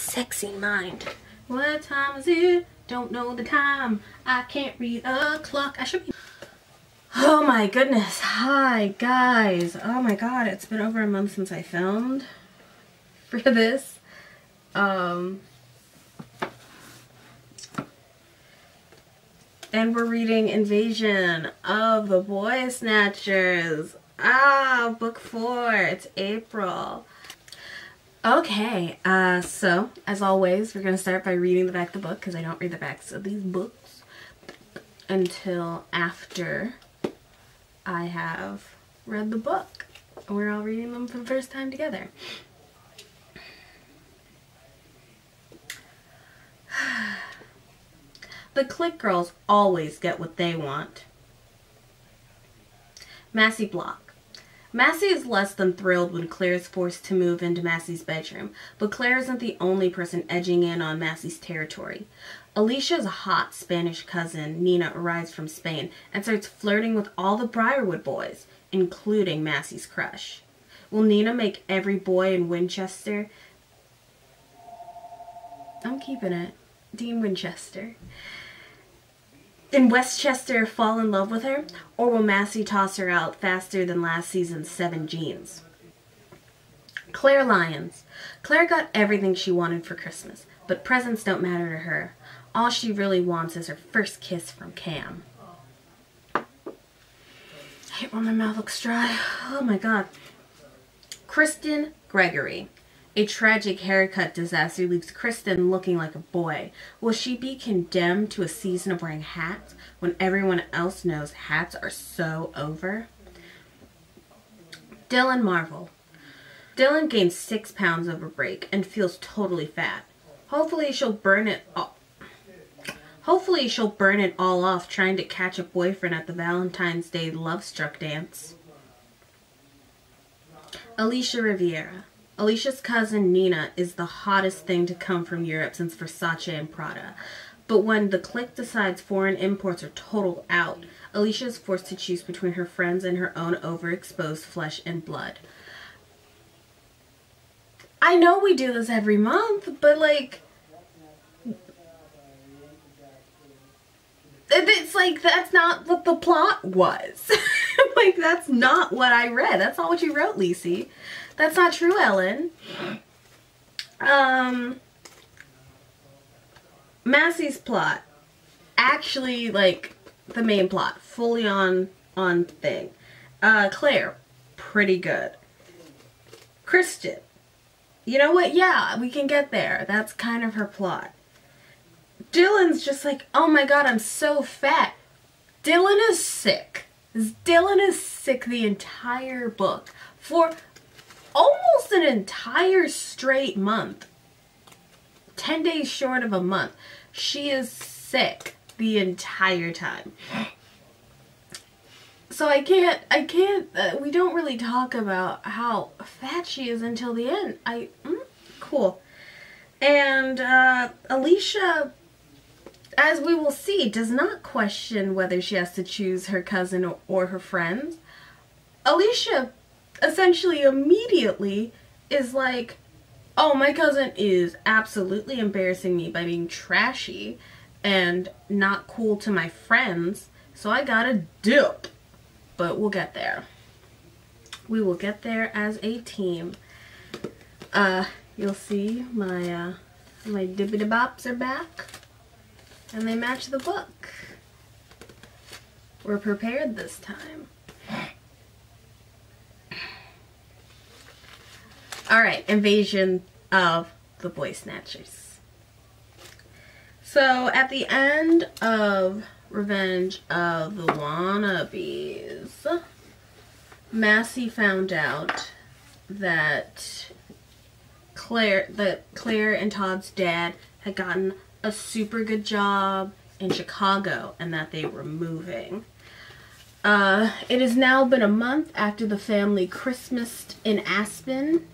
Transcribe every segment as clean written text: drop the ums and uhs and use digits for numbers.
Sexy mind. What time is it? Don't know the time. I can't read a clock. I should be... Oh my goodness. Hi guys. Oh my god, it's been over a month since I filmed for this. And we're reading Invasion of the Boy Snatchers. Book 4. It's April. Okay, so, as always, we're going to start by reading the back of the book, because I don't read the backs of these books until after I have read the book. We're all reading them for the first time together. The Clique girls always get what they want. Massey Block. Massey is less than thrilled when Claire is forced to move into Massey's bedroom, but Claire isn't the only person edging in on Massey's territory. Alicia's hot Spanish cousin, Nina, arrives from Spain and starts flirting with all the Briarwood boys, including Massey's crush. Will Nina make every boy in Winchester... I'm keeping it. Dean Winchester. In Westchester fall in love with her, or will Massey toss her out faster than last season's 7 jeans? Claire Lyons. Claire got everything she wanted for Christmas, but presents don't matter to her. All she really wants is her first kiss from Cam. I hate when my mouth looks dry. Oh my god. Kristen Gregory. A tragic haircut disaster leaves Kristen looking like a boy. Will she be condemned to a season of wearing hats when everyone else knows hats are so over? Dylan Marvel. Dylan gained 6 pounds over break and feels totally fat. Hopefully she'll burn it all off trying to catch a boyfriend at the Valentine's Day love-struck dance. Alicia Riviera. Alicia's cousin Nina is the hottest thing to come from Europe since Versace and Prada. But when the Clique decides foreign imports are total out, Alicia is forced to choose between her friends and her own overexposed flesh and blood. I know we do this every month, but like... It's like, that's not what the plot was. Like, that's not what I read. That's not what you wrote, Lacey. That's not true, Ellen. Massey's plot. Actually, like, the main plot. Fully on thing. Claire. Pretty good. Kristen. You know what? Yeah, we can get there. That's kind of her plot. Dylan's just like, oh my god, I'm so fat. Dylan is sick. Dylan is sick the entire book. For almost an entire straight month. 10 days short of a month. She is sick the entire time. So I can't, we don't really talk about how fat she is until the end. Cool. And, Alicia, as we will see, does not question whether she has to choose her cousin or her friends. Alicia essentially immediately is like, oh, my cousin is absolutely embarrassing me by being trashy and not cool to my friends, so I gotta dip. But we'll get there. We will get there as a team. You'll see my my dibbity-bops are back. And they match the book. We're prepared this time. Alright, Invasion of the Boy Snatchers. So, at the end of Revenge of the Wannabes, Massey found out that Claire and Todd's dad had gotten a super good job in Chicago and that they were moving. It has now been a month after the family Christmased in Aspen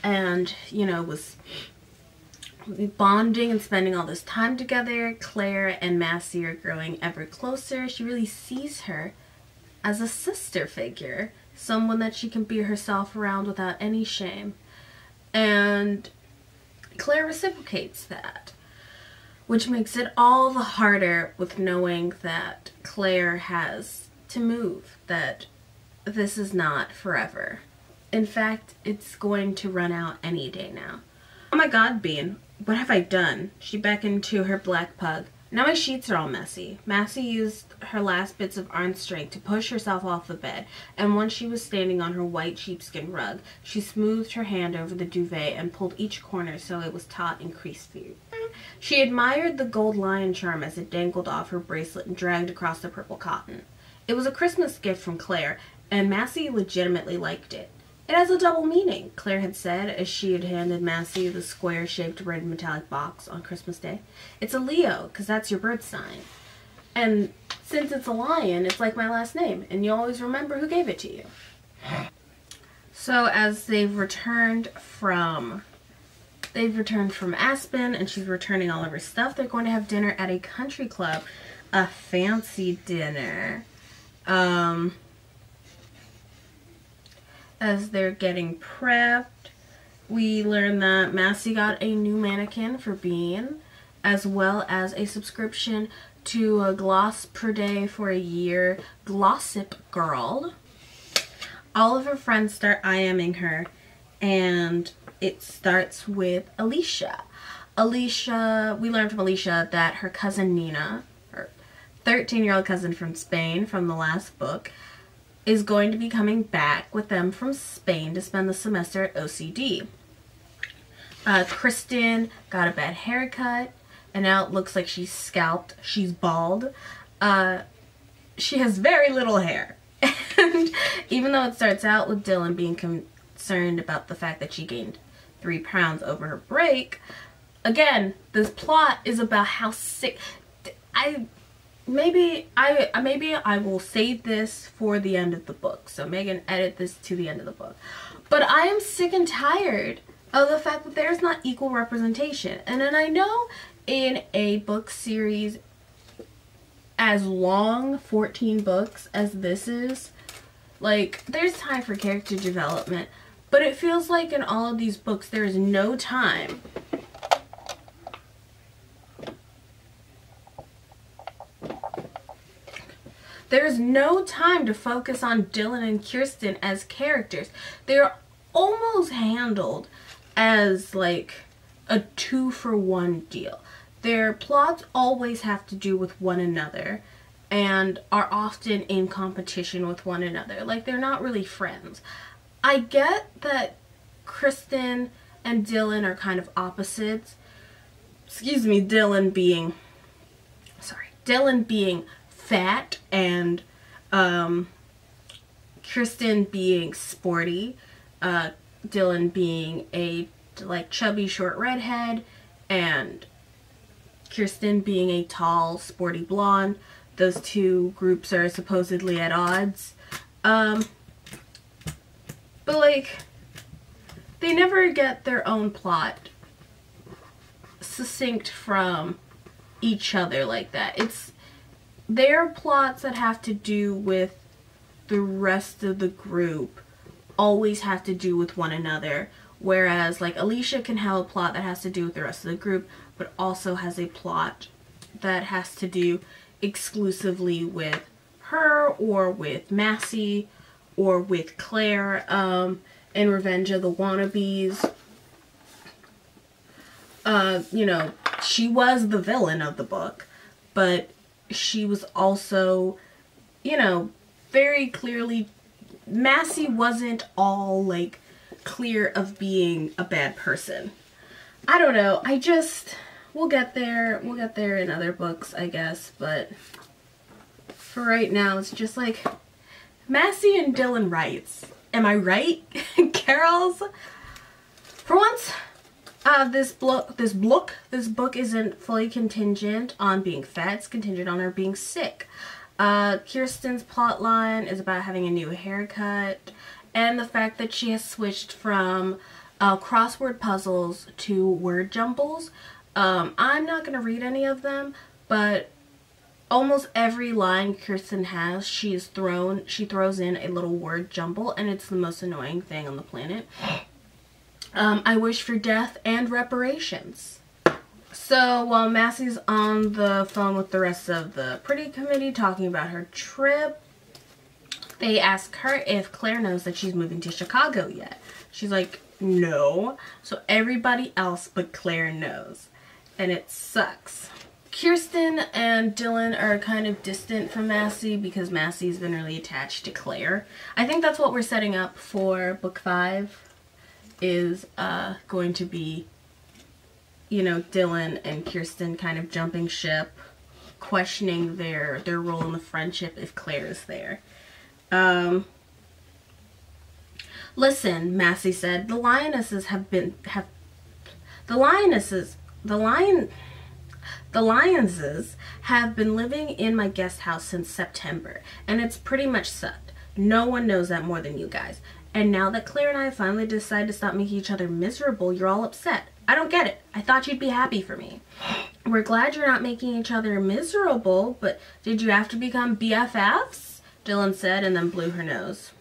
and, you know, was bonding and spending all this time together. Claire and Massey are growing ever closer. She really sees her as a sister figure, someone that she can be herself around without any shame. And Claire reciprocates that, which makes it all the harder with knowing that Claire has to move, that this is not forever. In fact, it's going to run out any day now. Oh my god, Bean, what have I done? She beckoned to her black pug. Now my sheets are all messy. Massey used her last bits of arm strength to push herself off the bed, and once she was standing on her white sheepskin rug, she smoothed her hand over the duvet and pulled each corner so it was taut and crease-free. She admired the gold lion charm as it dangled off her bracelet and dragged across the purple cotton. It was a Christmas gift from Claire, and Massey legitimately liked it. It has a double meaning, Claire had said as she had handed Massey the square-shaped red metallic box on Christmas Day. It's a Leo, because that's your birth sign. And since it's a lion, it's like my last name, and you always remember who gave it to you. So as they've returned from Aspen, and she's returning all of her stuff, they're going to have dinner at a country club. A fancy dinner. As they're getting prepped, we learn that Massey got a new mannequin for Bean, as well as a subscription to a gloss per day for a year, Glossip Girl. All of her friends start IMing her, and it starts with Alicia. We learned from Alicia that her cousin Nina, her 13-year-old cousin from Spain from the last book, is going to be coming back with them from Spain to spend the semester at OCD. Kristen got a bad haircut, and now it looks like she's scalped. She's bald. She has very little hair. And even though it starts out with Dylan being concerned about the fact that she gained 3 pounds over her break, again, this plot is about how sick... Maybe I will save this for the end of the book. So Megan, edit this to the end of the book. But I am sick and tired of the fact that there's not equal representation. And then I know in a book series as long, 14 books, as this is, like, there's time for character development. But it feels like in all of these books there is no time There's no time to focus on Dylan and Kirsten as characters. They're almost handled as like a 2-for-1 deal. Their plots always have to do with one another and are often in competition with one another. Like, they're not really friends. I get that Kristen and Dylan are kind of opposites. Excuse me, Dylan being fat and Kristen being sporty. Dylan being a like chubby short redhead and Kirsten being a tall sporty blonde. Those two groups are supposedly at odds. But like, they never get their own plot succinct from each other like that. It's their plots that have to do with the rest of the group always have to do with one another. Whereas like Alicia can have a plot that has to do with the rest of the group, but also has a plot that has to do exclusively with her or with Massey or with Claire in Revenge of the Wannabes. You know, she was the villain of the book, but she was also, you know, very clearly, Massey wasn't all like clear of being a bad person. I don't know, we'll get there in other books, I guess, but for right now it's just like Massey and Dylan writes. Am I right, Carols? For once, this book isn't fully contingent on being fat, it's contingent on her being sick. Kirsten's plotline is about having a new haircut and the fact that she has switched from crossword puzzles to word jumbles. I'm not going to read any of them, but almost every line Kirsten has, she throws in a little word jumble, and it's the most annoying thing on the planet. I wish for death and reparations. So while Massey's on the phone with the rest of the pretty committee talking about her trip, they ask her if Claire knows that she's moving to Chicago yet. She's like, no. So everybody else but Claire knows. And it sucks. Kirsten and Dylan are kind of distant from Massey because Massey's been really attached to Claire. I think that's what we're setting up for book 5 is going to be, you know, Dylan and Kirsten kind of jumping ship, questioning their role in the friendship if Claire is there. Listen, Massey said, the lionesses have been living in my guest house since September, and it's pretty much sucked. No one knows that more than you guys. And now that Claire and I finally decided to stop making each other miserable, you're all upset. I don't get it. I thought you'd be happy for me. We're glad you're not making each other miserable, but did you have to become BFFs? Dylan said, and then blew her nose.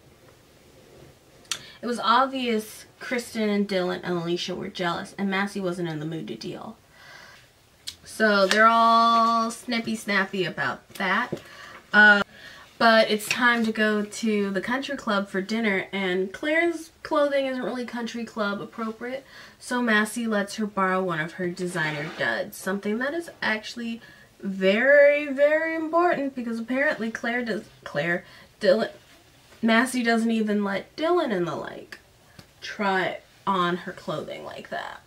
It was obvious Kristen and Dylan and Alicia were jealous, and Massey wasn't in the mood to deal. So they're all snippy snappy about that. But it's time to go to the country club for dinner, and Claire's clothing isn't really country club appropriate, so Massey lets her borrow one of her designer duds, something that is actually very, very important because apparently Massey doesn't even let Dylan and the like try on her clothing like that.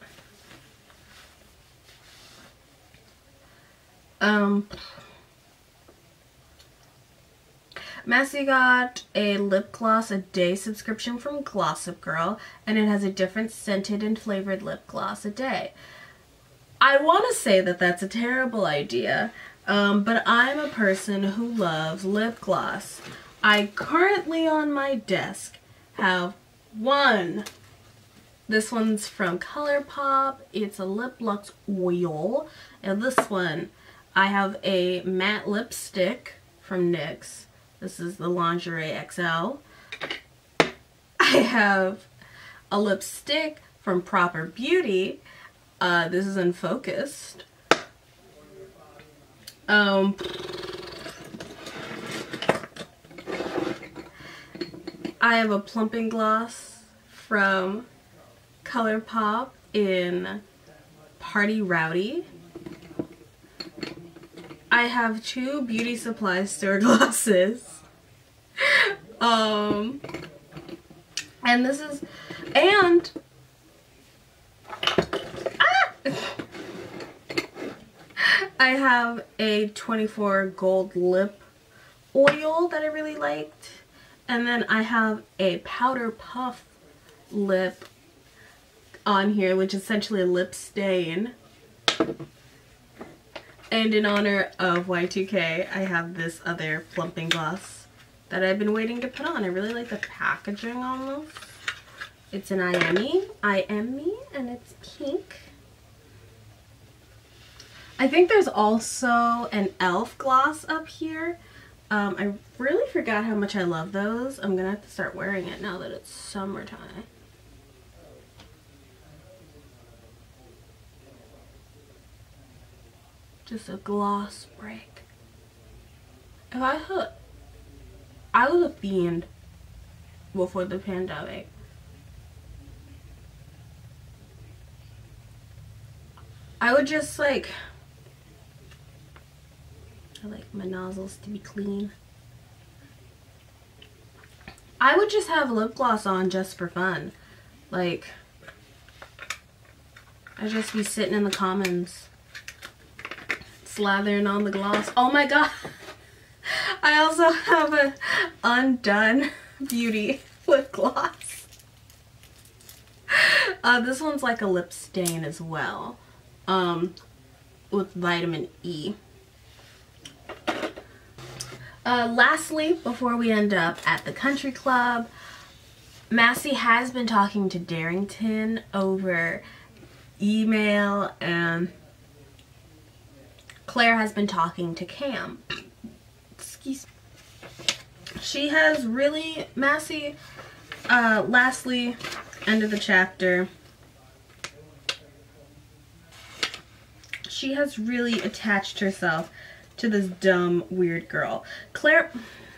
Massey got a lip gloss a day subscription from Glossip Girl, and it has a different scented and flavored lip gloss a day. I want to say that that's a terrible idea, but I'm a person who loves lip gloss. I currently on my desk have one. This one's from ColourPop. It's a Lip Lux oil. And this one, I have a matte lipstick from NYX. This is the Lingerie XL. I have a lipstick from Proper Beauty. This is unfocused. I have a plumping gloss from ColourPop in Party Rowdy. I have 2 beauty supply store glosses. And this is, and I have a 24 gold lip oil that I really liked. And then I have a powder puff lip on here, which is essentially a lip stain. And in honor of Y2K, I have this other plumping gloss that I've been waiting to put on. I really like the packaging on this. It's an I Am Me, and it's pink. I think there's also an e.l.f. gloss up here. I really forgot how much I love those. I'm gonna have to start wearing it now that it's summertime. Just a gloss break. If I was a fiend before the pandemic. I would just like, I like my nozzles to be clean. I would just have lip gloss on just for fun. Like, I'd just be sitting in the commons slathering on the gloss. Oh my god. I also have a Undone Beauty lip gloss. This one's like a lip stain as well. With vitamin E. Lastly, before we end up at the country club, Massey has been talking to Darrington over email, and Claire has been talking to Cam. Excuse me. She has really, Massey, lastly, end of the chapter, She has really attached herself to this dumb, weird girl. Claire...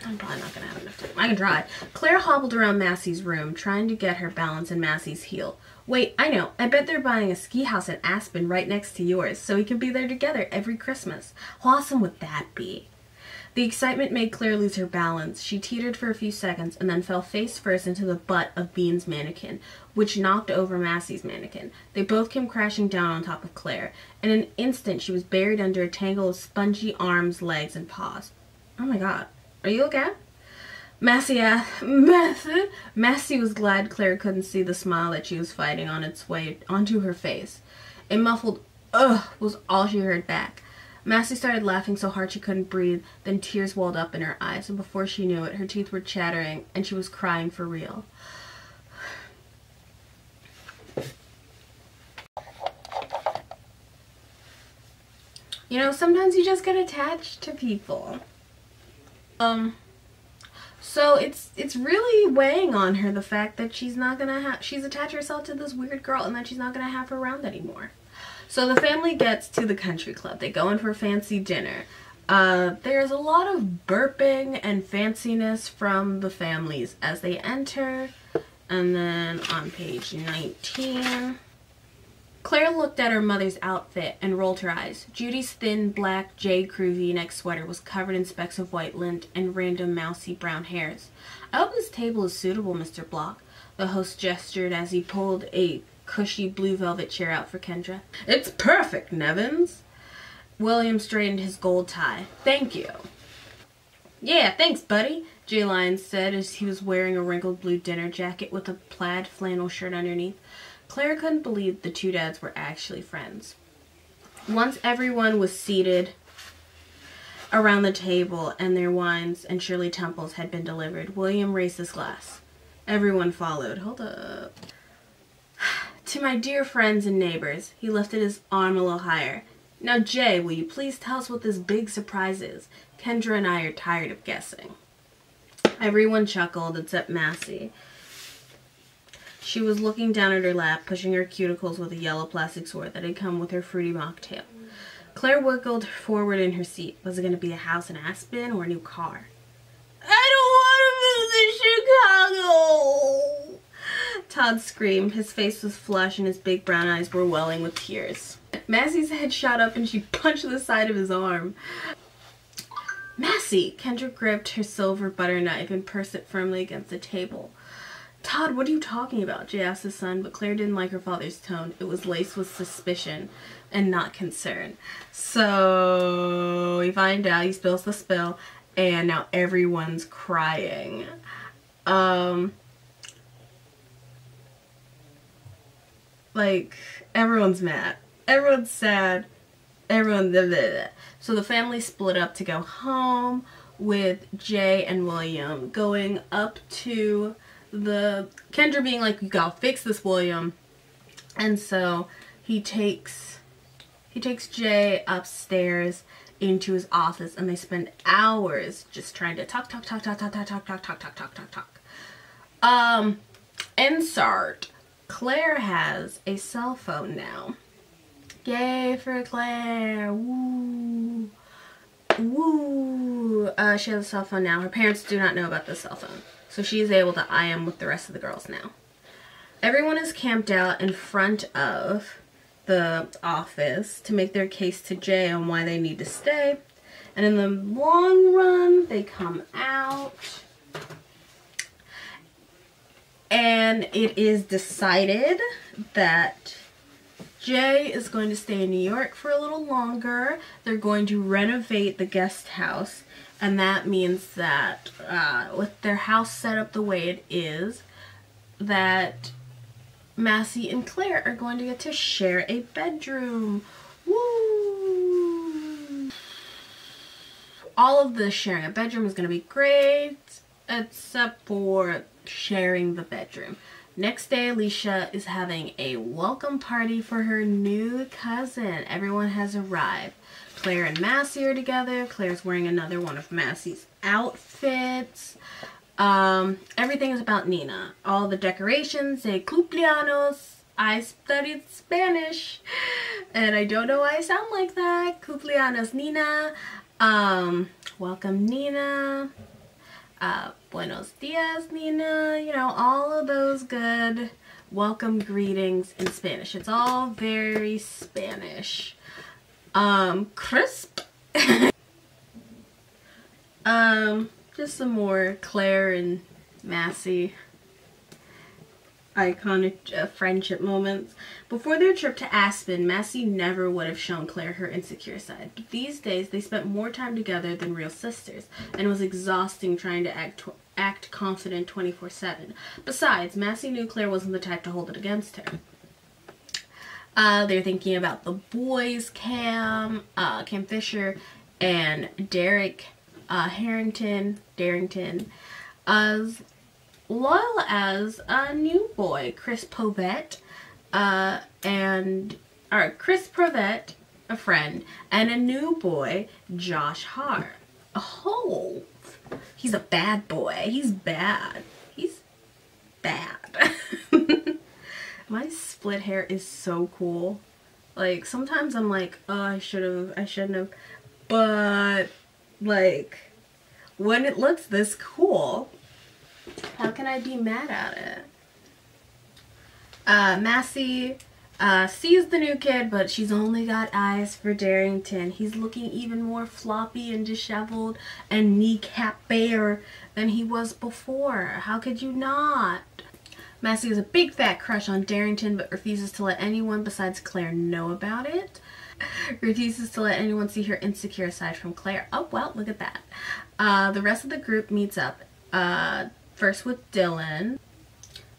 I'm probably not going to have enough time. I can try. Claire hobbled around Massey's room, trying to get her balance in Massey's heel. Wait, I know. I bet they're buying a ski house in Aspen right next to yours, so we can be there together every Christmas. How awesome would that be? The excitement made Claire lose her balance. She teetered for a few seconds and then fell face first into the butt of Bean's mannequin, which knocked over Massey's mannequin. They both came crashing down on top of Claire. In an instant, she was buried under a tangle of spongy arms, legs, and paws. Oh my god. Are you okay? Massey was glad Claire couldn't see the smile that she was fighting on its way onto her face. A muffled ugh was all she heard back. Massey started laughing so hard she couldn't breathe, then tears welled up in her eyes, and before she knew it, her teeth were chattering, and she was crying for real. You know, sometimes you just get attached to people. So it's really weighing on her, the fact that she's attached herself to this weird girl and that she's not gonna have her around anymore. So the family gets to the country club. They go in for a fancy dinner. There's a lot of burping and fanciness from the families as they enter. And then on page 19, Claire looked at her mother's outfit and rolled her eyes. Judy's thin black J. Crew V-neck sweater was covered in specks of white lint and random mousy brown hairs. I hope this table is suitable, Mr. Block, the host gestured as he pulled a cushy blue velvet chair out for Kendra. It's perfect, Nevins. William straightened his gold tie. Thank you. Yeah, thanks, buddy, Jay Lyons said as he was wearing a wrinkled blue dinner jacket with a plaid flannel shirt underneath. Claire couldn't believe the two dads were actually friends. Once everyone was seated around the table and their wines and Shirley Temples had been delivered, William raised his glass. Everyone followed. Hold up. To my dear friends and neighbors, he lifted his arm a little higher. Now, Jay, will you please tell us what this big surprise is? Kendra and I are tired of guessing. Everyone chuckled except Massey. She was looking down at her lap, pushing her cuticles with a yellow plastic sword that had come with her fruity mocktail. Claire wiggled forward in her seat. Was it going to be a house in Aspen or a new car? I don't want to move to Chicago! Todd screamed. His face was flush and his big brown eyes were welling with tears. Massey's head shot up and she punched the side of his arm. Massey! Kendra gripped her silver butter knife and pursed it firmly against the table. Todd, what are you talking about? Jay asked his son, but Claire didn't like her father's tone. It was laced with suspicion and not concern. So we find out, he spills the spill, and now everyone's crying. Like, everyone's mad. Everyone's sad. Everyone... Blah, blah, blah. So the family split up to go home, with Jay and William going up to Kendra being like, you gotta fix this, William. And so he takes Jay upstairs into his office and they spend hours just trying to talk. Insert. Claire has a cell phone now. Yay for Claire. Woo. Woo. She has a cell phone now. Her parents do not know about the cell phone. So she is able to IM with the rest of the girls now. Everyone is camped out in front of the office to make their case to Jay on why they need to stay. And in the long run, they come out. And it is decided that Jay is going to stay in New York for a little longer. They're going to renovate the guest house. And that means that with their house set up the way it is, that Massey and Claire are going to get to share a bedroom. Woo! All of this sharing a bedroom is going to be great, except for sharing the bedroom. Next day, Alicia is having a welcome party for her new cousin. Everyone has arrived. Claire and Massey are together. Claire's wearing another one of Massey's outfits. Everything is about Nina. All the decorations say cumpleaños I studied Spanish, and I don't know why I sound like that. Cumpleaños, Nina. Welcome, Nina. Buenos dias, Nina. You know, all of those good welcome greetings in Spanish. It's all very Spanish. Crisp. Just some more Claire and Massey iconic friendship moments. Before their trip to Aspen, Massey never would have shown Claire her insecure side. But these days, they spent more time together than real sisters, and it was exhausting trying to act confident 24/7. Besides, Massey knew Claire wasn't the type to hold it against her. They're thinking about the boys, Cam Fisher, and Derek Darrington, as well as a new boy, Chris Povett, Chris Povett, a friend, and a new boy, Josh Hart. Oh, he's a bad boy. He's bad. He's bad. My split hair is so cool. Like, sometimes I'm like, oh, I shouldn't have, but like, when it looks this cool, how can I be mad at it? Massey sees the new kid, but she's only got eyes for Darrington. He's looking even more floppy and disheveled and kneecap bare than he was before. How could you not? Massey has a big fat crush on Darrington, but refuses to let anyone besides Claire know about it. Refuses to let anyone see her insecure side from Claire. Oh, well, look at that. The rest of the group meets up. First with Dylan.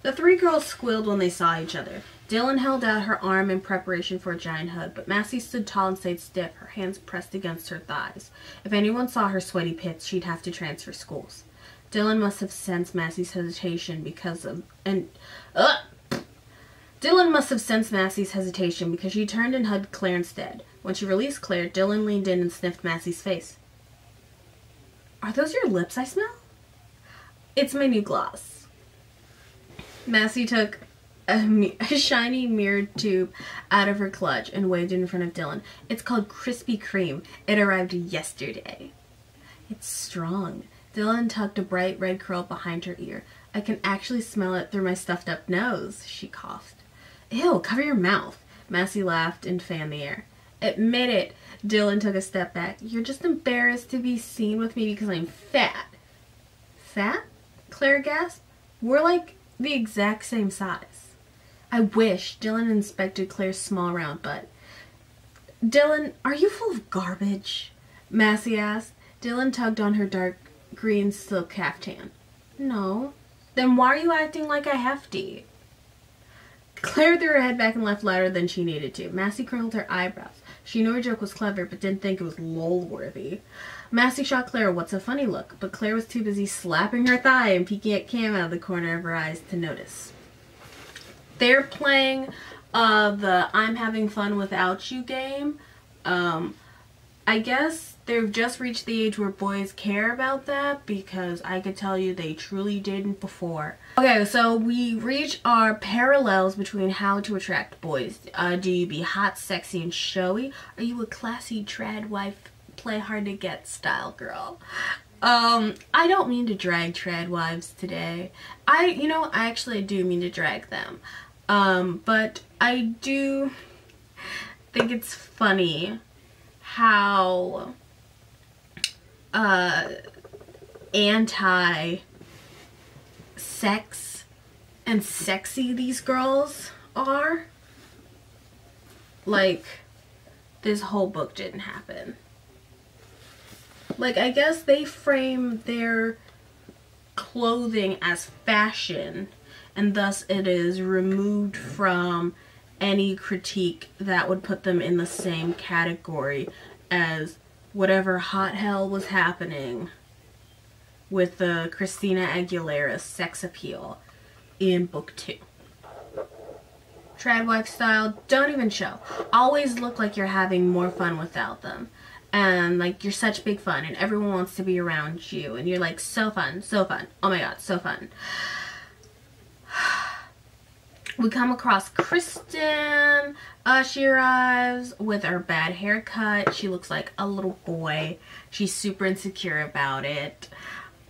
The three girls squealed when they saw each other. Dylan held out her arm in preparation for a giant hug, but Massey stood tall and stayed stiff, her hands pressed against her thighs. If anyone saw her sweaty pits, she'd have to transfer schools. Dylan must have sensed Massey's hesitation because she turned and hugged Claire instead. When she released Claire, Dylan leaned in and sniffed Massey's face. Are those your lips I smell? It's my new gloss. Massey took a shiny mirrored tube out of her clutch and waved it in front of Dylan. It's called Krispy Kreme. It arrived yesterday. It's strong. Dylan tucked a bright red curl behind her ear. I can actually smell it through my stuffed up nose, she coughed. Ew, cover your mouth. Massey laughed and fanned the air. Admit it. Dylan took a step back. You're just embarrassed to be seen with me because I'm fat. Fat? Claire gasped. We're like the exact same size. I wish. Dylan inspected Claire's small round butt. Dylan, are you full of garbage? Massey asked. Dylan tugged on her dark green silk caftan. No. Then why are you acting like a hefty? Claire threw her head back and laughed louder than she needed to. Massey curled her eyebrows. She knew her joke was clever, but didn't think it was lol-worthy. Massey shot Claire a what's a funny look, but Claire was too busy slapping her thigh and peeking at Cam out of the corner of her eyes to notice. They're playing the I'm having fun without you game. I guess they've just reached the age where boys care about that, because I could tell you they truly didn't before. Okay, so we reach our parallels between how to attract boys. Do you be hot, sexy, and showy? Are you a classy trad wife, play hard to get style girl? I don't mean to drag trad wives today. I actually do mean to drag them. But I do think it's funny how anti-sex and sexy these girls are. Like, this whole book didn't happen. Like, I guess they frame their clothing as fashion, and thus it is removed from any critique that would put them in the same category as whatever hot hell was happening with the Christina Aguilera sex appeal in book 2. Trad wife style, don't even show. Always look like you're having more fun without them. And like you're such big fun and everyone wants to be around you and you're like so fun, so fun. Oh my god, so fun. We come across Kristen. She arrives with her bad haircut. She looks like a little boy. She's super insecure about it.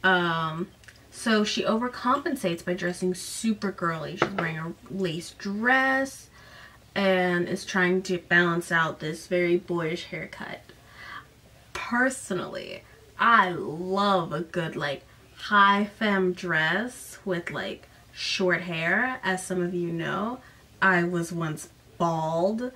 So she overcompensates by dressing super girly. She's wearing a lace dress and is trying to balance out this very boyish haircut. Personally, I love a good like high femme dress with like short hair. As some of you know, I was once bald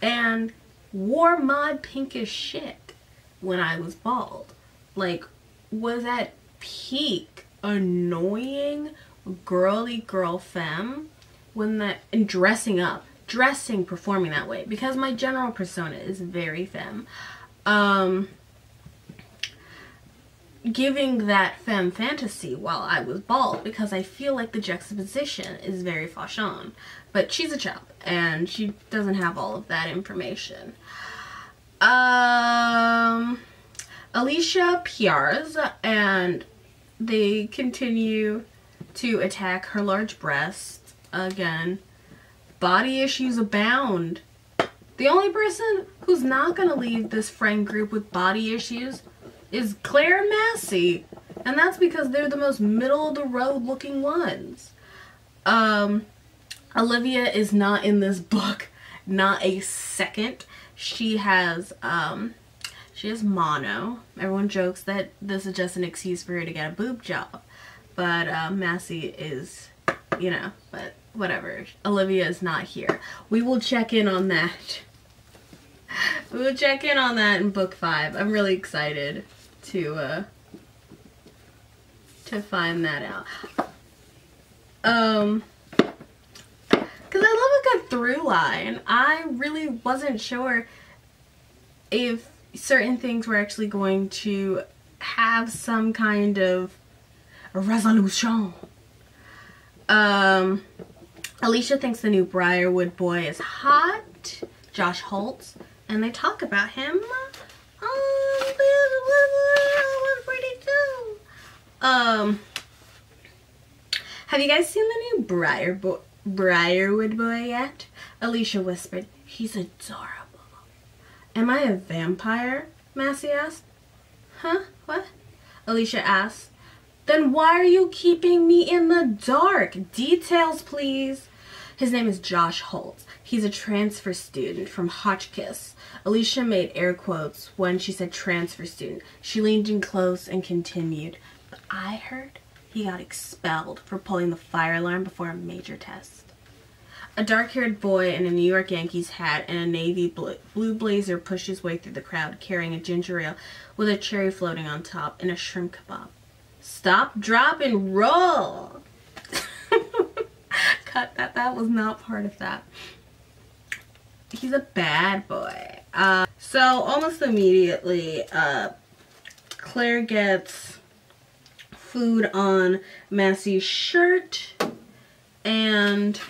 and wore mod pink as shit when I was bald. Like, was at peak annoying girly girl femme when that, and dressing, performing that way, because my general persona is very femme. Giving that femme fantasy while I was bald, because I feel like the juxtaposition is very fashion. But she's a child and she doesn't have all of that information. Alicia PRs and they continue to attack her large breasts. Again, body issues abound. The only person who's not gonna leave this friend group with body issues is Claire and Massey, and that's because they're the most middle of the road looking ones. Olivia is not in this book, not a second. She has mono. Everyone jokes that this is just an excuse for her to get a boob job, but Massey is, you know, but whatever. Olivia is not here. We will check in on that. We will check in on that in book 5. I'm really excited to find that out. Because I love a good through line. I really wasn't sure if certain things were actually going to have some kind of a resolution. Alicia thinks the new Briarwood boy is hot, Josh Holtz, and they talk about him. Have you guys seen the new Briarwood boy yet? Alicia whispered. He's adorable. Am I a vampire? Massey asked. Huh? What? Alicia asked. Then why are you keeping me in the dark? Details, please. His name is Josh Holtz. He's a transfer student from Hotchkiss. Alicia made air quotes when she said transfer student. She leaned in close and continued. But I heard he got expelled for pulling the fire alarm before a major test. A dark-haired boy in a New York Yankees hat and a navy blue blazer pushed his way through the crowd carrying a ginger ale with a cherry floating on top and a shrimp kebab. Stop, drop, and roll! Cut that. That was not part of that. He's a bad boy. So almost immediately, Claire gets food on Massey's shirt, and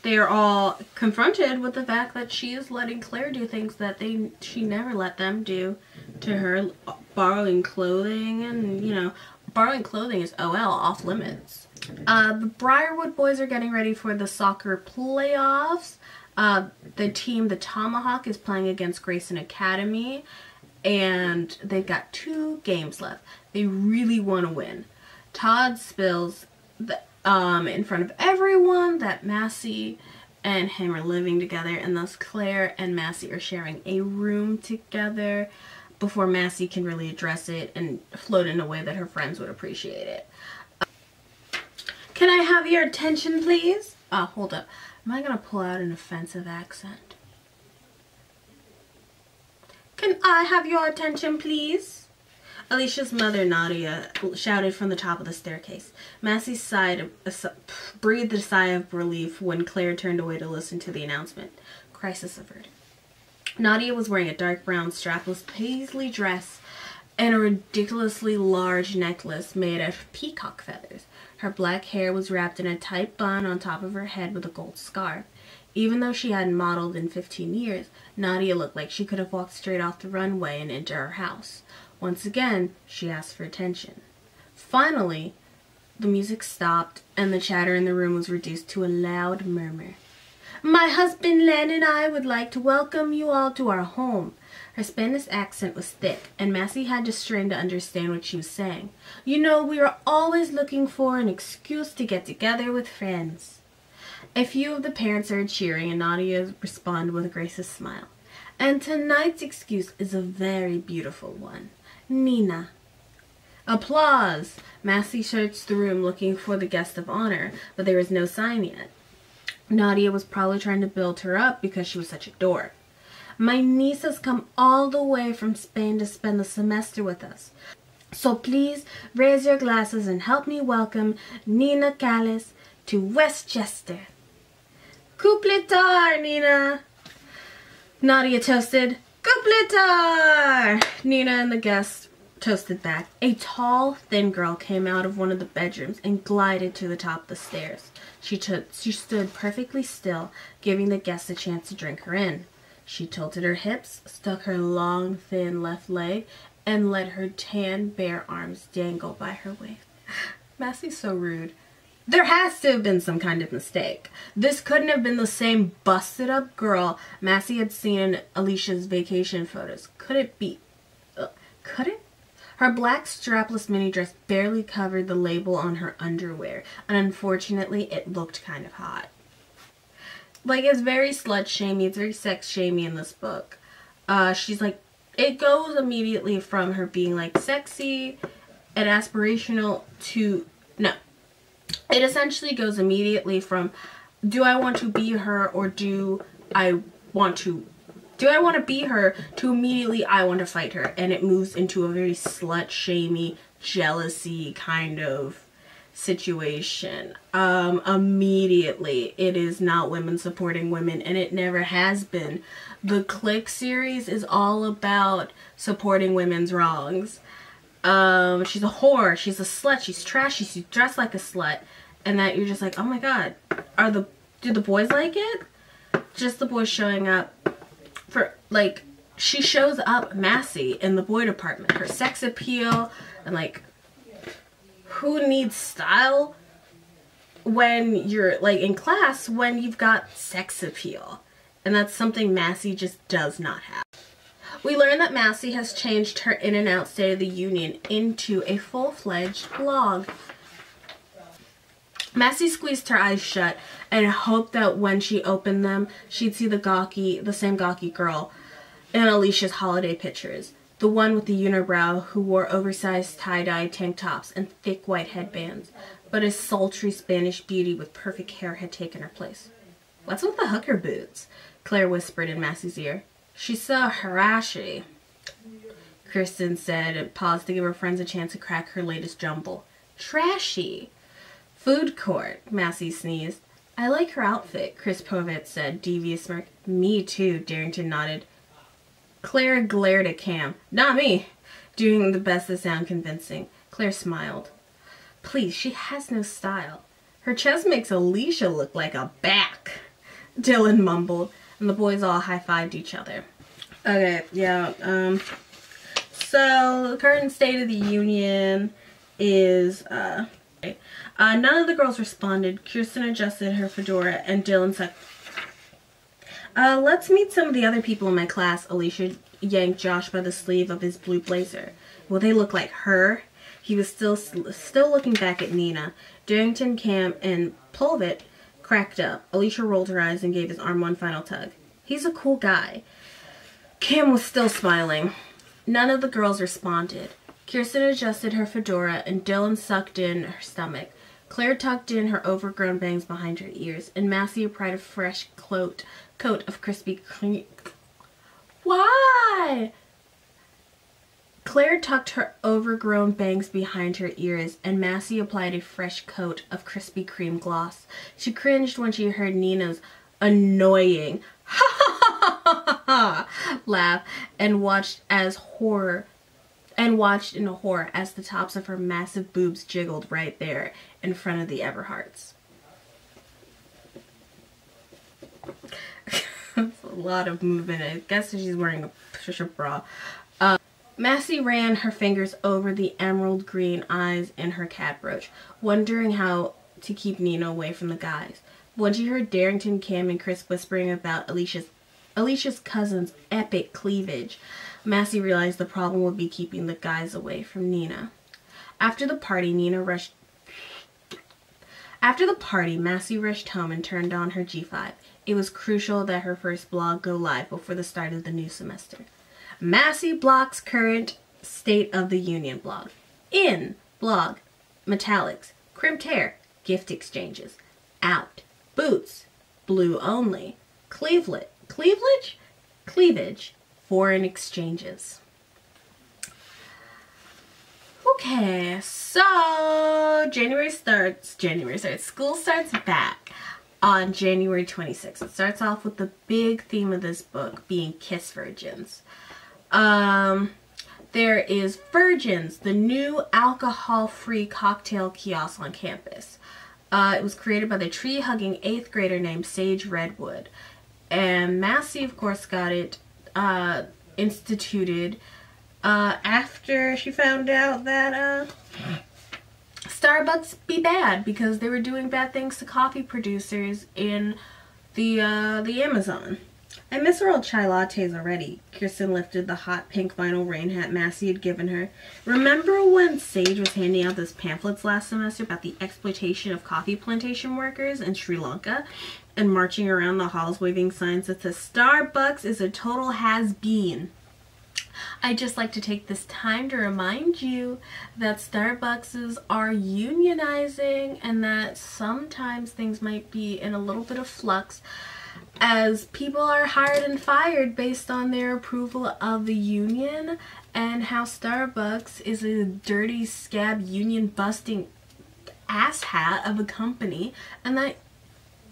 they are all confronted with the fact that she is letting Claire do things that she never let them do to her, borrowing clothing, and you know, borrowing clothing is OL, off limits. The Briarwood boys are getting ready for the soccer playoffs. The team, the Tomahawk, is playing against Grayson Academy, and they've got 2 games left. They really want to win. Todd spills in front of everyone that Massey and him are living together, and thus Claire and Massey are sharing a room together before Massey can really address it and float in a way that her friends would appreciate it. Can I have your attention, please? Hold up. Am I going to pull out an offensive accent? Can I have your attention, please? Alicia's mother, Nadia, shouted from the top of the staircase. Massey breathed a sigh of relief when Claire turned away to listen to the announcement. Crisis averted. Nadia was wearing a dark brown strapless paisley dress and a ridiculously large necklace made of peacock feathers. Her black hair was wrapped in a tight bun on top of her head with a gold scarf. Even though she hadn't modeled in 15 years, Nadia looked like she could have walked straight off the runway and into her house. Once again, she asked for attention. Finally, the music stopped and the chatter in the room was reduced to a loud murmur. "My husband Len and I would like to welcome you all to our home." Her Spanish accent was thick, and Massey had to strain to understand what she was saying. "You know, we are always looking for an excuse to get together with friends." A few of the parents started cheering, and Nadia responded with a gracious smile. "And tonight's excuse is a very beautiful one. Nina." Applause! Massey searched the room looking for the guest of honor, but there was no sign yet. Nadia was probably trying to build her up because she was such a dork. "My niece has come all the way from Spain to spend the semester with us. So please raise your glasses and help me welcome Nina Callis to Westchester." "Couple tard, Nina!" Nadia toasted. "Couple tard!" Nina and the guests toasted back. A tall, thin girl came out of one of the bedrooms and glided to the top of the stairs. She stood perfectly still, giving the guests a chance to drink her in. She tilted her hips, stuck her long, thin left leg, and let her tan, bare arms dangle by her waist. Massey's so rude. There has to have been some kind of mistake. This couldn't have been the same busted-up girl Massey had seen in Alicia's vacation photos. Could it be? Could it? Her black strapless mini dress barely covered the label on her underwear, and unfortunately, it looked kind of hot. Like, it's very slut-shamey, it's very sex-shamey in this book. She's like, it goes immediately from her being like sexy and aspirational to, no. It essentially goes immediately from, do I want to be her, or do I want to be her, to immediately I want to fight her. And it moves into a very slut-shamey, jealousy kind of situation. Immediately, it is not women supporting women, and it never has been. The CLIQUE series is all about supporting women's wrongs. She's a whore, she's a slut, she's trashy, she's dressed like a slut, and that you're just like, oh my god, do the boys like it? Just the boys showing up for, like, she shows up Massey in the boy department, her sex appeal, and like, who needs style when you're like in class when you've got sex appeal? And that's something Massey just does not have. We learn that Massey has changed her in and out State of the Union into a full-fledged blog. Massey squeezed her eyes shut and hoped that when she opened them, she'd see the same gawky girl in Alicia's holiday pictures. The one with the unibrow who wore oversized tie-dye tank tops and thick white headbands. But a sultry Spanish beauty with perfect hair had taken her place. "What's with the hooker boots?" Claire whispered in Massey's ear. "She's so harashy," Kristen said, and paused to give her friends a chance to crack her latest jumble. "Trashy." "Food court," Massey sneezed. "I like her outfit," Chris Povitz said, devious smirk. "Me too," Darrington nodded. Claire glared at Cam. "Not me," doing the best to sound convincing. Claire smiled. "Please, she has no style. Her chest makes Alicia look like a back," Dylan mumbled, and the boys all high-fived each other. Okay, yeah, so the current State of the Union is, none of the girls responded. Kirsten adjusted her fedora, and Dylan said, "Let's meet some of the other people in my class." Alicia yanked Josh by the sleeve of his blue blazer. "Will they look like her?" He was still looking back at Nina. Darrington, Cam, and Pulvit cracked up. Alicia rolled her eyes and gave his arm one final tug. "He's a cool guy." Cam was still smiling. None of the girls responded. Kirsten adjusted her fedora, and Dylan sucked in her stomach. Claire tucked in her overgrown bangs behind her ears, and Massey applied a fresh coat of crispy cream. Why? Claire tucked her overgrown bangs behind her ears, and Massey applied a fresh coat of Krispy Kreme gloss. She cringed when she heard Nina's annoying ha ha ha ha ha laugh, and watched in horror as the tops of her massive boobs jiggled right there in front of the Everharts. That's a lot of movement. I guess she's wearing a push-up bra. Massey ran her fingers over the emerald green eyes in her cat brooch, wondering how to keep Nina away from the guys. When she heard Darrington, Cam, and Chris whispering about Alicia's cousin's epic cleavage, Massey realized the problem would be keeping the guys away from Nina. After the party, Massey rushed home and turned on her G5. It was crucial that her first blog go live before the start of the new semester. Massey blocks current State of the Union blog. In blog, metallics, crimped hair, gift exchanges. Out, boots, blue only, cleavage, foreign exchanges. Okay, so school starts back on January 26th. It starts off with the big theme of this book being Kiss Virgins. There is Virgins, the new alcohol-free cocktail kiosk on campus. It was created by the tree-hugging 8th grader named Sage Redwood. And Massey, of course, got it instituted after she found out that Starbucks be bad because they were doing bad things to coffee producers in the Amazon. I miss her old chai lattes already. Kirsten lifted the hot pink vinyl rain hat Massey had given her. Remember when Sage was handing out those pamphlets last semester about the exploitation of coffee plantation workers in Sri Lanka and marching around the halls waving signs that says Starbucks is a total has-been? I'd just like to take this time to remind you that Starbucks are unionizing and that sometimes things might be in a little bit of flux as people are hired and fired based on their approval of the union, and how Starbucks is a dirty scab union busting asshat of a company, and that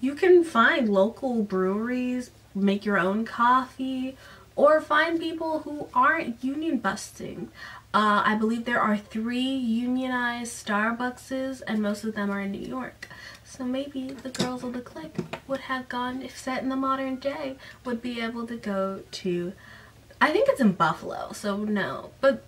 you can find local breweries, make your own coffee, or find people who aren't union busting. I believe there are 3 unionized Starbuckses, and most of them are in New York. So maybe the girls of the clique would have gone, if set in the modern day, would be able to go to, I think it's in Buffalo, so no, but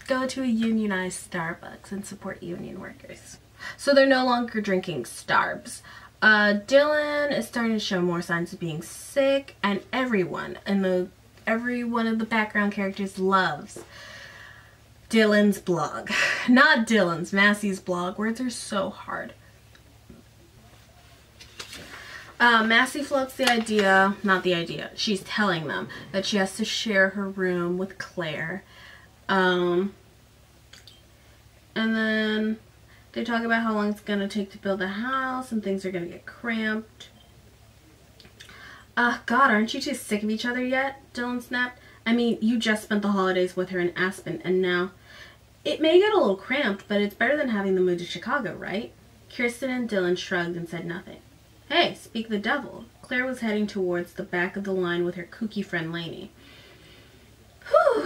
go to a unionized Starbucks and support union workers. So they're no longer drinking Starbs. Dylan is starting to show more signs of being sick, and every one of the background characters loves Dylan's blog. Not Dylan's, Massey's blog. Words are so hard. Massey floats the idea, not the idea, she's telling them that she has to share her room with Claire. And then they talk about how long it's going to take to build a house and things are going to get cramped. God, aren't you two sick of each other yet? Dylan snapped. I mean, you just spent the holidays with her in Aspen and now it may get a little cramped, but it's better than having them move to Chicago, right? Kirsten and Dylan shrugged and said nothing. Hey, speak the devil. Claire was heading towards the back of the line with her kooky friend Lainey. Whew.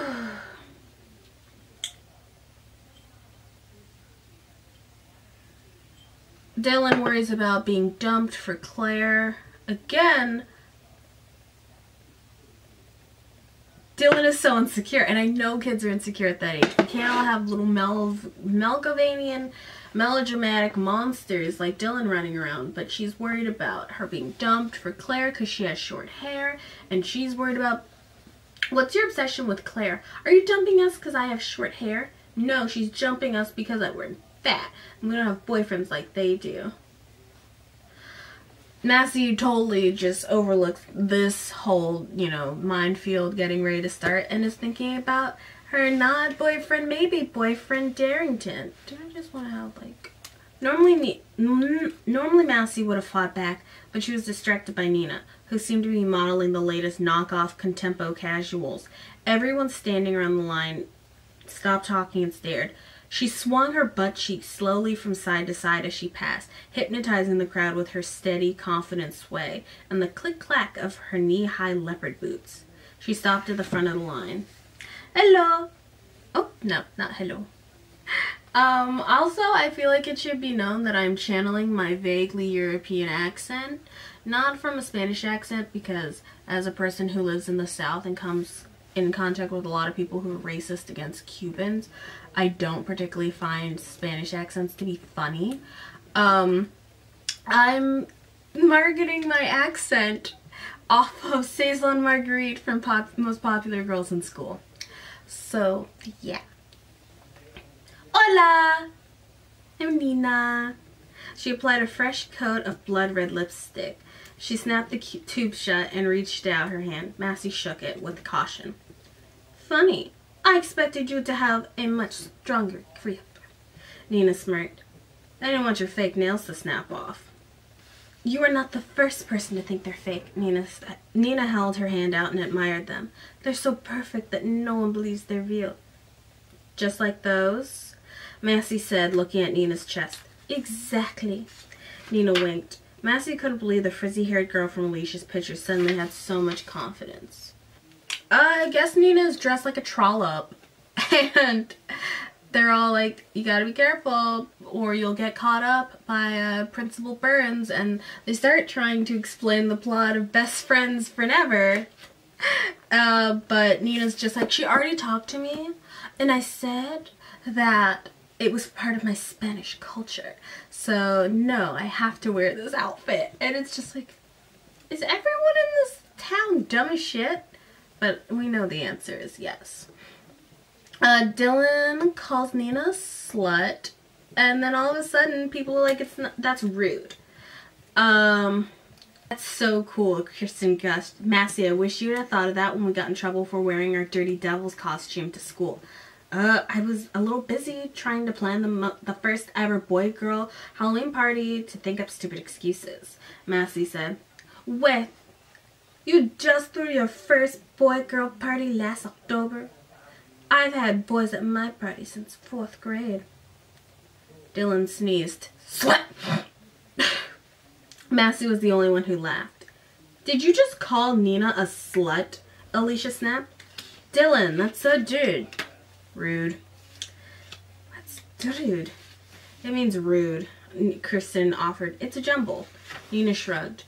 Dylan worries about being dumped for Claire. Again, Dylan is so insecure, and I know kids are insecure at that age. We can't all have little Melkovanian, melodramatic monsters like Dylan running around, but she's worried about her being dumped for Claire because she has short hair, and she's worried about, what's your obsession with Claire? Are you dumping us because I have short hair? No, she's jumping us because we're fat, and we don't have boyfriends like they do. Massey totally just overlooks this whole, minefield getting ready to start and is thinking about her not boyfriend, maybe boyfriend Darrington. Do I just want to have normally Massey would have fought back, but she was distracted by Nina, who seemed to be modeling the latest knockoff contempo casuals. Everyone standing around the line stopped talking and stared. She swung her butt cheeks slowly from side to side as she passed, hypnotizing the crowd with her steady, confident sway and the click-clack of her knee-high leopard boots. She stopped at the front of the line. Hello! Oh, no, not hello. Also, I feel like it should be known that I'm channeling my vaguely European accent, not from a Spanish accent, because as a person who lives in the South and comes in contact with a lot of people who are racist against Cubans. I don't particularly find Spanish accents to be funny. I'm marketing my accent off of Saison Marguerite from Most Popular Girls in School. So, yeah. Hola! I'm Nina. She applied a fresh coat of blood red lipstick. She snapped the tube shut and reached out her hand. Massey shook it with caution. Funny. I expected you to have a much stronger grip. Nina smirked. I didn't want your fake nails to snap off. You are not the first person to think they're fake, Nina held her hand out and admired them. They're so perfect that no one believes they're real. Just like those? Massey said, looking at Nina's chest. Exactly. Nina winked. Massey couldn't believe the frizzy-haired girl from Alicia's picture suddenly had so much confidence. I guess Nina's dressed like a trollop. And they're all like, you gotta be careful or you'll get caught up by Principal Burns. And they start trying to explain the plot of Best Friends for Never. But Nina's just like, she already talked to me. And I said that it was part of my Spanish culture. So no, I have to wear this outfit. And it's just like, is everyone in this town dumb as shit? But we know the answer is yes. Dylan calls Nina a slut, and then all of a sudden people are like, that's rude. That's so cool, Kirsten gushed. Massey, I wish you would have thought of that when we got in trouble for wearing our Dirty Devil's costume to school. I was a little busy trying to plan the first ever boy-girl Halloween party to think up stupid excuses, Massey said. Wait, you just threw your first boy-girl party last October? I've had boys at my party since 4th grade. Dylan sneezed. Slut! Massey was the only one who laughed. Did you just call Nina a slut? Alicia snapped. Dylan, that's so dude. Rude. What's dude? It means rude, Kristen offered. It's a jumble. Nina shrugged.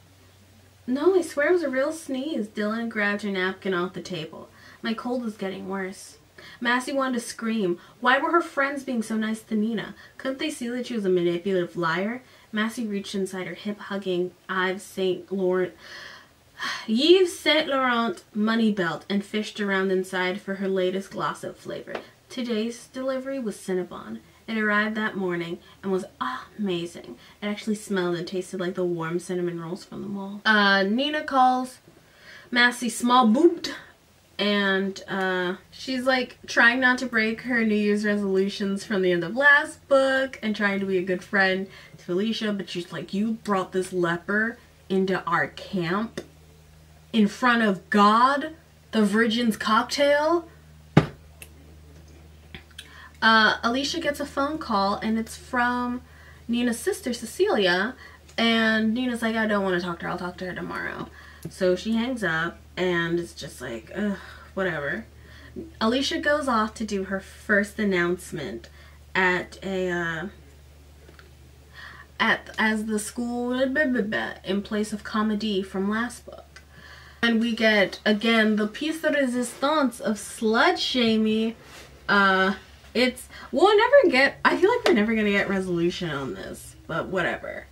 No, I swear it was a real sneeze. Dylan grabbed her napkin off the table. My cold is getting worse. Massey wanted to scream. Why were her friends being so nice to Nina? Couldn't they see that she was a manipulative liar? Massey reached inside her hip-hugging Yves Saint Laurent money belt and fished around inside for her latest gloss-up flavor. Today's delivery was Cinnabon. It arrived that morning and was amazing. It actually smelled and tasted like the warm cinnamon rolls from the mall. Nina calls Massey small boobed. And she's like trying not to break her New Year's resolutions from the end of last book and trying to be a good friend to Alicia, but she's like, you brought this leper into our camp in front of God, the Virgin's cocktail. Alicia gets a phone call and it's from Nina's sister Cecilia, and Nina's like, I don't want to talk to her, I'll talk to her tomorrow. So she hangs up and it's just like, ugh, whatever. Alicia goes off to do her first announcement at a, as the school in place of comedy from last book. And we get, again, the piece de resistance of slut-shaming. I feel like we're never gonna get resolution on this, but whatever.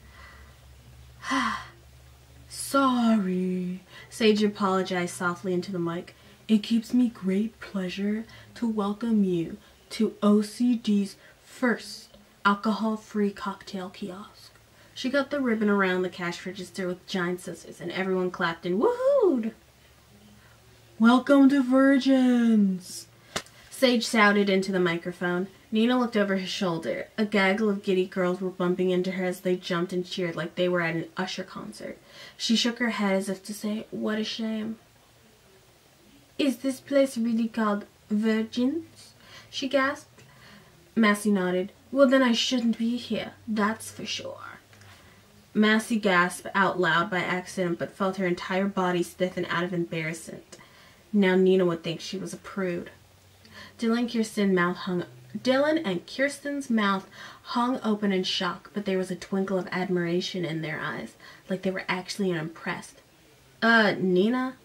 Sorry. Sage apologized softly into the mic. It gives me great pleasure to welcome you to OCD's first alcohol-free cocktail kiosk. She got the ribbon around the cash register with giant scissors, and everyone clapped and woohooed. Welcome to Virgins! Sage shouted into the microphone. Nina looked over his shoulder. A gaggle of giddy girls were bumping into her as they jumped and cheered like they were at an Usher concert. She shook her head as if to say, what a shame. Is this place really called Virgins? She gasped. Massey nodded. Well, then I shouldn't be here, that's for sure. Massey gasped out loud by accident, but felt her entire body stiffen out of embarrassment. Now Nina would think she was a prude. Dylan and Kirsten's mouth hung open in shock, but there was a twinkle of admiration in their eyes, like they were actually impressed. Nina?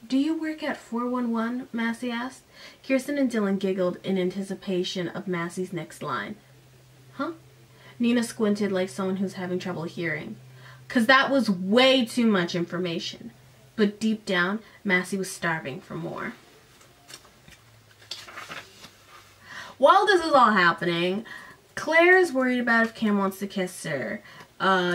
Do you work at 411? Massey asked. Kirsten and Dylan giggled in anticipation of Massey's next line. Huh? Nina squinted like someone who's having trouble hearing. 'Cause that was way too much information. But deep down, Massey was starving for more. While this is all happening, Claire is worried about if Cam wants to kiss her.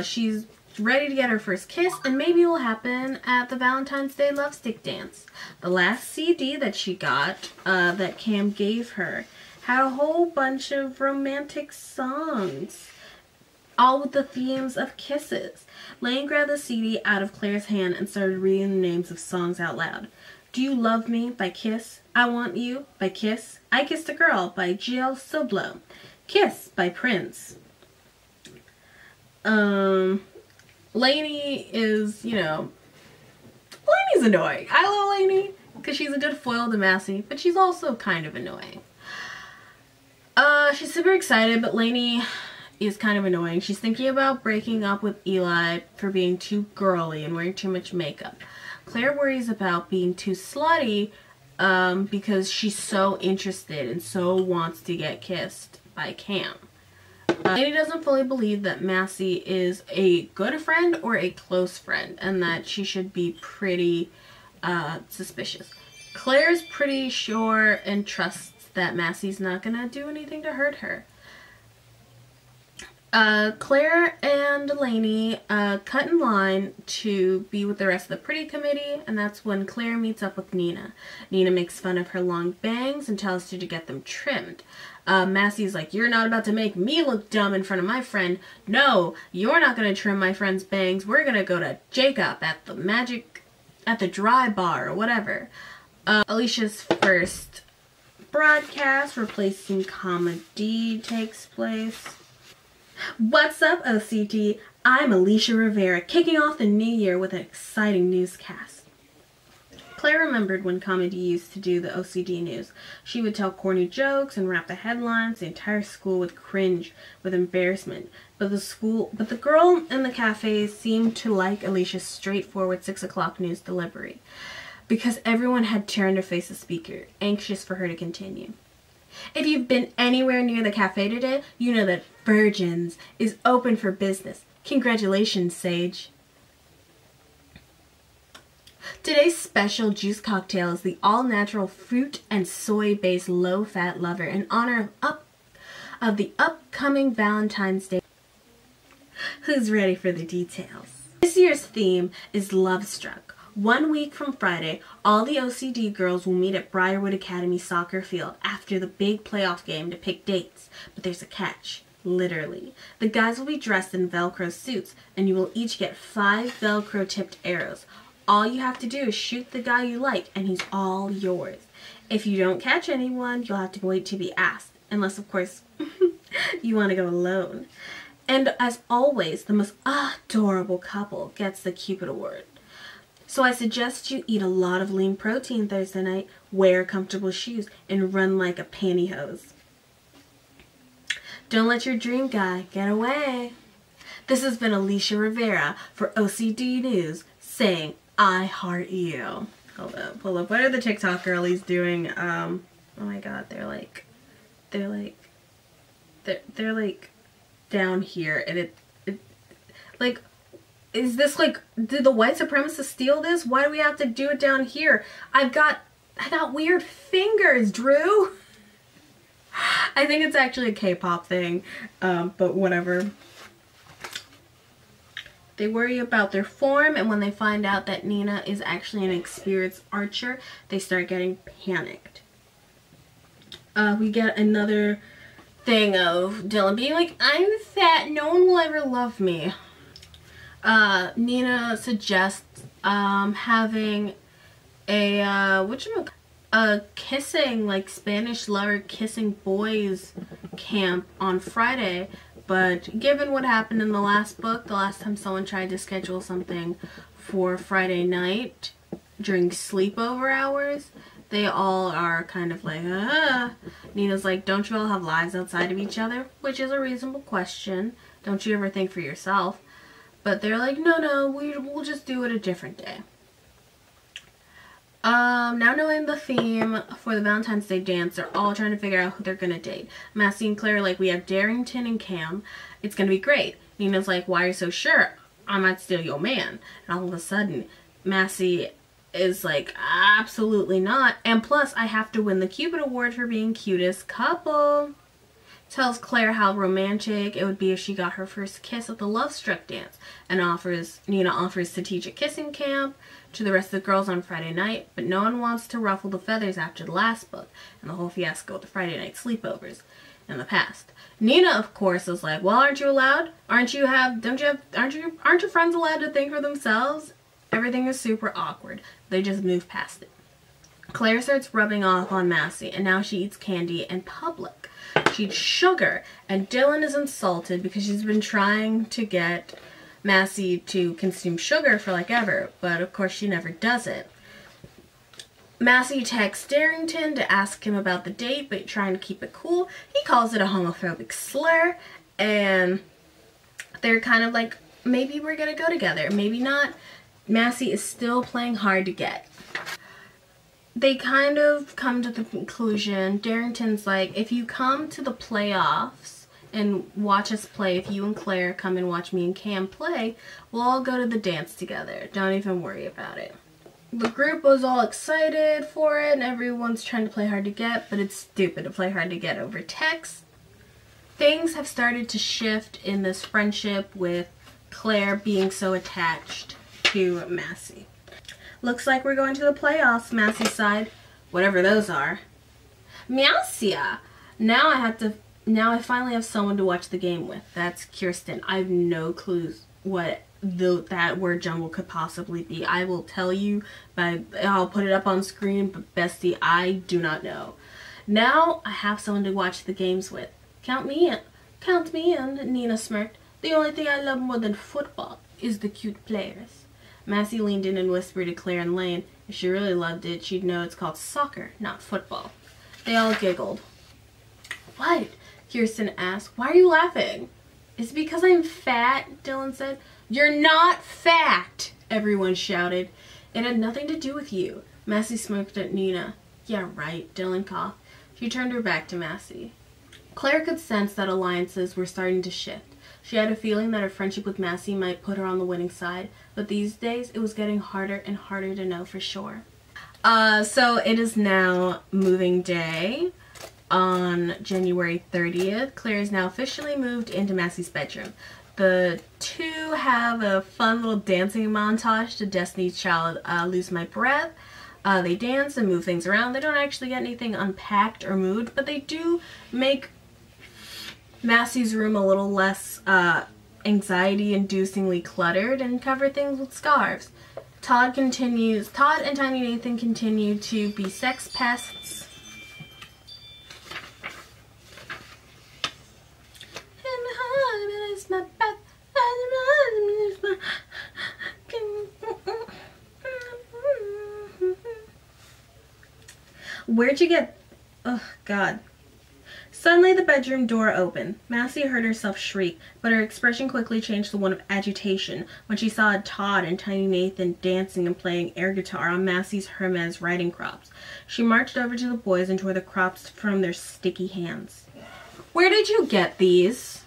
She's ready to get her first kiss, and maybe it will happen at the Valentine's Day Love Stick Dance. The last CD that she got, that Cam gave her, had a whole bunch of romantic songs, all with the themes of kisses. Lane grabbed the CD out of Claire's hand and started reading the names of songs out loud. Do You Love Me by Kiss, I Want You by Kiss, I Kissed a Girl by Jill Soblo, Kiss by Prince. Lainey is, you know, Lainey's annoying. I love Lainey because she's a good foil to Massey, but she's also kind of annoying. She's super excited, but Lainey is kind of annoying. She's thinking about breaking up with Eli for being too girly and wearing too much makeup. Claire worries about being too slutty because she's so interested and so wants to get kissed by Cam. Lainey doesn't fully believe that Massey is a good friend or a close friend, and that she should be pretty suspicious. Claire's pretty sure and trusts that Massey's not gonna do anything to hurt her. Claire and Lainey cut in line to be with the rest of the pretty committee, and that's when Claire meets up with Nina. Nina makes fun of her long bangs and tells her to get them trimmed. Massey's like, you're not about to make me look dumb in front of my friend. No, you're not going to trim my friend's bangs. We're going to go to Jacob at the dry bar or whatever. Alicia's first broadcast replacing comedy takes place. What's up, OCD? I'm Alicia Rivera, kicking off the new year with an exciting newscast. Claire remembered when comedy used to do the OCD news. She would tell corny jokes and rap the headlines. The entire school would cringe with embarrassment. But the girl in the cafe seemed to like Alicia's straightforward 6 o'clock news delivery, because everyone had turned to face the speaker, anxious for her to continue. If you've been anywhere near the cafe today, you know that Virgins is open for business. Congratulations, Sage. Today's special juice cocktail is the all-natural fruit and soy-based low-fat lover in honor of the upcoming Valentine's Day. Who's ready for the details? This year's theme is Love Struck. 1 week from Friday, all the OCD girls will meet at Briarwood Academy soccer field after the big playoff game to pick dates. But there's a catch. Literally. The guys will be dressed in Velcro suits, and you will each get 5 Velcro-tipped arrows. All you have to do is shoot the guy you like, and he's all yours. If you don't catch anyone, you'll have to wait to be asked. Unless, of course, you want to go alone. And as always, the most adorable couple gets the Cupid Award. So I suggest you eat a lot of lean protein Thursday night, wear comfortable shoes, and run like a pantyhose. Don't let your dream guy get away. This has been Alicia Rivera for OCD News saying, I heart you. Hold up. What are the TikTok girlies doing? Oh my god, they're like down here, and it like, is this like, did the white supremacists steal this? Why do we have to do it down here? I got weird fingers, Drew. I think it's actually a K-pop thing, but whatever. They worry about their form, and when they find out that Nina is actually an experienced archer, they start getting panicked. We get another thing of Dylan being like, I'm fat, no one will ever love me. Nina suggests having a kissing, like Spanish lover kissing boys camp on Friday. But given what happened in the last book, the last time someone tried to schedule something for Friday night during sleepover hours, they all are kind of like, Nina's like, don't you all have lives outside of each other? Which is a reasonable question. Don't you ever think for yourself? But they're like, no, we'll just do it a different day. Now knowing the theme for the Valentine's Day dance, they're all trying to figure out who they're gonna date. Massey and Claire are like, we have Darrington and Cam. It's gonna be great. Nina's like, why are you so sure? I might steal your man. And all of a sudden, Massey is like, absolutely not. And plus, I have to win the Cupid Award for being cutest couple. Tells Claire how romantic it would be if she got her first kiss at the Love Struck dance. And Nina offers to teach a kissing camp to the rest of the girls on Friday night, but no one wants to ruffle the feathers after the last book and the whole fiasco with the Friday night sleepovers in the past. Nina, of course, is like, well, aren't you allowed? Aren't your friends allowed to think for themselves? Everything is super awkward. They just move past it. Claire starts rubbing off on Massey, and now she eats candy in public. She eats sugar, and Dylan is insulted because she's been trying to get Massey to consume sugar for like ever, but of course she never does it. Massey texts Darrington to ask him about the date, but trying to keep it cool. He calls it a homophobic slur, and they're kind of like, maybe we're gonna go together, maybe not. Massey is still playing hard to get. They kind of come to the conclusion, Darrington's like, if you come to the playoffs and watch us play, if you and Claire come and watch me and Cam play, we'll all go to the dance together. Don't even worry about it. The group was all excited for it and everyone's trying to play hard to get, but it's stupid to play hard to get over text. Things have started to shift in this friendship with Claire being so attached to Massey. Looks like we're going to the playoffs, Massey sighed. Whatever those are. Meowsia! Now I finally have someone to watch the game with. That's Kirsten. I have no clues what that word jumble could possibly be. I will tell you, I'll put it up on screen, but bestie, I do not know. Now I have someone to watch the games with. Count me in. Count me in, Nina smirked. The only thing I love more than football is the cute players. Massey leaned in and whispered to Claire and Lane. If she really loved it, she'd know it's called soccer, not football. They all giggled. What? Kirsten asked. Why are you laughing? Is it because I'm fat? Dylan said. You're not fat! Everyone shouted. It had nothing to do with you. Massey smirked at Nina. Yeah, right, Dylan coughed. She turned her back to Massey. Claire could sense that alliances were starting to shift. She had a feeling that her friendship with Massey might put her on the winning side, but these days it was getting harder and harder to know for sure. So it is now moving day on January 30th. Claire is now officially moved into Massey's bedroom. The two have a fun little dancing montage to Destiny's Child, Lose My Breath. They dance and move things around. They don't actually get anything unpacked or moved, but they do make Massey's room a little less anxiety-inducingly cluttered and cover things with scarves. Todd and Tiny Nathan continue to be sex pests. Where'd you get... Oh, God. Suddenly the bedroom door opened. Massey heard herself shriek, but her expression quickly changed to one of agitation when she saw Todd and Tiny Nathan dancing and playing air guitar on Massey's Hermes riding crops. She marched over to the boys and tore the crops from their sticky hands. Where did you get these?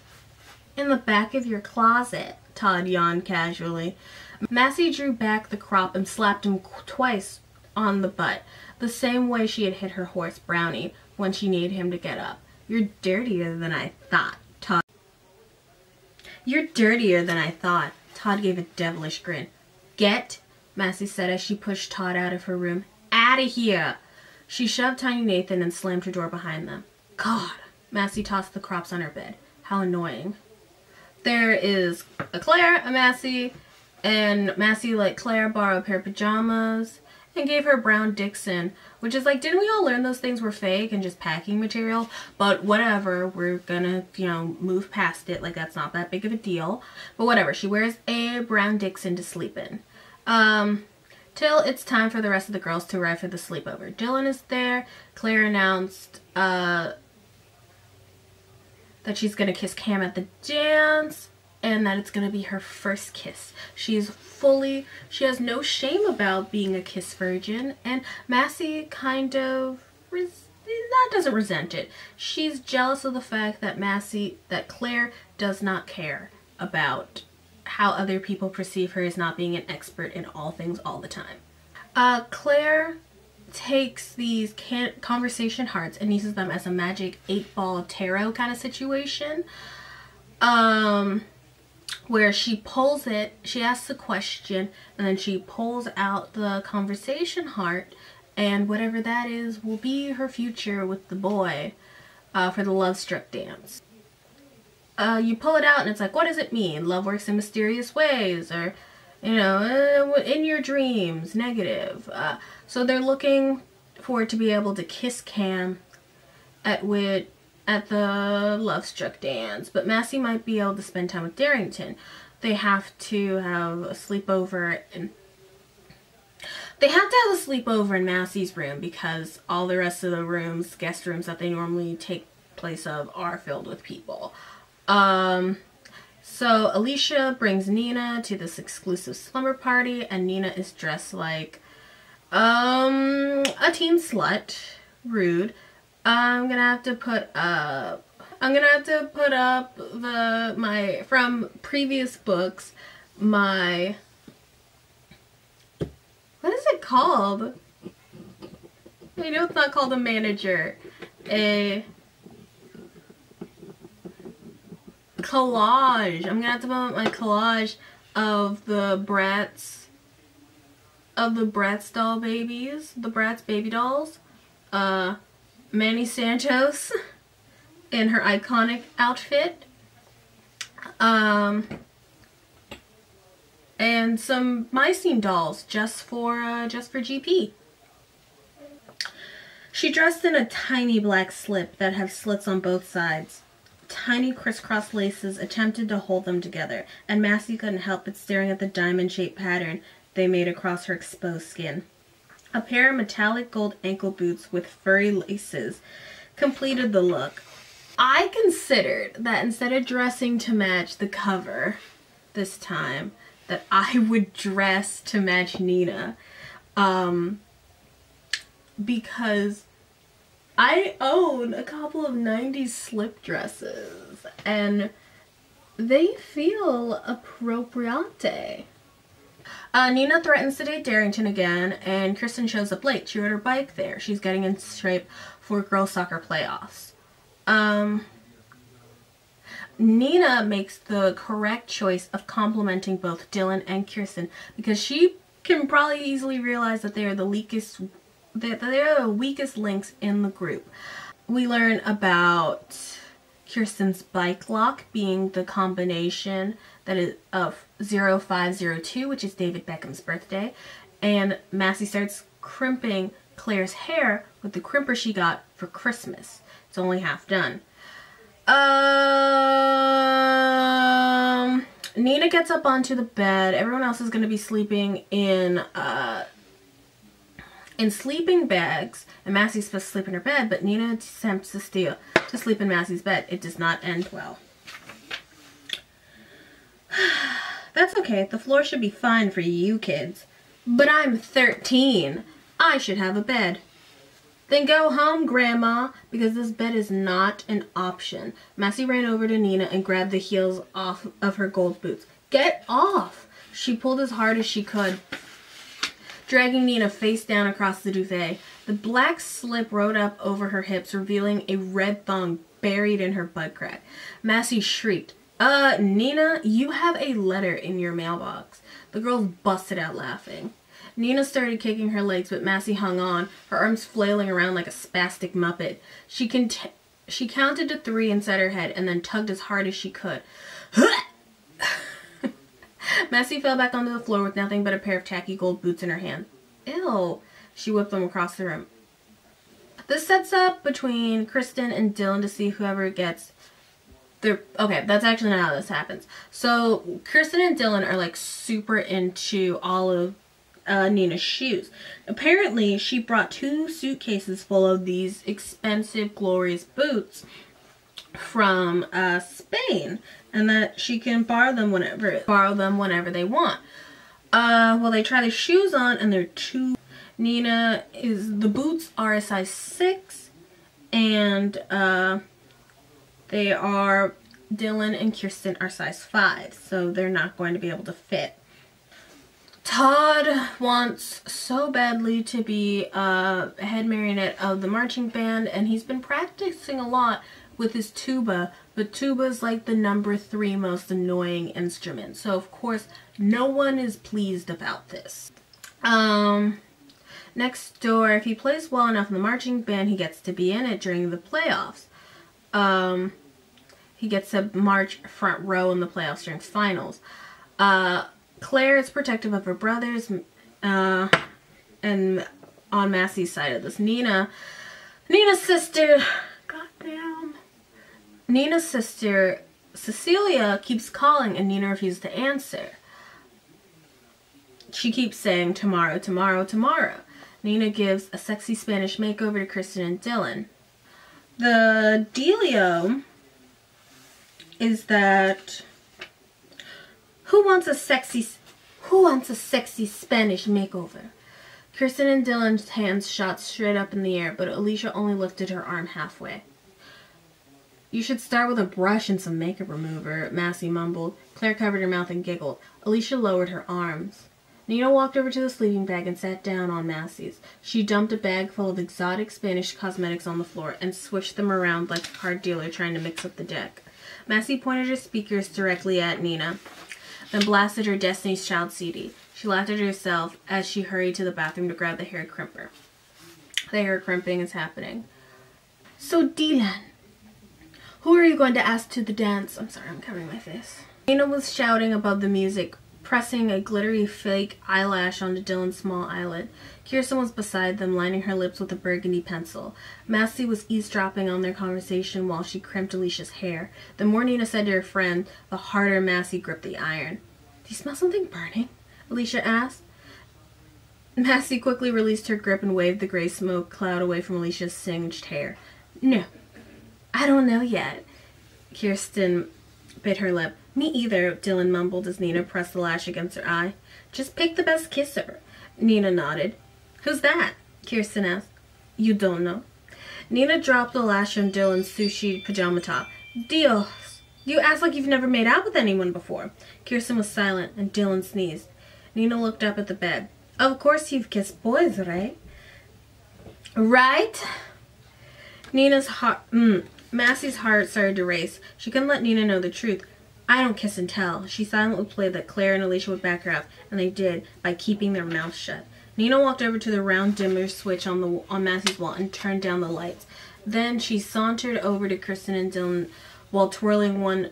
In the back of your closet, Todd yawned casually. Massey drew back the crop and slapped him twice on the butt, the same way she had hit her horse, Brownie, when she needed him to get up. You're dirtier than I thought, Todd. You're dirtier than I thought. Todd gave a devilish grin. Get, Massey said as she pushed Todd out of her room. Out of here! She shoved Tiny Nathan and slammed her door behind them. God! Massey tossed the crops on her bed. How annoying. There is a Claire, a Massey, and Massey let Claire borrow a pair of pajamas and gave her brown Dixon, which is like, didn't we all learn those things were fake and just packing material? But whatever, we're gonna, move past it, like that's not that big of a deal. But whatever, she wears a brown Dixon to sleep in. Till it's time for the rest of the girls to arrive for the sleepover. Dylan is there. Claire announced that she's gonna kiss Cam at the dance. and that it's going to be her first kiss. She has no shame about being a kiss virgin, and Massey kind of doesn't resent it. She's jealous of the fact that Claire does not care about how other people perceive her as not being an expert in all things all the time. Claire takes these conversation hearts and uses them as a magic 8-ball tarot kind of situation, where she pulls it, she asks a question, and then she pulls out the conversation heart, and whatever that is will be her future with the boy for the love struck dance. You pull it out and it's like, what does it mean? Love works in mysterious ways, or, you know, in your dreams, negative. So they're looking for it to be able to kiss Cam at the love struck dance, but Massey might be able to spend time with Darrington. They have to have a sleepover in Massey's room because all the rest of the rooms, guest rooms that they normally take place of, are filled with people. So Alicia brings Nina to this exclusive slumber party, and Nina is dressed like a teen slut. Rude. I'm gonna have to put up my from previous books, my, what is it called? I know it's not called a manager. A collage. I'm gonna have to put up my collage of the Bratz doll babies, the Bratz baby dolls. Manny Santos in her iconic outfit. And some Mycene dolls just for GP. She dressed in a tiny black slip that had slits on both sides. Tiny crisscross laces attempted to hold them together, and Massey couldn't help but staring at the diamond-shaped pattern they made across her exposed skin. A pair of metallic gold ankle boots with furry laces completed the look. I considered that instead of dressing to match the cover this time, that I would dress to match Nina. Because I own a couple of 90s slip dresses and they feel appropriate. Nina threatens to date Darrington again, and Kristen shows up late. She rode her bike there. She's getting in shape for girls soccer playoffs. Nina makes the correct choice of complimenting both Dylan and Kirsten because she can probably easily realize that they are the weakest links in the group. We learn about Kirsten's bike lock being the combination that is of 0502, which is David Beckham's birthday, and Massey starts crimping Claire's hair with the crimper she got for Christmas. It's only half done. Nina gets up onto the bed. Everyone else is going to be sleeping in sleeping bags, and Massey's supposed to sleep in her bed, but Nina attempts to sleep in Massey's bed. It does not end well. That's okay. The floor should be fine for you kids. But I'm 13. I should have a bed. Then go home, Grandma, because this bed is not an option. Massey ran over to Nina and grabbed the heels off of her gold boots. Get off! She pulled as hard as she could, dragging Nina face down across the duvet. The black slip rode up over her hips, revealing a red thong buried in her butt crack. Massey shrieked, Nina, you have a letter in your mailbox." The girls busted out laughing. Nina started kicking her legs, but Massey hung on, her arms flailing around like a spastic muppet. She counted to 3 inside her head and then tugged as hard as she could. Massey fell back onto the floor with nothing but a pair of tacky gold boots in her hand. Ew. She whipped them across the room. This sets up between Kristen and Dylan to see whoever gets okay, that's actually not how this happens. So Kristen and Dylan are like super into all of Nina's shoes. Apparently she brought 2 suitcases full of these expensive, glorious boots from Spain, and that she can borrow them whenever they want. Well, they try the shoes on, and they're too. The boots are a size 6, and Dylan and Kirsten are size 5, so they're not going to be able to fit. Todd wants so badly to be head marionette of the marching band, and he's been practicing a lot with his tuba, but tuba is like the number 3 most annoying instrument, so of course no one is pleased about this. Next door, if he plays well enough in the marching band, he gets to be in it during the playoffs. He gets to march front row in the playoffs during finals. Claire is protective of her brothers, and on Massey's side of this, Nina's sister, Nina's sister, Cecilia, keeps calling and Nina refuses to answer. She keeps saying, tomorrow, tomorrow, tomorrow. Nina gives a sexy Spanish makeover to Kristen and Dylan. The dealio is that who wants a sexy Spanish makeover? Kristen and Dylan's hands shot straight up in the air, but Alicia only lifted her arm halfway. You should start with a brush and some makeup remover, Massey mumbled. Claire covered her mouth and giggled. Alicia lowered her arms. Nina walked over to the sleeping bag and sat down on Massey's. She dumped a bag full of exotic Spanish cosmetics on the floor and swished them around like a card dealer trying to mix up the deck. Massey pointed her speakers directly at Nina, then blasted her Destiny's Child CD. She laughed at herself as she hurried to the bathroom to grab the hair crimper. The hair crimping is happening. So, Dylan, who are you going to ask to the dance? I'm sorry, I'm covering my face. Nina was shouting above the music, pressing a glittery fake eyelash onto Dylan's small eyelid. Kirsten was beside them, lining her lips with a burgundy pencil. Massey was eavesdropping on their conversation while she crimped Alicia's hair. The more Nina said to her friend, the harder Massey gripped the iron. Do you smell something burning? Alicia asked. Massey quickly released her grip and waved the gray smoke cloud away from Alicia's singed hair. No, I don't know yet. Kirsten bit her lip. Me either, Dylan mumbled as Nina pressed the lash against her eye. Just pick the best kisser. Nina nodded. Who's that? Kirsten asked. You don't know. Nina dropped the lash on Dylan's sushi pajama top. Dios, you act like you've never made out with anyone before. Kirsten was silent and Dylan sneezed. Nina looked up at the bed. Of course you've kissed boys, right? Right? Massey's heart started to race. She couldn't let Nina know the truth. I don't kiss and tell. She silently played that Claire and Alicia would back her up, and they did, by keeping their mouths shut. Nina walked over to the round dimmer switch on Massey's wall and turned down the lights. Then she sauntered over to Kristen and Dylan while twirling one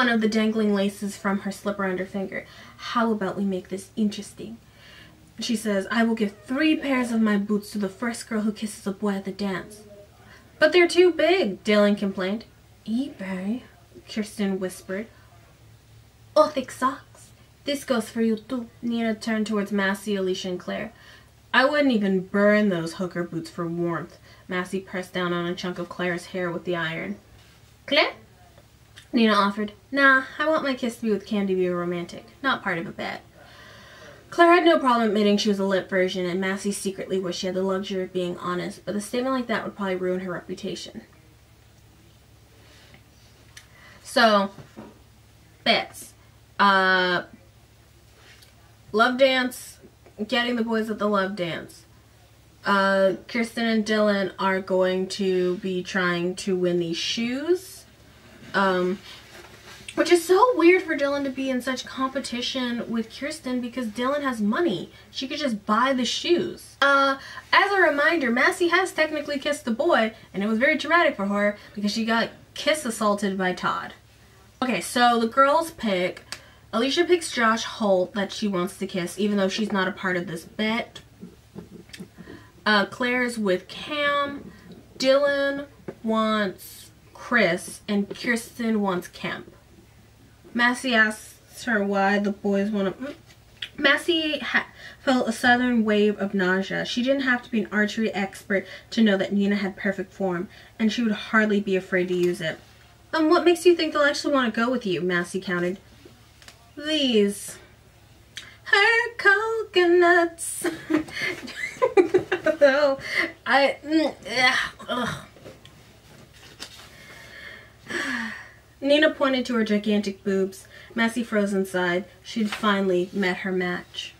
of the dangling laces from her slipper under her finger. How about we make this interesting? She says, I will give 3 pairs of my boots to the first girl who kisses a boy at the dance. But they're too big, Dylan complained. eBay, Kirsten whispered. Oh, thick socks. This goes for you too. Nina turned towards Massey, Alicia, and Claire. I wouldn't even burn those hooker boots for warmth. Massey pressed down on a chunk of Claire's hair with the iron. Claire? Nina offered. Nah, I want my kiss to be with Candy to be romantic, not part of a bet. Claire had no problem admitting she was a lip version, and Massey secretly wished she had the luxury of being honest, but a statement like that would probably ruin her reputation. So, bets. Love dance, getting the boys at the love dance. Kirsten and Dylan are going to be trying to win these shoes. Which is so weird for Dylan to be in such competition with Kirsten because Dylan has money. She could just buy the shoes. As a reminder, Massey has technically kissed the boy, and it was very traumatic for her because she got kiss assaulted by Todd. Okay, so the girls pick. Alicia picks Josh Holt that she wants to kiss, even though she's not a part of this bet. Claire's with Cam. Dylan wants Chris, and Kirsten wants Kemp. Massey asks her why the boys want to... Massey felt a sudden wave of nausea. She didn't have to be an archery expert to know that Nina had perfect form, and she would hardly be afraid to use it. What makes you think they'll actually want to go with you? Massey counted. These. Her coconuts. No, Nina pointed to her gigantic boobs. Massey froze inside. She'd finally met her match.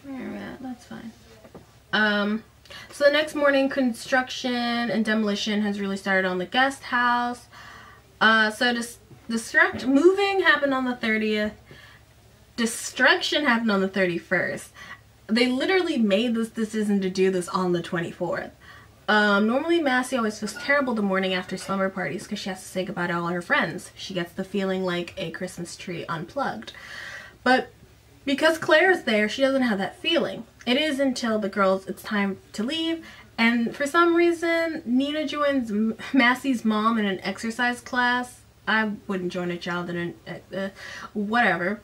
That's fine. So the next morning, construction and demolition has really started on the guest house. Moving happened on the 30th. Destruction happened on the 31st. They literally made this decision to do this on the 24th. Normally Massey always feels terrible the morning after slumber parties because she has to say goodbye to all her friends. She gets the feeling like a Christmas tree unplugged. But because Claire is there, she doesn't have that feeling. It is until it's time to leave, and for some reason Nina joins Massey's mom in an exercise class. I wouldn't join a child in whatever.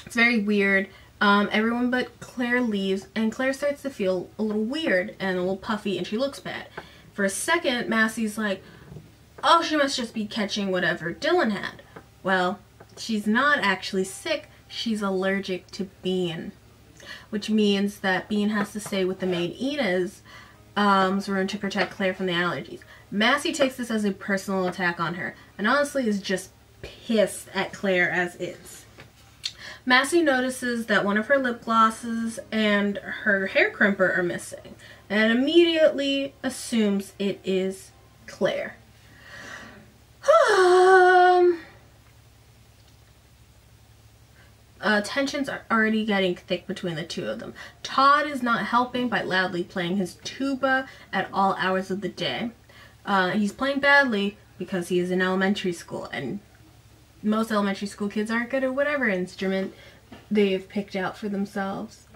It's very weird. Everyone but Claire leaves, and Claire starts to feel a little weird and a little puffy, and she looks bad. For a second, Massey's like, oh, she must just be catching whatever Dylan had. Well, she's not actually sick. She's allergic to Bean, which means that Bean has to stay with the maid Ina's room to protect Claire from the allergies. Massey takes this as a personal attack on her, and honestly is just pissed at Claire as is. Massey notices that one of her lip glosses and her hair crimper are missing, and immediately assumes it is Claire. Tensions are already getting thick between the two of them. Todd is not helping by loudly playing his tuba at all hours of the day. He's playing badly because he is in elementary school, and most elementary school kids aren't good at whatever instrument they've picked out for themselves.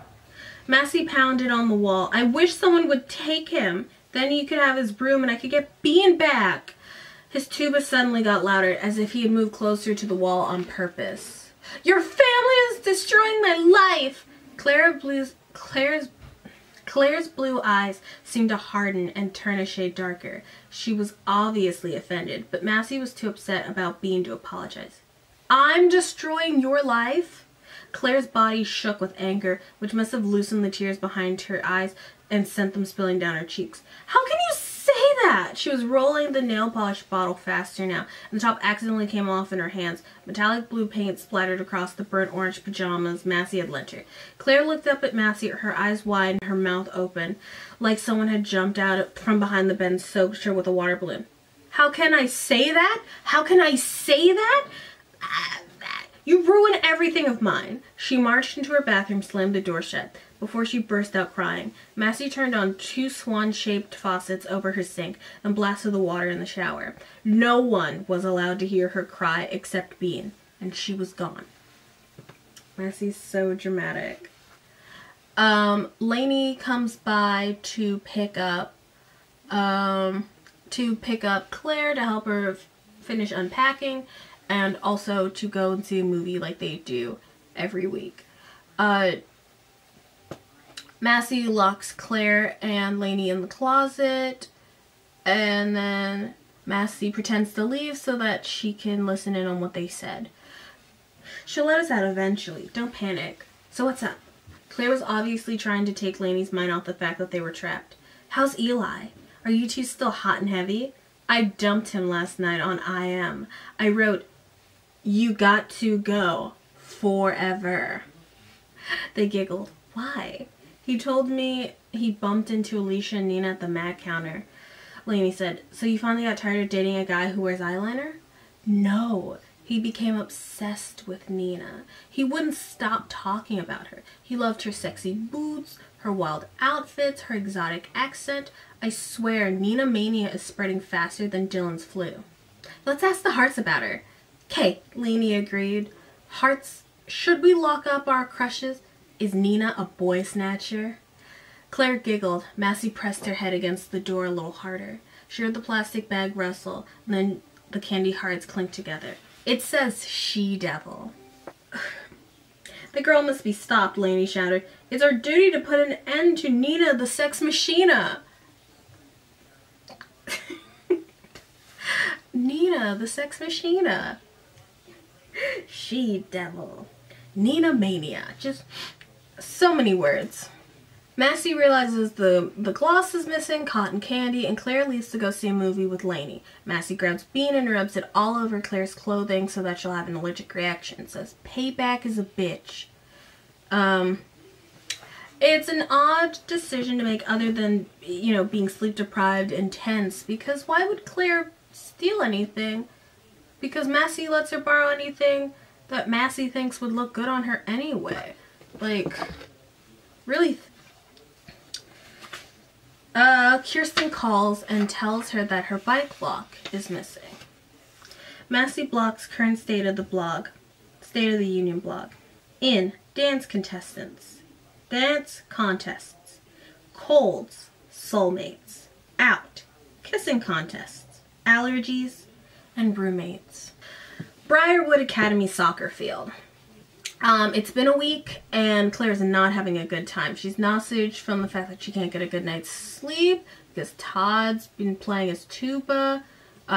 Massey pounded on the wall. I wish someone would take him. Then he could have his broom and I could get Bean back. His tuba suddenly got louder, as if he had moved closer to the wall on purpose. Your family is destroying my life! Claire's blue eyes seemed to harden and turn a shade darker. She was obviously offended, but Massey was too upset about Bean to apologize. I'm destroying your life? Claire's body shook with anger, which must have loosened the tears behind her eyes and sent them spilling down her cheeks. How can you say that? She was rolling the nail polish bottle faster now, and the top accidentally came off in her hands. Metallic blue paint splattered across the burnt orange pajamas Massey had lent her. Claire looked up at Massey, her eyes wide and her mouth open, like someone had jumped out from behind the bed and soaked her with a water balloon. How can I say that? How can I say that? You ruin everything of mine. She marched into her bathroom, slammed the door shut. Before she burst out crying, Massey turned on 2 swan-shaped faucets over her sink and blasted the water in the shower. No one was allowed to hear her cry except Bean, and she was gone. Massey's so dramatic. Lainey comes by to pick up Claire to help her finish unpacking, and also to go and see a movie like they do every week. Massey locks Claire and Lainey in the closet, and then Massey pretends to leave so that she can listen in on what they said. She'll let us out eventually. Don't panic. So what's up? Claire was obviously trying to take Lainey's mind off the fact that they were trapped. How's Eli? Are you two still hot and heavy? I dumped him last night on IM. I wrote, "You got to go. Forever." They giggled. Why? He told me he bumped into Alicia and Nina at the mag counter. Lainey said, so you finally got tired of dating a guy who wears eyeliner? No. He became obsessed with Nina. He wouldn't stop talking about her. He loved her sexy boots, her wild outfits, her exotic accent. I swear, Nina mania is spreading faster than Dylan's flu. Let's ask the Hearts about her. "'Kay," Lainey agreed. "Hearts, should we lock up our crushes? Is Nina a boy snatcher?" Claire giggled. Massey pressed her head against the door a little harder. She heard the plastic bag rustle, and then the candy hearts clink together. "It says she-devil." The girl must be stopped, Lainey shouted. It's our duty to put an end to Nina the sex machina. Nina the sex machina. She devil. Nina mania. Just so many words. Massey realizes the gloss is missing, cotton candy, and Claire leaves to go see a movie with Lainey. Massey grabs Bean and rubs it all over Claire's clothing so that she'll have an allergic reaction. It says, payback is a bitch. It's an odd decision to make other than, you know, being sleep deprived and tense, because why would Claire steal anything? Because Massey lets her borrow anything that Massey thinks would look good on her anyway. Like, really. Kirsten calls and tells her that her bike lock is missing. Massey blocks current State of the Union blog. In, dance contests, colds, soulmates. Out, kissing contests, allergies, and roommates. Briarwood Academy soccer field. It's been a week and Claire's not having a good time. She's nauseous from the fact that she can't get a good night's sleep because Todd's been playing his tuba.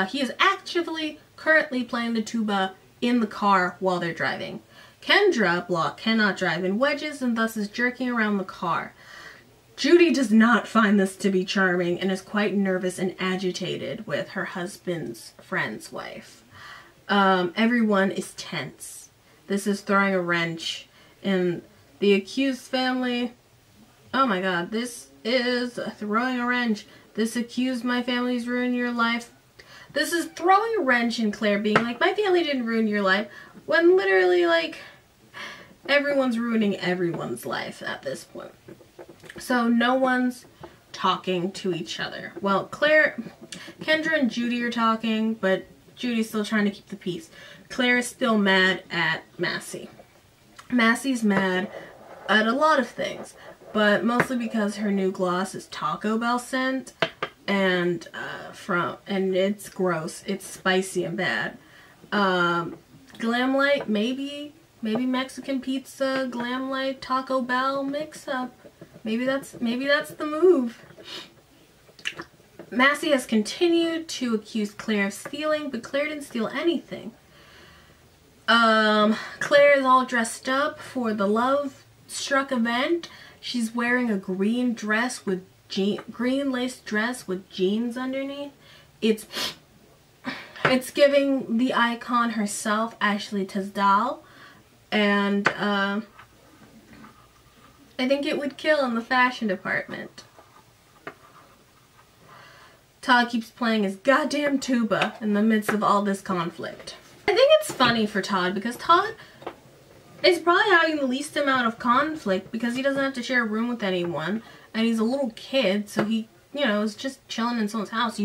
He is actively currently playing the tuba in the car while they're driving. Kendra Block cannot drive in wedges and thus is jerking around the car. Judy does not find this to be charming and is quite nervous and agitated with her husband's friend's wife. Everyone is tense. This is throwing a wrench in the accused family. Oh my god, this is throwing a wrench. This accused my family's ruined your life. This is throwing a wrench in Claire being like, my family didn't ruin your life, when literally, like, everyone's ruining everyone's life at this point. So no one's talking to each other. Well, Kendra and Judy are talking, but Judy's still trying to keep the peace. Claire is still mad at Massey. Massey's mad at a lot of things, but mostly because her new gloss is Taco Bell scent, and it's gross. It's spicy and bad. Glamlight, maybe Mexican pizza, Glamlight, Taco Bell mix up. Maybe that's the move. Massey has continued to accuse Claire of stealing, but Claire didn't steal anything. Claire is all dressed up for the Love Struck event. She's wearing a green dress with green lace dress with jeans underneath. It's giving the icon herself, Ashley Tisdale, and I think it would kill in the fashion department. Todd keeps playing his goddamn tuba in the midst of all this conflict. I think it's funny for Todd because Todd is probably having the least amount of conflict because he doesn't have to share a room with anyone and he's a little kid, so he, you know, is just chilling in someone's house.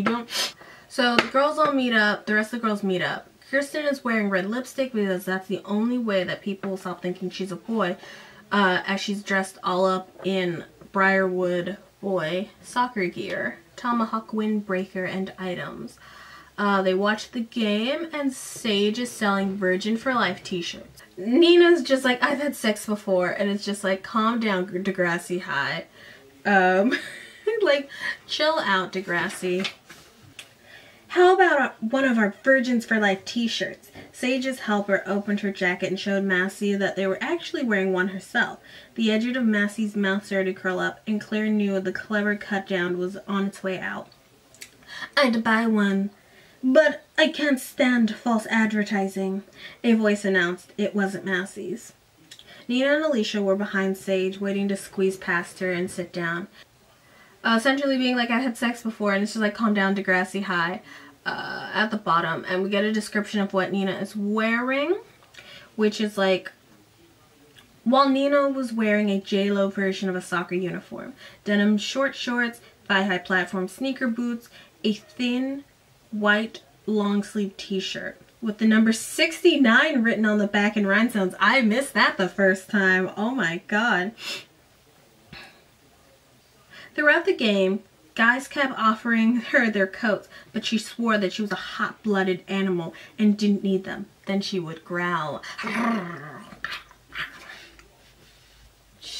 So the girls all meet up, the rest of the girls meet up. Kirsten is wearing red lipstick because that's the only way that people will stop thinking she's a boy, as she's dressed all up in Briarwood boy soccer gear, tomahawk windbreaker and items. They watch the game and Sage is selling Virgin for Life t-shirts. Nina's just like, I've had sex before, and it's just like, calm down, Degrassi High. Like, chill out, Degrassi. How about one of our Virgins for Life t-shirts? Sage's helper opened her jacket and showed Massey that they were actually wearing one herself. The edge of Massey's mouth started to curl up, and Claire knew the clever cut down was on its way out. I'd buy one, but I can't stand false advertising, a voice announced. It wasn't Massey's. Nina and Alicia were behind Sage, waiting to squeeze past her and sit down. Essentially being like, I had sex before, and it's just like, calm down, Degrassi High, at the bottom. And we get a description of what Nina is wearing, which is like, while Nina was wearing a J-Lo version of a soccer uniform, denim short shorts, thigh-high platform sneaker boots, a thin white long-sleeve t-shirt with the number 69 written on the back in rhinestones. I missed that the first time. Oh my god. Throughout the game, guys kept offering her their coats, but she swore that she was a hot-blooded animal and didn't need them. Then she would growl.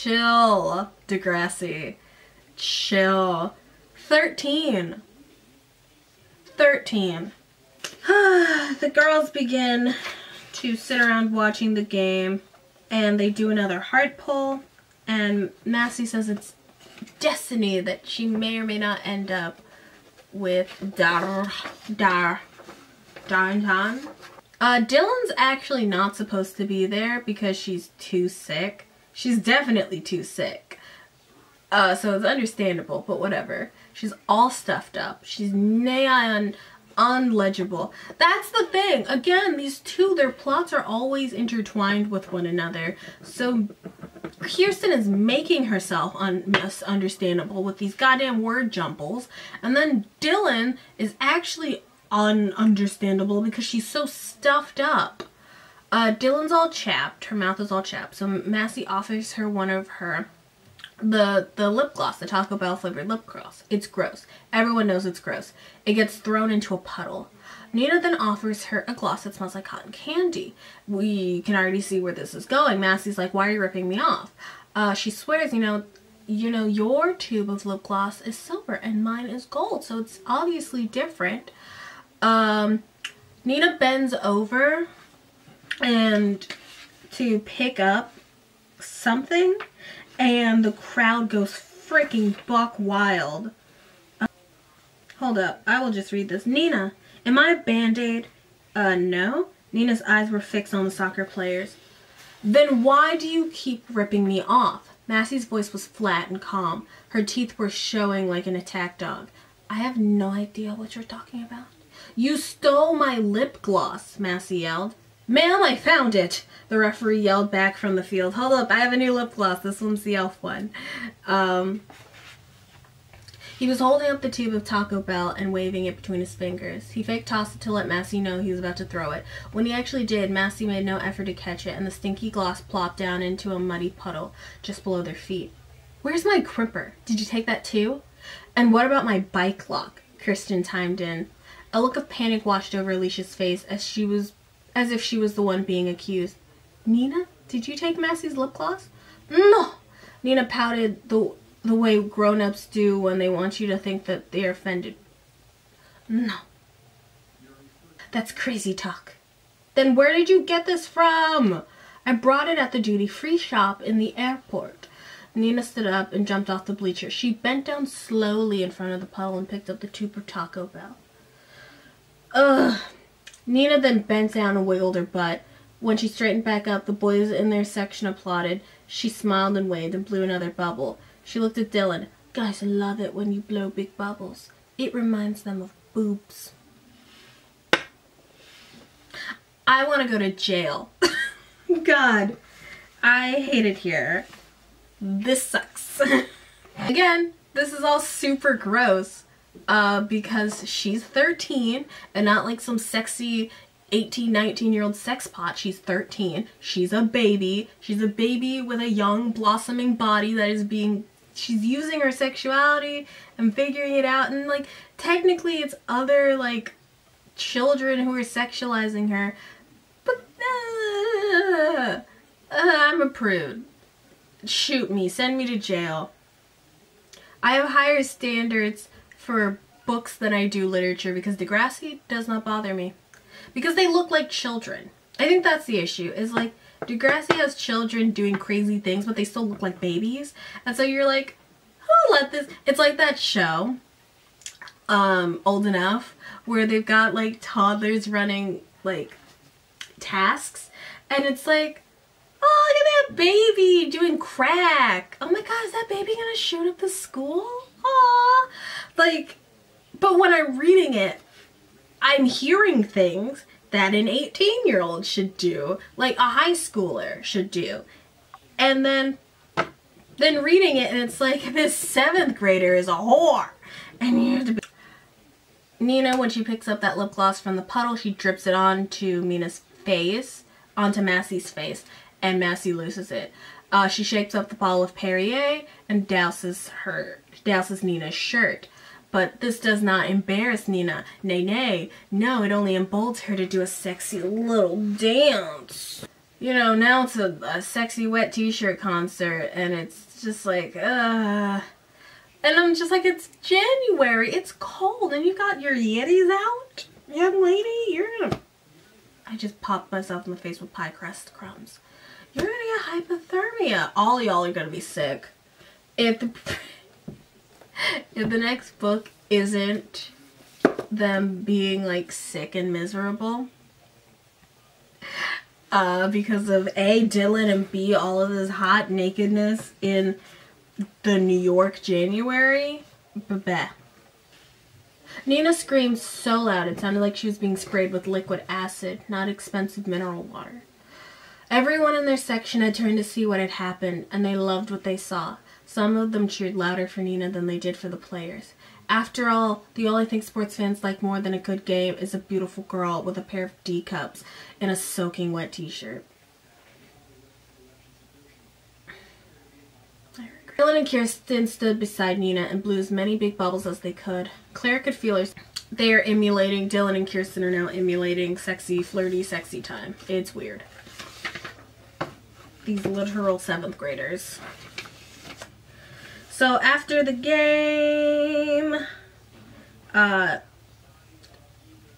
Chill, Degrassi. Chill. 13. 13. The girls begin to sit around watching the game, and they do another heart pull, and Massey says it's destiny that she may or may not end up with Valentine. Dylan's actually not supposed to be there because she's too sick. She's definitely too sick. So it's understandable, but whatever. She's all stuffed up. She's nigh unlegible. That's the thing. Again, these two, their plots are always intertwined with one another. So Kirsten is making herself misunderstandable with these goddamn word jumbles. And then Dylan is actually ununderstandable because she's so stuffed up. Dylan's all chapped. Her mouth is all chapped. So Massey offers her one of her the lip gloss, the Taco Bell flavored lip gloss. It's gross. Everyone knows it's gross. It gets thrown into a puddle. Nina then offers her a gloss that smells like cotton candy. We can already see where this is going. Massey's like, why are you ripping me off? She swears, you know, your tube of lip gloss is silver and mine is gold, so it's obviously different. Nina bends over and to pick up something, and the crowd goes freaking buck wild. Hold up, I will just read this. Nina, am I a band-aid? No. Nina's eyes were fixed on the soccer players. Then why do you keep ripping me off? Massey's voice was flat and calm. Her teeth were showing like an attack dog. I have no idea what you're talking about. You stole my lip gloss, Massey yelled. Ma'am, I found it, the referee yelled back from the field. Hold up, I have a new lip gloss. This one's the elf one. He was holding up the tube of Taco Bell and waving it between his fingers. He fake tossed it to let Massey know he was about to throw it. When he actually did, Massey made no effort to catch it, and the stinky gloss plopped down into a muddy puddle just below their feet. Where's my crimper? Did you take that too? And what about my bike lock? Kirsten chimed in. A look of panic washed over Alicia's face as if she was the one being accused. Nina, did you take Massey's lip gloss? No! Nina pouted the way grown-ups do when they want you to think that they're offended. No. That's crazy talk. Then where did you get this from? I brought it at the duty-free shop in the airport. Nina stood up and jumped off the bleacher. She bent down slowly in front of the puddle and picked up the tube of Taco Bell. Ugh. Nina then bent down and wiggled her butt. When she straightened back up, the boys in their section applauded. She smiled and waved and blew another bubble. She looked at Dylan. Guys love it when you blow big bubbles. It reminds them of boobs. I want to go to jail. God, I hate it here. This sucks. Again, this is all super gross. Because she's 13 and not like some sexy 18, 19-year-old sex pot. She's 13. She's a baby. She's a baby with a young, blossoming body that is she's using her sexuality and figuring it out. And, like, technically it's other, like, children who are sexualizing her. But, I'm a prude. Shoot me. Send me to jail. I have higher standards for books than I do literature because Degrassi does not bother me. Because they look like children. I think that's the issue, is like Degrassi has children doing crazy things but they still look like babies. And so you're like, who let this? It's like that show, Old Enough, where they've got like toddlers running like tasks and it's like, oh, look at that baby doing crack. Oh my god, is that baby gonna shoot up the school? Aww. Like, but when I'm reading it, I'm hearing things that an 18-year-old should do, like a high schooler should do. And then reading it and it's like, this 7th grader is a whore. And you have to be... Nina, when she picks up that lip gloss from the puddle, she drips it onto Mina's face, onto Massey's face, and Massey loses it. She shakes up the bottle of Perrier and douses Nina's shirt. But this does not embarrass Nina. Nay, nay. No, it only emboldens her to do a sexy little dance. you know, now it's a sexy wet t-shirt concert, and it's just like, and I'm just like, it's January, it's cold, and you got your Yetis out, young lady, you're gonna, I just popped myself in the face with pie crust crumbs. You're gonna get hypothermia. All y'all are gonna be sick. If the next book isn't them being like sick and miserable, because of A, Dylan, and B, all of this hot nakedness in the New York January, bah. Nina screamed so loud it sounded like she was being sprayed with liquid acid, not expensive mineral water. Everyone in their section had turned to see what had happened, and they loved what they saw. Some of them cheered louder for Nina than they did for the players. After all, the only thing sports fans like more than a good game is a beautiful girl with a pair of D cups and a soaking wet t-shirt. Dylan and Kirsten stood beside Nina and blew as many big bubbles as they could. Claire could feel her. They are emulating, Dylan and Kirsten are now emulating sexy, flirty, sexy time. It's weird. These literal 7th graders. So after the game,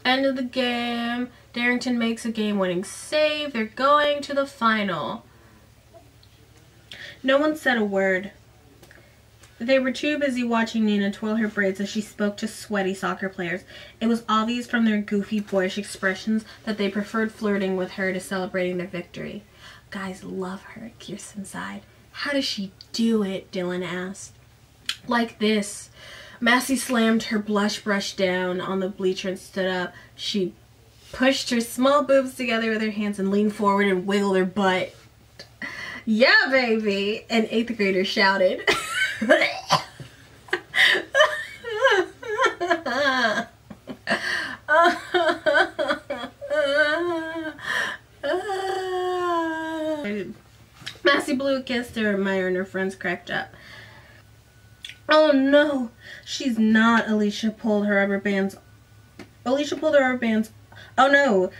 end of the game, Darrington makes a game-winning save. They're going to the final. No one said a word. They were too busy watching Nina twirl her braids as she spoke to sweaty soccer players. It was obvious from their goofy, boyish expressions that they preferred flirting with her to celebrating their victory. Guys love her, Kirsten sighed. How does she do it? Dylan asked. Like this. Massey slammed her blush brush down on the bleacher and stood up. She pushed her small boobs together with her hands and leaned forward and wiggled her butt. Yeah, baby! An 8th grader shouted. Massey blew a kiss to her, Maya and her friends cracked up. Oh no, she's not. Alicia pulled her rubber bands. Oh no.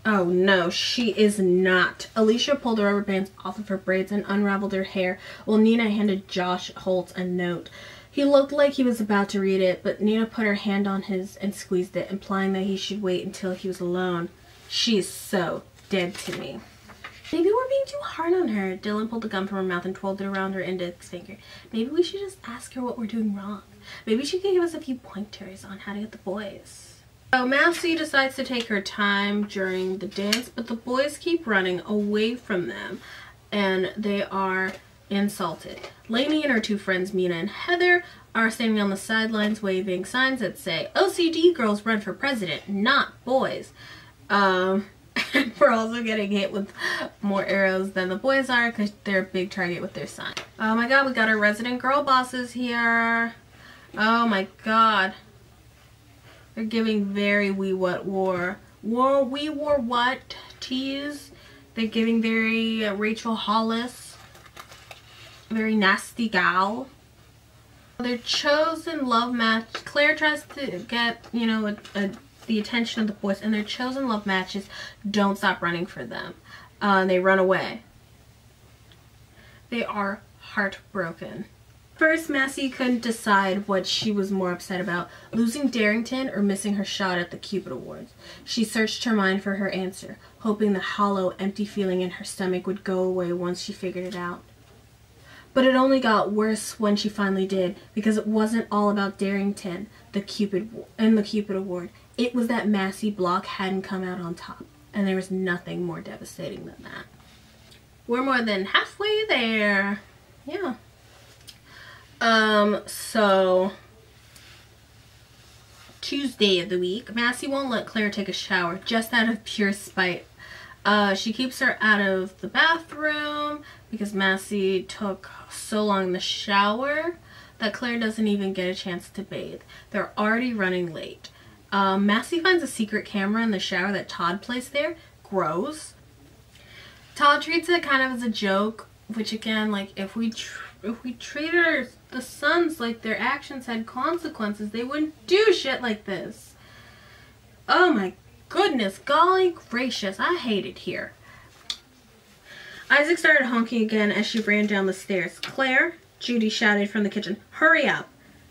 Oh no, she is not. Alicia pulled the rubber bands off of her braids and unraveled her hair while Nina handed Josh Holtz a note. He looked like he was about to read it, but Nina put her hand on his and squeezed it, implying that he should wait until he was alone. She is so dead to me. Maybe we're being too hard on her. Dylan pulled the gum from her mouth and twirled it around her index finger. Maybe we should just ask her what we're doing wrong. Maybe she could give us a few pointers on how to get the boys. So Massey decides to take her time during the dance, but the boys keep running away from them, and they are insulted. Lainey and her 2 friends, Mina and Heather, are standing on the sidelines waving signs that say, OCD girls run for president, not boys. We're also getting hit with more arrows than the boys are because they're a big target with their sign. Oh my god, we got our resident girl bosses here. Oh my god. They're giving very we wore what tease. They're giving very Rachel Hollis. Very nasty gal. Their chosen love match. Claire tries to get, you know, the attention of the boys, and their chosen love matches don't stop running for them. They run away. They are heartbroken. First, Massey couldn't decide what she was more upset about, losing Darrington or missing her shot at the Cupid Awards. She searched her mind for her answer, hoping the hollow, empty feeling in her stomach would go away once she figured it out. But it only got worse when she finally did, because it wasn't all about Darrington, the Cupid Award. It was that Massey block hadn't come out on top, and there was nothing more devastating than that. We're more than halfway there. Yeah. So Tuesday of the week, Massey won't let Claire take a shower, just out of pure spite. She keeps her out of the bathroom because Massey took so long in the shower that Claire doesn't even get a chance to bathe. They're already running late. Massey finds a secret camera in the shower that Todd placed there. Gross. Todd treats it kind of as a joke, which again, like, if we treated the sons like their actions had consequences, they wouldn't do shit like this. Oh my goodness, golly gracious, I hate it here. Isaac started honking again as she ran down the stairs. "Claire," Judy shouted from the kitchen. "Hurry up."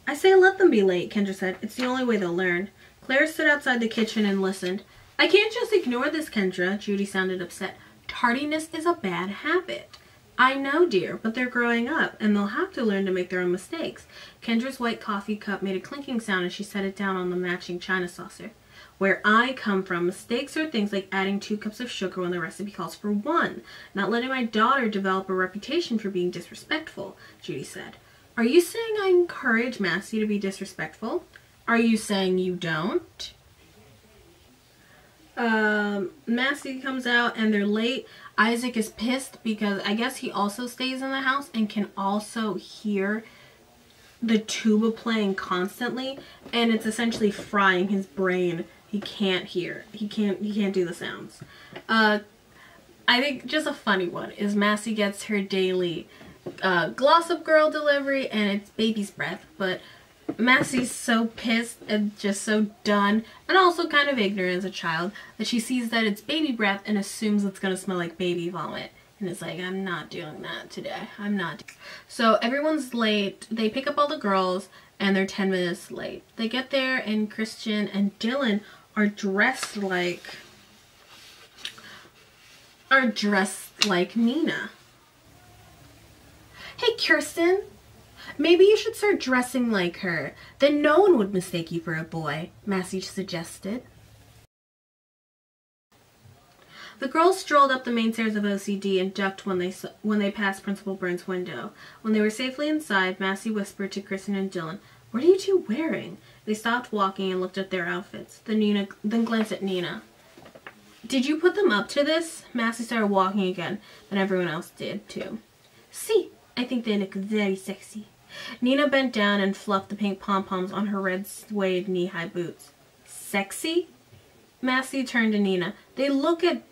"I say let them be late," Kendra said. "It's the only way they'll learn." Claire stood outside the kitchen and listened. "I can't just ignore this, Kendra." Judy sounded upset. "Tardiness is a bad habit." "I know, dear, but they're growing up, and they'll have to learn to make their own mistakes." Kendra's white coffee cup made a clinking sound as she set it down on the matching china saucer. "Where I come from, mistakes are things like adding 2 cups of sugar when the recipe calls for 1. Not letting my daughter develop a reputation for being disrespectful," Judy said. "Are you saying I encourage Massey to be disrespectful? Are you saying you don't?" Massey comes out and they're late. Isaac is pissed because I guess he also stays in the house and can also hear the tuba playing constantly, and it's essentially frying his brain. He can't hear. He can't do the sounds. I think just a funny one is Massey gets her daily Gloss Up Girl delivery and it's baby's breath, but Massey's so pissed and just so done, and also kind of ignorant as a child, that she sees that it's baby breath and assumes it's gonna smell like baby vomit. And it's like, I'm not doing that today. I'm not. So everyone's late. They pick up all the girls and they're 10 minutes late. They get there and Christian and Dylan are dressed like Nina. "Hey, Kirsten, maybe you should start dressing like her. Then no one would mistake you for a boy," Massey suggested. The girls strolled up the main stairs of OCD and ducked when they passed Principal Burns' window. When they were safely inside, Massey whispered to Kristen and Dylan, "What are you two wearing?" They stopped walking and looked at their outfits. Then glanced at Nina. "Did you put them up to this?" Massey started walking again, and everyone else did too. "See, I think they look very sexy." Nina bent down and fluffed the pink pom-poms on her red suede knee-high boots. "Sexy?" Massey turned to Nina. "They look at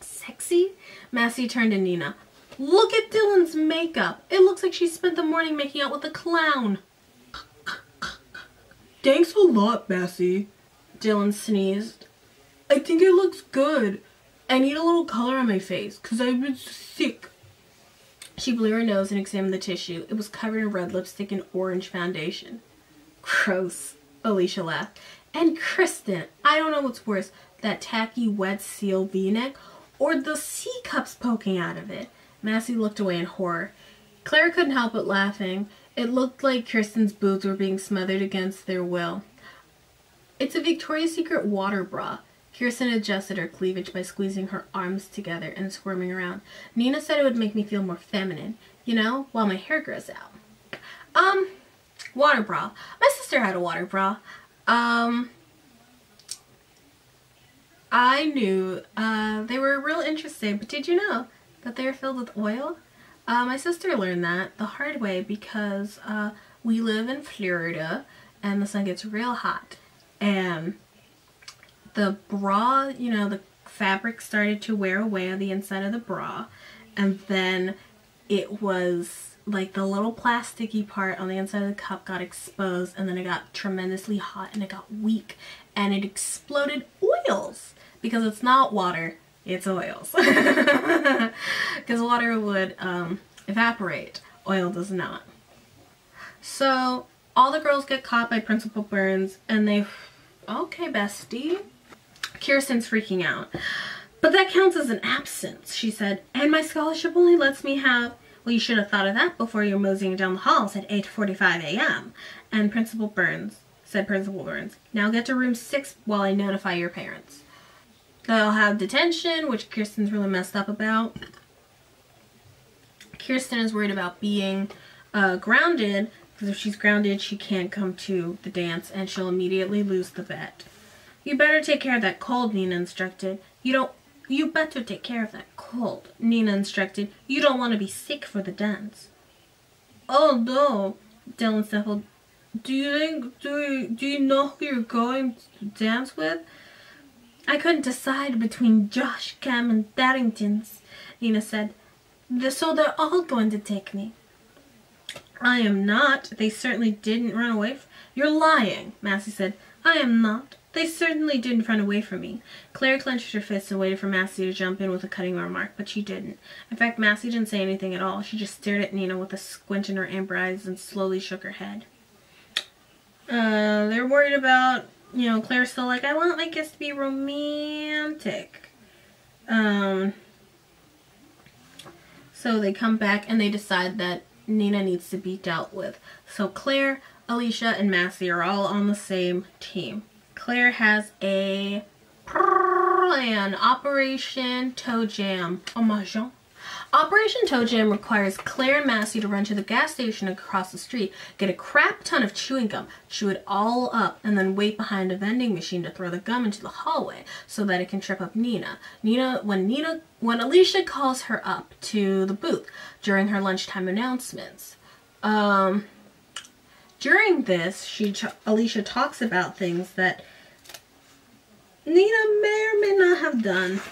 sexy?" Massey turned to Nina. "Look at Dylan's makeup. It looks like she spent the morning making out with a clown." "Thanks a lot, Massey." Dylan sneezed. "I think it looks good. I need a little color on my face, 'cause I've been sick." She blew her nose and examined the tissue. It was covered in red lipstick and orange foundation. "Gross," Alicia laughed. "And Kristen, I don't know what's worse, that tacky wet seal v-neck or the C-cups poking out of it." Massey looked away in horror. Claire couldn't help but laughing. It looked like Kristen's boobs were being smothered against their will. "It's a Victoria's Secret water bra." Kirsten adjusted her cleavage by squeezing her arms together and squirming around. "Nina said it would make me feel more feminine, you know, while my hair grows out." Water bra. My sister had a water bra. I knew they were real interesting, but did you know that they are filled with oil? My sister learned that the hard way because we live in Florida and the sun gets real hot. And the bra, you know, the fabric started to wear away on the inside of the bra. And then it was like the little plasticky part on the inside of the cup got exposed, and then it got tremendously hot and it got weak and it exploded oils. Because it's not water, it's oils. Because water would evaporate, oil does not. So all the girls get caught by Principal Burns and they, okay bestie. Kirsten's freaking out. "But that counts as an absence," she said, "and my scholarship only lets me have..." "Well, you should have thought of that before you're moseying down the halls at 8:45 a.m. And Principal Burns, "Now get to room 6 while I notify your parents." They'll have detention, which Kirsten's really messed up about. Kirsten is worried about being grounded, because if she's grounded, she can't come to the dance and she'll immediately lose the bet. "You better take care of that cold," Nina instructed. You better take care of that cold," Nina instructed. "You don't want to be sick for the dance." "Oh no," Dylan sniffled. Do you know who you're going to dance with?" "I couldn't decide between Josh, Cam, and Barrington's," Nina said. "So they're all going to take me." "I am not. They certainly didn't run away. You're lying," Massey said. "I am not. They certainly didn't run away from me. Claire clenched her fists and waited for Massey to jump in with a cutting remark, but she didn't. In fact, Massey didn't say anything at all. She just stared at Nina with a squint in her amber eyes and slowly shook her head. They're worried about, you know, Claire's still like, I want my kiss to be romantic. So they come back and they decide that Nina needs to be dealt with. So Claire, Alicia, and Massey are all on the same team. Claire has a plan. Operation Toe Jam. Operation Toe Jam requires Claire and Massey to run to the gas station across the street, get a crap ton of chewing gum, chew it all up, and then wait behind a vending machine to throw the gum into the hallway so that it can trip up Nina. When Alicia calls her up to the booth during her lunchtime announcements. During this, Alicia talks about things that Nina may or may not have done.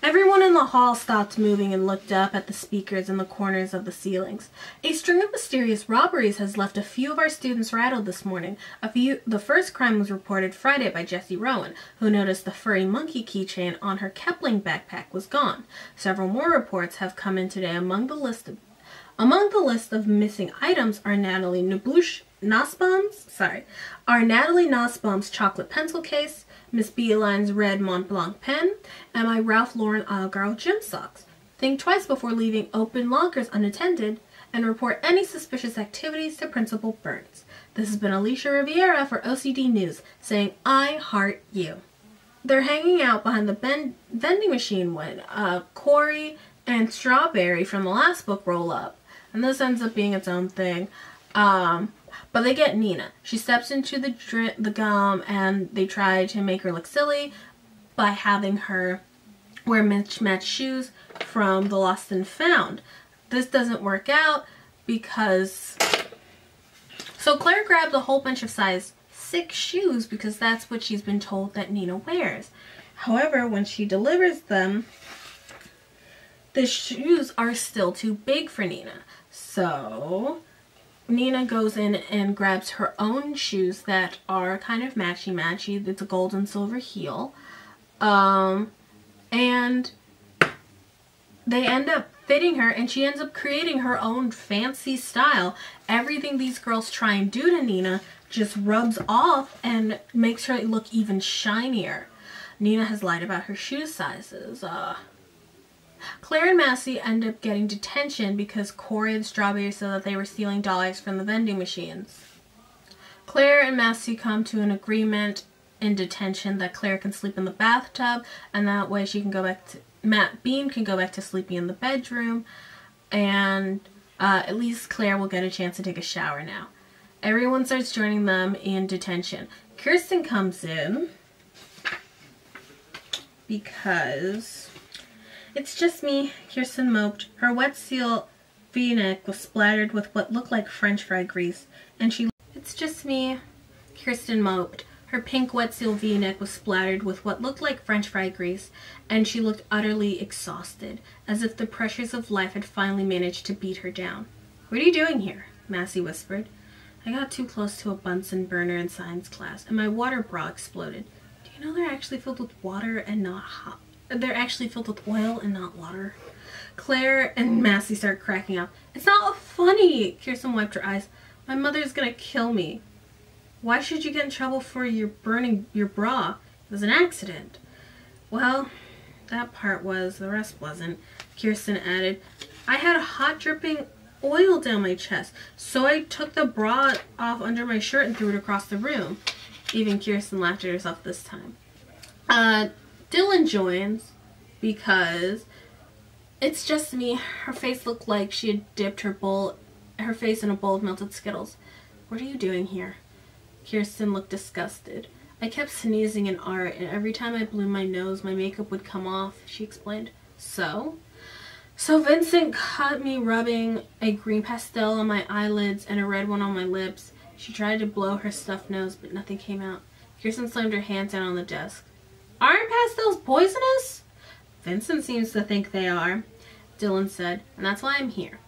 Everyone in the hall stopped moving and looked up at the speakers in the corners of the ceilings. A string of mysterious robberies has left a few of our students rattled this morning. The first crime was reported Friday by Jessie Rowan, who noticed the furry monkey keychain on her Kepling backpack was gone. Several more reports have come in today. Among the list of missing items are Natalie Nussbaum's chocolate pencil case, Miss Beeline's red Mont Blanc pen, and my Ralph Lauren Isle gym socks. Think twice before leaving open lockers unattended and report any suspicious activities to Principal Burns. This has been Alicia Riviera for OCD News, saying I heart you. They're hanging out behind the vending machine when Corey and Strawberry from the last book roll up. And this ends up being its own thing. But they get Nina. She steps into the gum and they try to make her look silly by having her wear mismatched shoes from the Lost and Found. This doesn't work out because... So Claire grabs a whole bunch of size 6 shoes because that's what she's been told that Nina wears. However, when she delivers them, the shoes are still too big for Nina. So Nina goes in and grabs her own shoes that are kind of matchy-matchy. It's a gold and silver heel. And they end up fitting her, and she ends up creating her own fancy style. Everything these girls try and do to Nina just rubs off and makes her look even shinier. Nina has lied about her shoe sizes. Claire and Massey end up getting detention because Corey and Strawberry said that they were stealing dollars from the vending machines. Claire and Massey come to an agreement in detention that Claire can sleep in the bathtub, and that way she can go back to... Matt Bean can go back to sleeping in the bedroom, and at least Claire will get a chance to take a shower now. Everyone starts joining them in detention. Kirsten comes in because... It's just me, Kirsten moped. Her wet seal v-neck was splattered with what looked like French fry grease, and she... It's just me, Kirsten moped. Her pink wet seal v-neck was splattered with what looked like French fry grease, and she looked utterly exhausted, as if the pressures of life had finally managed to beat her down. What are you doing here? Massey whispered. I got too close to a Bunsen burner in science class, and my water bra exploded. Do you know they're actually filled with water and not hot? They're actually filled with oil and not water. Claire and Massey start cracking up. It's not funny! Kirsten wiped her eyes. My mother's gonna kill me. Why should you get in trouble for burning your bra? It was an accident. Well, that part was, the rest wasn't. Kirsten added, I had a hot dripping oil down my chest, so I took the bra off under my shirt and threw it across the room. Even Kirsten laughed at herself this time. Dylan joins because it's just me. Her face looked like she had dipped her face in a bowl of melted Skittles. What are you doing here? Kirsten looked disgusted. I kept sneezing in art, and every time I blew my nose, my makeup would come off, she explained. So Vincent caught me rubbing a green pastel on my eyelids and a red one on my lips. She tried to blow her stuffed nose, but nothing came out. Kirsten slammed her hands down on the desk. Aren't pastels poisonous? Vincent seems to think they are, Dylan said, and that's why I'm here.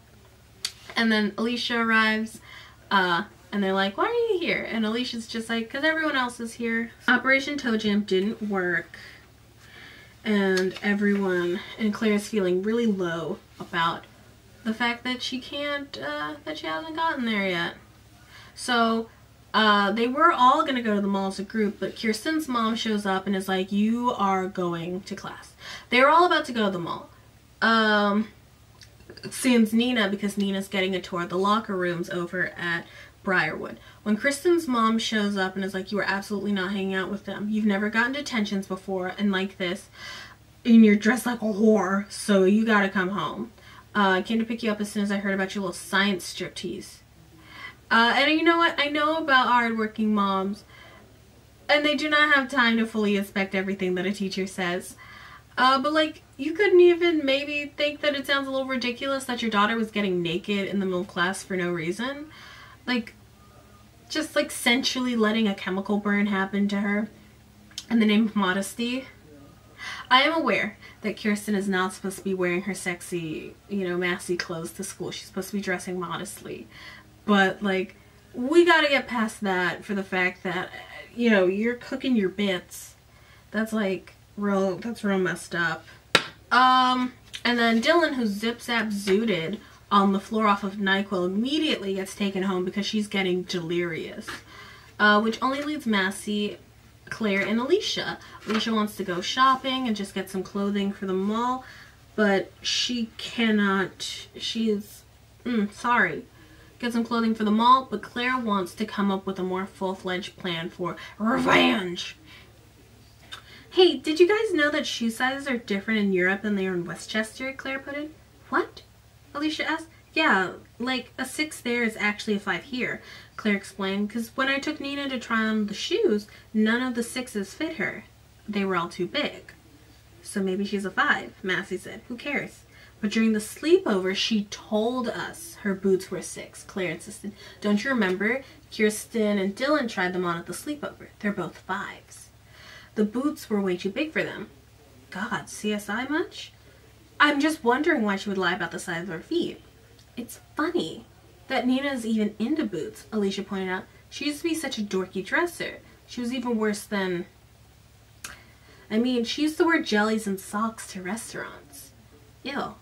And then Alicia arrives, and they're like, why are you you here? And Alicia's just like, because everyone else is here. Operation Toe Jam didn't work. And everyone, and Claire's feeling really low about the fact that she can't, that she hasn't gotten there yet. So, they were all going to go to the mall as a group, but Kirsten's mom shows up and is like, you are going to class. They were all about to go to the mall. Sans Nina, because Nina's getting a tour of the locker rooms over at Briarwood. When Kristen's mom shows up and is like, you are absolutely not hanging out with them. You've never gotten detentions before and like this. And you're dressed like a whore, so you gotta come home. I came to pick you up as soon as I heard about your little science striptease. And you know what? I know about hardworking moms, and they do not have time to fully inspect everything that a teacher says. But like, you couldn't even maybe think that it sounds a little ridiculous that your daughter was getting naked in the middle of class for no reason? Like, just like sensually letting a chemical burn happen to her in the name of modesty. I am aware that Kirsten is not supposed to be wearing her sexy, you know, massy clothes to school. She's supposed to be dressing modestly. But, like, we gotta get past that for the fact that, you know, you're cooking your bits. That's, like, that's real messed up. And then Dylan, who zip-zap-zooted on the floor off of NyQuil, immediately gets taken home because she's getting delirious. Which only leaves Massey, Claire, and Alicia. Alicia wants to go shopping and just get some clothing for the mall, but she cannot. She's sorry. Get some clothing for the mall, but Claire wants to come up with a more full-fledged plan for revenge. Hey, did you guys know that shoe sizes are different in Europe than they are in Westchester? Claire put in. What? Alicia asked. Yeah, like a 6 there is actually a 5 here, Claire explained, because when I took Nina to try on the shoes, none of the 6s fit her. They were all too big. So maybe she's a 5, Massey said. Who cares? But during the sleepover, she told us her boots were 6, Claire insisted. Don't you remember? Kirsten and Dylan tried them on at the sleepover. They're both 5s. The boots were way too big for them. God, CSI much? I'm just wondering why she would lie about the size of her feet. It's funny that Nina's even into boots, Alicia pointed out. She used to be such a dorky dresser. She was even worse than... I mean, she used to wear jellies and socks to restaurants. Ew.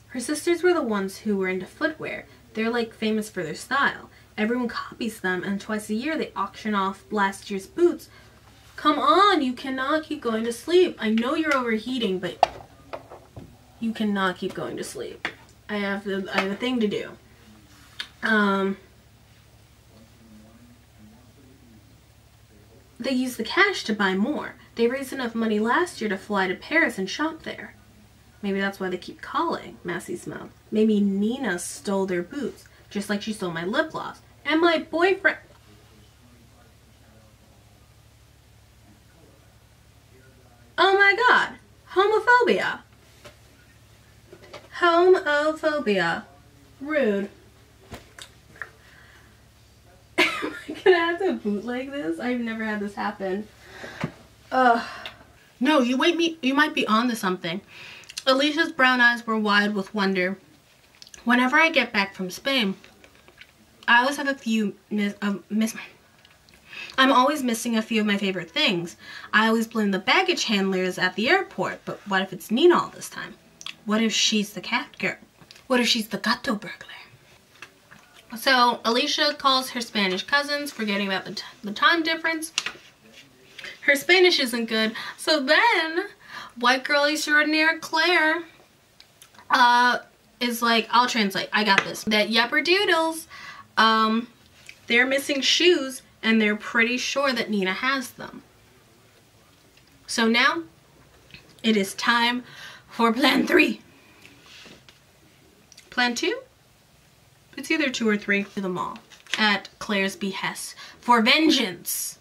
Her sisters were the ones who were into footwear. They're like famous for their style. Everyone copies them, and twice a year they auction off last year's boots. Come on, you cannot keep going to sleep. I know you're overheating, but you cannot keep going to sleep. I have a thing to do. They use the cash to buy more. They raised enough money last year to fly to Paris and shop there. Maybe that's why they keep calling, Massey smiled. Maybe Nina stole their boots, just like she stole my lip gloss. And my boyfriend... Oh my god! Homophobia! Homophobia. Rude. Am I gonna have to bootleg this? I've never had this happen. No, you might be onto something. Alicia's brown eyes were wide with wonder. Whenever I get back from Spain, I always have a few I'm always missing a few of my favorite things. I always blame the baggage handlers at the airport, but what if it's Nina all this time? What if she's the cat girl? What if she's the gato burglar? So Alicia calls her Spanish cousins, forgetting about the time difference. Her Spanish isn't good, so then white girl extraordinaire Claire is like, I'll translate, I got this. That yupper doodles, they're missing shoes and they're pretty sure that Nina has them. So now it is time for plan 3. Plan 2? It's either 2 or 3 to the mall at Claire's behest for vengeance.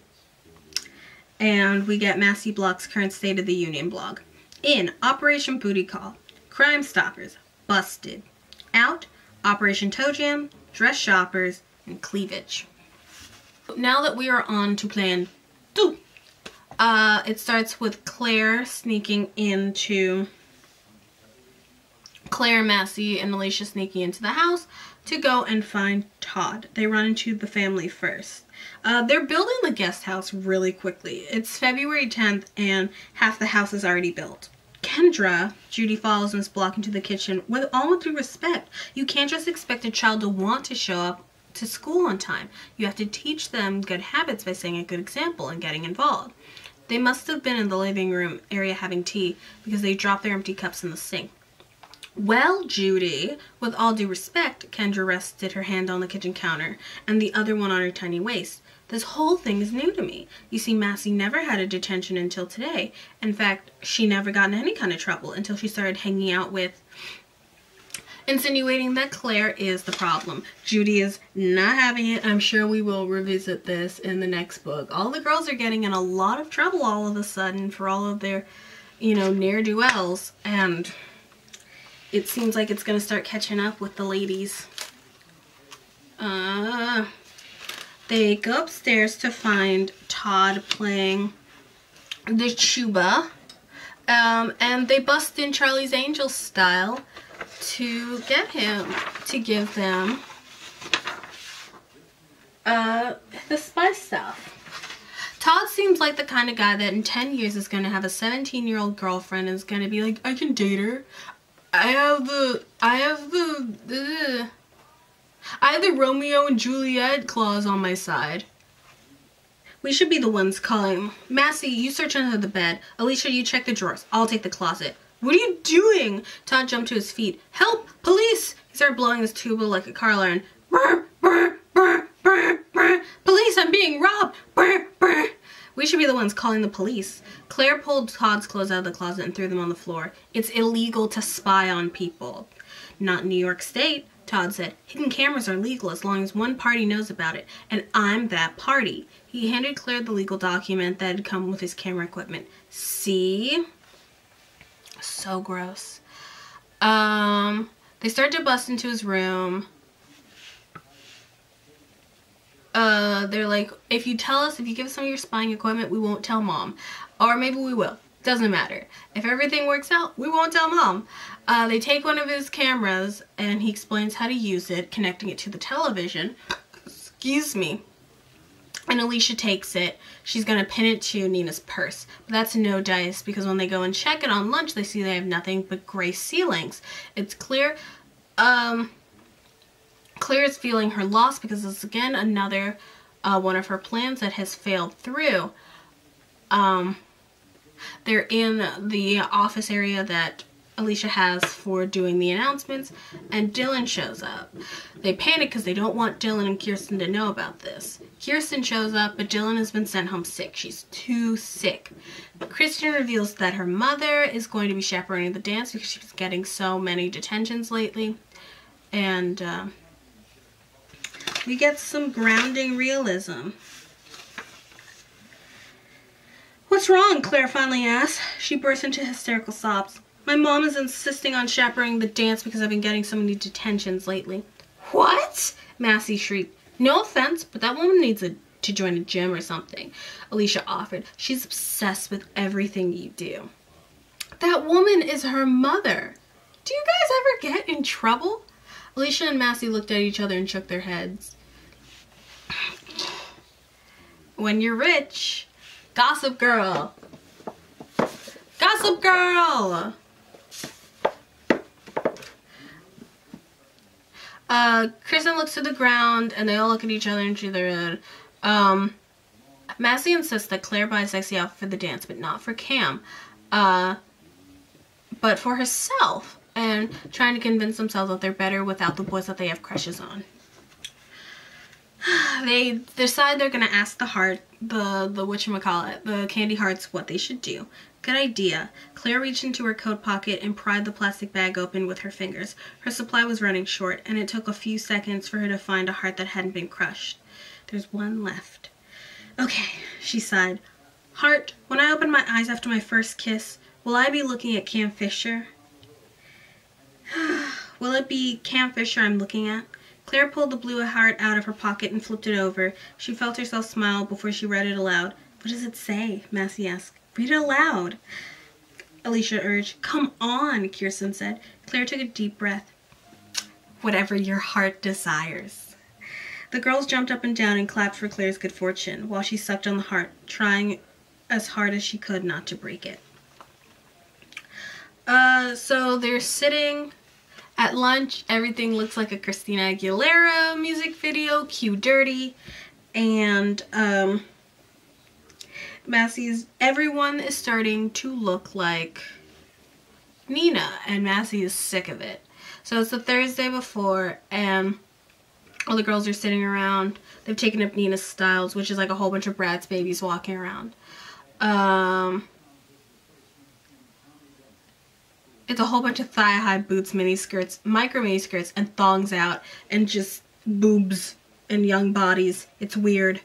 And we get Massey Block's current State of the Union blog. In, Operation Booty Call, Crime Stoppers, busted. Out, Operation Toe Jam, dress shoppers, and cleavage. Now that we are on to plan 2, it starts with Claire sneaking into Claire, Massey, and Alicia sneaking into the house to go and find Todd. They run into the family first. They're building the guest house really quickly. It's February 10th and half the house is already built. Kendra, Judy follows Miss Block into the kitchen with all due respect. You can't just expect a child to want to show up to school on time. You have to teach them good habits by setting a good example and getting involved. They must have been in the living room area having tea because they dropped their empty cups in the sink. Well, Judy, with all due respect, Kendra rested her hand on the kitchen counter and the other one on her tiny waist. This whole thing is new to me. You see, Massey never had a detention until today. In fact, she never got in any kind of trouble until she started hanging out with, insinuating that Claire is the problem. Judy is not having it. I'm sure we will revisit this in the next book. All the girls are getting in a lot of trouble all of a sudden for all of their, ne'er-do-wells, and it seems like it's going to start catching up with the ladies. They go upstairs to find Todd playing the tuba, and they bust in Charlie's Angels style to get him to give them the spy stuff. Todd seems like the kind of guy that in 10 years is going to have a 17-year-old girlfriend and is going to be like, I can date her. I have the Romeo and Juliet clause on my side. We should be the ones calling. Massey, you search under the bed. Alicia, you check the drawers. I'll take the closet. What are you doing? Todd jumped to his feet. Help! Police! He started blowing his tuba like a car alarm. Brr, brr, brr, brr, brr. Police, I'm being robbed! Brr, brr. We should be the ones calling the police. Claire pulled Todd's clothes out of the closet and threw them on the floor. It's illegal to spy on people. Not in New York State, Todd said. Hidden cameras are legal as long as one party knows about it, and I'm that party. He handed Claire the legal document that had come with his camera equipment. See? So gross. They start to bust into his room. They're like, if you give us some of your spying equipment, we won't tell Mom. Or maybe we will. Doesn't matter. If everything works out, we won't tell Mom. They take one of his cameras and he explains how to use it, connecting it to the television. Excuse me. And Alicia takes it. She's going to pin it to Nina's purse. But that's no dice because when they go and check it on lunch, they see they have nothing but gray ceilings. It's clear. Claire is feeling her loss because it's again another one of her plans that has failed through. They're in the office area that Alicia has for doing the announcements, and Dylan shows up. They panic because they don't want Dylan and Kirsten to know about this. Kirsten shows up, but Dylan has been sent home sick. She's too sick. Kristen reveals that her mother is going to be chaperoning the dance because she's getting so many detentions lately. And we get some grounding realism. What's wrong? Claire finally asked. She burst into hysterical sobs. My mom is insisting on chaperoning the dance because I've been getting so many detentions lately. What? Massey shrieked. No offense, but that woman needs to join a gym or something. Alicia offered. She's obsessed with everything you do. That woman is her mother. Do you guys ever get in trouble? Alicia and Massey looked at each other and shook their heads. When you're rich. Gossip girl. Gossip girl. Kristen looks to the ground and they all look at each other and shake their head. Massey insists that Claire buys a sexy outfit for the dance, but not for Cam. But for herself, and trying to convince themselves that they're better without the boys that they have crushes on. They decide they're gonna ask the whatchamacallit, the candy hearts, what they should do. Good idea. Claire reached into her coat pocket and pried the plastic bag open with her fingers. Her supply was running short, and it took a few seconds for her to find a heart that hadn't been crushed. There's one left. Okay, she sighed. Heart, when I open my eyes after my first kiss, will I be looking at Cam Fisher? Will it be Cam Fisher I'm looking at? Claire pulled the blue heart out of her pocket and flipped it over. She felt herself smile before she read it aloud. What does it say? Massey asked. Read it aloud. Alicia urged. Come on, Kirsten said. Claire took a deep breath. Whatever your heart desires. The girls jumped up and down and clapped for Claire's good fortune while she sucked on the heart, trying as hard as she could not to break it. So they're sitting at lunch. Everything looks like a Christina Aguilera music video, cue dirty, and everyone is starting to look like Nina, and Massey is sick of it. So it's the Thursday before, and all the girls are sitting around. They've taken up Nina's styles, which is like a whole bunch of Bratz babies walking around. It's a whole bunch of thigh-high boots, mini skirts, micro mini skirts, and thongs out, and just boobs and young bodies. It's weird.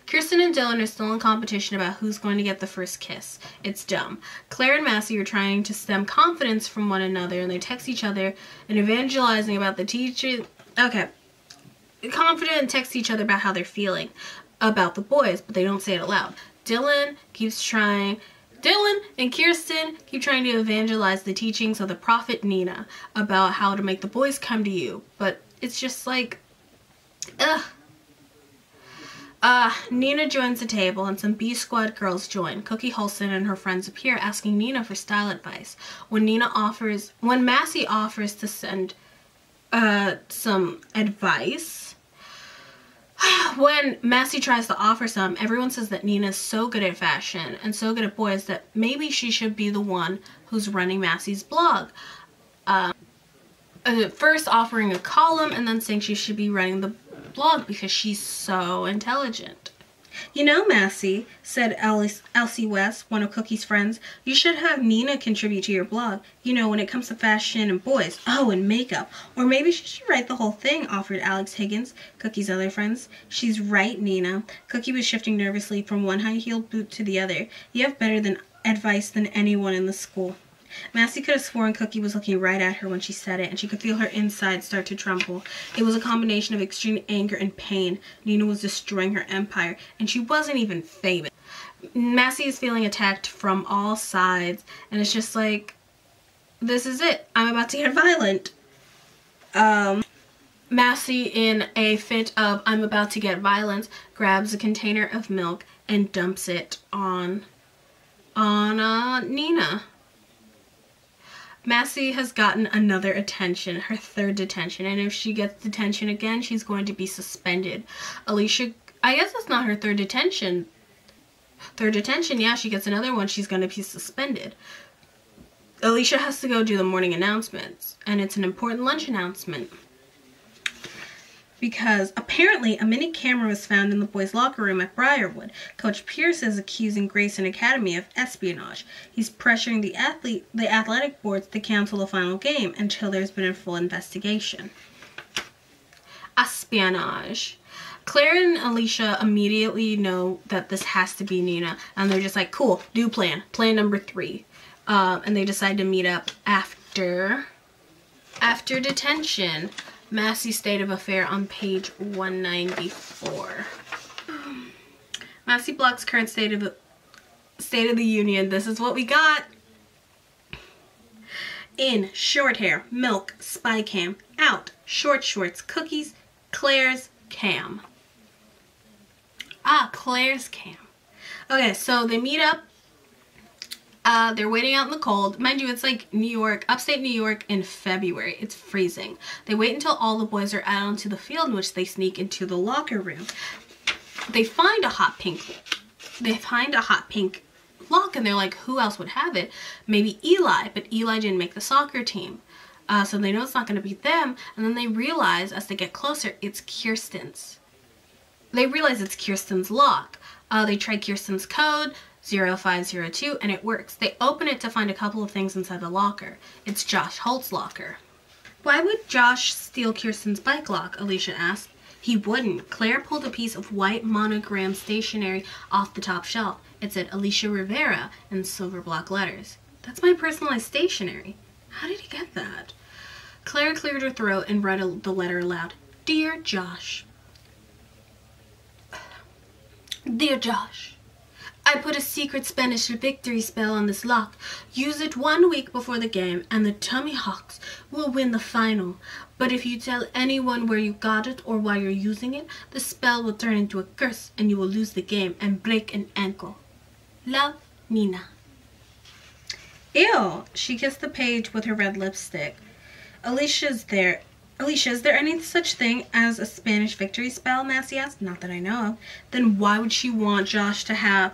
Kirsten and Dylan are still in competition about who's going to get the first kiss. It's dumb. Claire and Massey are trying to stem confidence from one another, and they text each other and evangelizing about the teacher. Okay. Confident and text each other about how they're feeling about the boys, but they don't say it aloud. Dylan and Kirsten keep trying to evangelize the teachings of the prophet Nina about how to make the boys come to you, but it's just like, ugh. Nina joins the table and some B Squad girls join. Cookie Holston and her friends appear asking Nina for style advice. When Massey offers to send some advice, when Massey tries to offer some, everyone says that Nina's so good at fashion and so good at boys that maybe she should be the one who's running Massey's blog. First offering a column and then saying she should be running the blog because she's so intelligent. You know, Massey, said Elsie West, one of Cookie's friends, you should have Nina contribute to your blog. You know, when it comes to fashion and boys. Oh, and makeup. Or maybe she should write the whole thing, offered Alex Higgins, Cookie's other friends. She's right, Nina. Cookie was shifting nervously from one high-heeled boot to the other. You have better advice than anyone in the school. Massey could have sworn Cookie was looking right at her when she said it, and she could feel her insides start to tremble. It was a combination of extreme anger and pain. Nina was destroying her empire, and she wasn't even famous. Massey is feeling attacked from all sides, and it's just like, this is it. I'm about to get violent. Massey, in a fit of I'm about to get violence, grabs a container of milk and dumps it on Nina. Massey has gotten another attention, her third detention, and if she gets detention again, she's going to be suspended. Alicia, I guess that's not her third detention. Third detention, yeah, she gets another one, she's going to be suspended. Alicia has to go do the morning announcements, and it's an important lunch announcement. Because apparently a mini camera was found in the boys' locker room at Briarwood. Coach Pierce is accusing Grayson Academy of espionage. He's pressuring the athletic boards to cancel the final game until there's been a full investigation. Espionage. Claire and Alicia immediately know that this has to be Nina, and they're just like, cool, do plan. Plan number 3. And they decide to meet up after detention. Massey's State of Affair on page 194. Massey blocks current State of the Union. This is what we got. In, short hair, milk, spy cam. Out, short shorts, cookies, Claire's cam. Ah, Claire's cam. Okay, so they meet up. They're waiting out in the cold. Mind you, it's like New York, upstate New York in February. It's freezing. They wait until all the boys are out onto the field, in which they sneak into the locker room. They find a hot pink lock, and they're like, who else would have it? Maybe Eli, but Eli didn't make the soccer team. So they know it's not going to be them, and then they realize as they get closer, it's Kirsten's. They realize it's Kirsten's lock. They try Kirsten's code, 0502, and it works. They open it to find a couple of things inside the locker. It's Josh Holt's locker. Why would Josh steal Kirsten's bike lock? Alicia asked. He wouldn't. Claire pulled a piece of white monogram stationery off the top shelf. It said Alicia Rivera in silver block letters. That's my personalized stationery. How did he get that? Claire cleared her throat and read the letter aloud. Dear Josh. Dear Josh, I put a secret Spanish victory spell on this lock. Use it 1 week before the game, and the Tummy Hawks will win the final. But if you tell anyone where you got it or why you're using it, the spell will turn into a curse, and you will lose the game and break an ankle. Love, Nina. Ew, she kissed the page with her red lipstick. Alicia, is there any such thing as a Spanish victory spell? Massey asked. Not that I know of. Then why would she want Josh to have?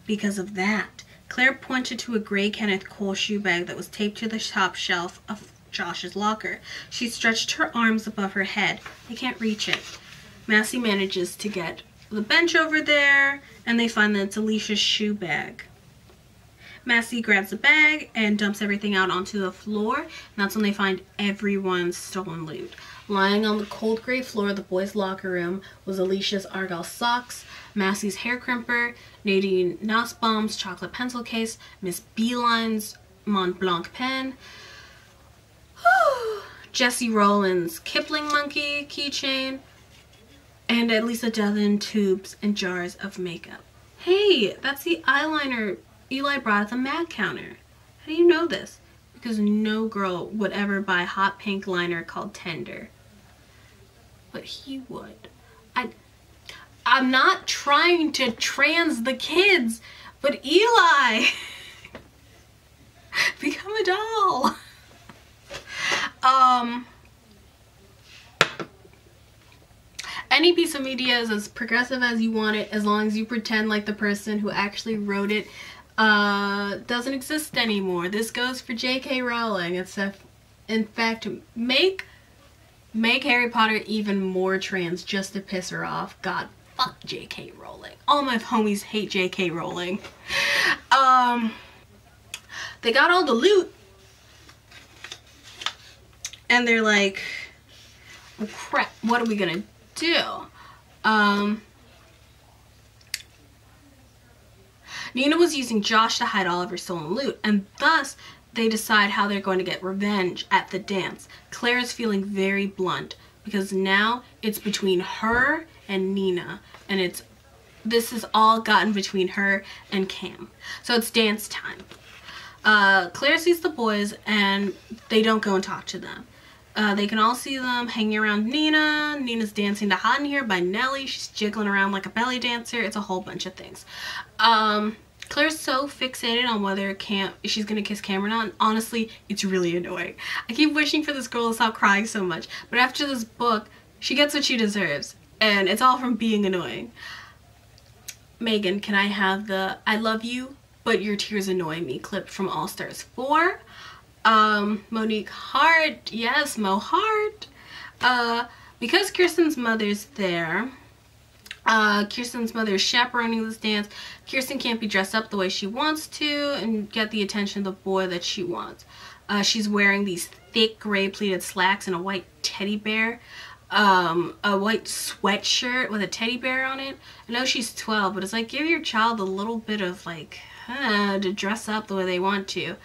Because of that. Claire pointed to a gray Kenneth Cole shoe bag that was taped to the top shelf of Josh's locker. She stretched her arms above her head. They can't reach it. Massey manages to get the bench over there, and they find that it's Alicia's shoe bag. Massey grabs the bag and dumps everything out onto the floor, and that's when they find everyone's stolen loot. Lying on the cold gray floor of the boys' locker room was Alicia's Argyle socks, Massey's hair crimper, Nadine Nussbaum's chocolate pencil case, Miss Beeline's Mont Blanc pen, Jessie Rowland's Kipling monkey keychain, and at least a dozen tubes and jars of makeup. Hey, that's the eyeliner Eli brought at the mag counter. How do you know this? Because no girl would ever buy hot pink liner called Tender. But he would. I'm not trying to trans the kids, but Eli! Become a doll! Any piece of media is as progressive as you want it, as long as you pretend like the person who actually wrote it doesn't exist anymore. This goes for J.K. Rowling. It's in fact, make Harry Potter even more trans just to piss her off. God, fuck J.K. Rowling. All my homies hate J.K. Rowling. They got all the loot, and they're like, oh crap, what are we gonna do? Nina was using Josh to hide all of her stolen loot, and thus they decide how they're going to get revenge at the dance. Claire is feeling very blunt because now it's between her and Nina, and this is all gotten between her and Cam. So it's dance time. Claire sees the boys and they don't go and talk to them. They can all see them hanging around Nina. Nina's dancing to Hot in Here by Nelly. She's jiggling around like a belly dancer. It's a whole bunch of things. Claire's so fixated on whether she's gonna kiss Cam or not, and honestly, it's really annoying. I keep wishing for this girl to stop crying so much, but after this book, she gets what she deserves, and it's all from being annoying. Megan, can I have the I love you, but your tears annoy me clip from All Stars 4? Monique Hart, yes, Mo Hart. Because Kirsten's mother's there, Kirsten's mother is chaperoning this dance. Kirsten can't be dressed up the way she wants to and get the attention of the boy that she wants. She's wearing these thick gray pleated slacks and a white teddy bear, a white sweatshirt with a teddy bear on it. I know she's 12, but it's like, give your child a little bit of like, to dress up the way they want to.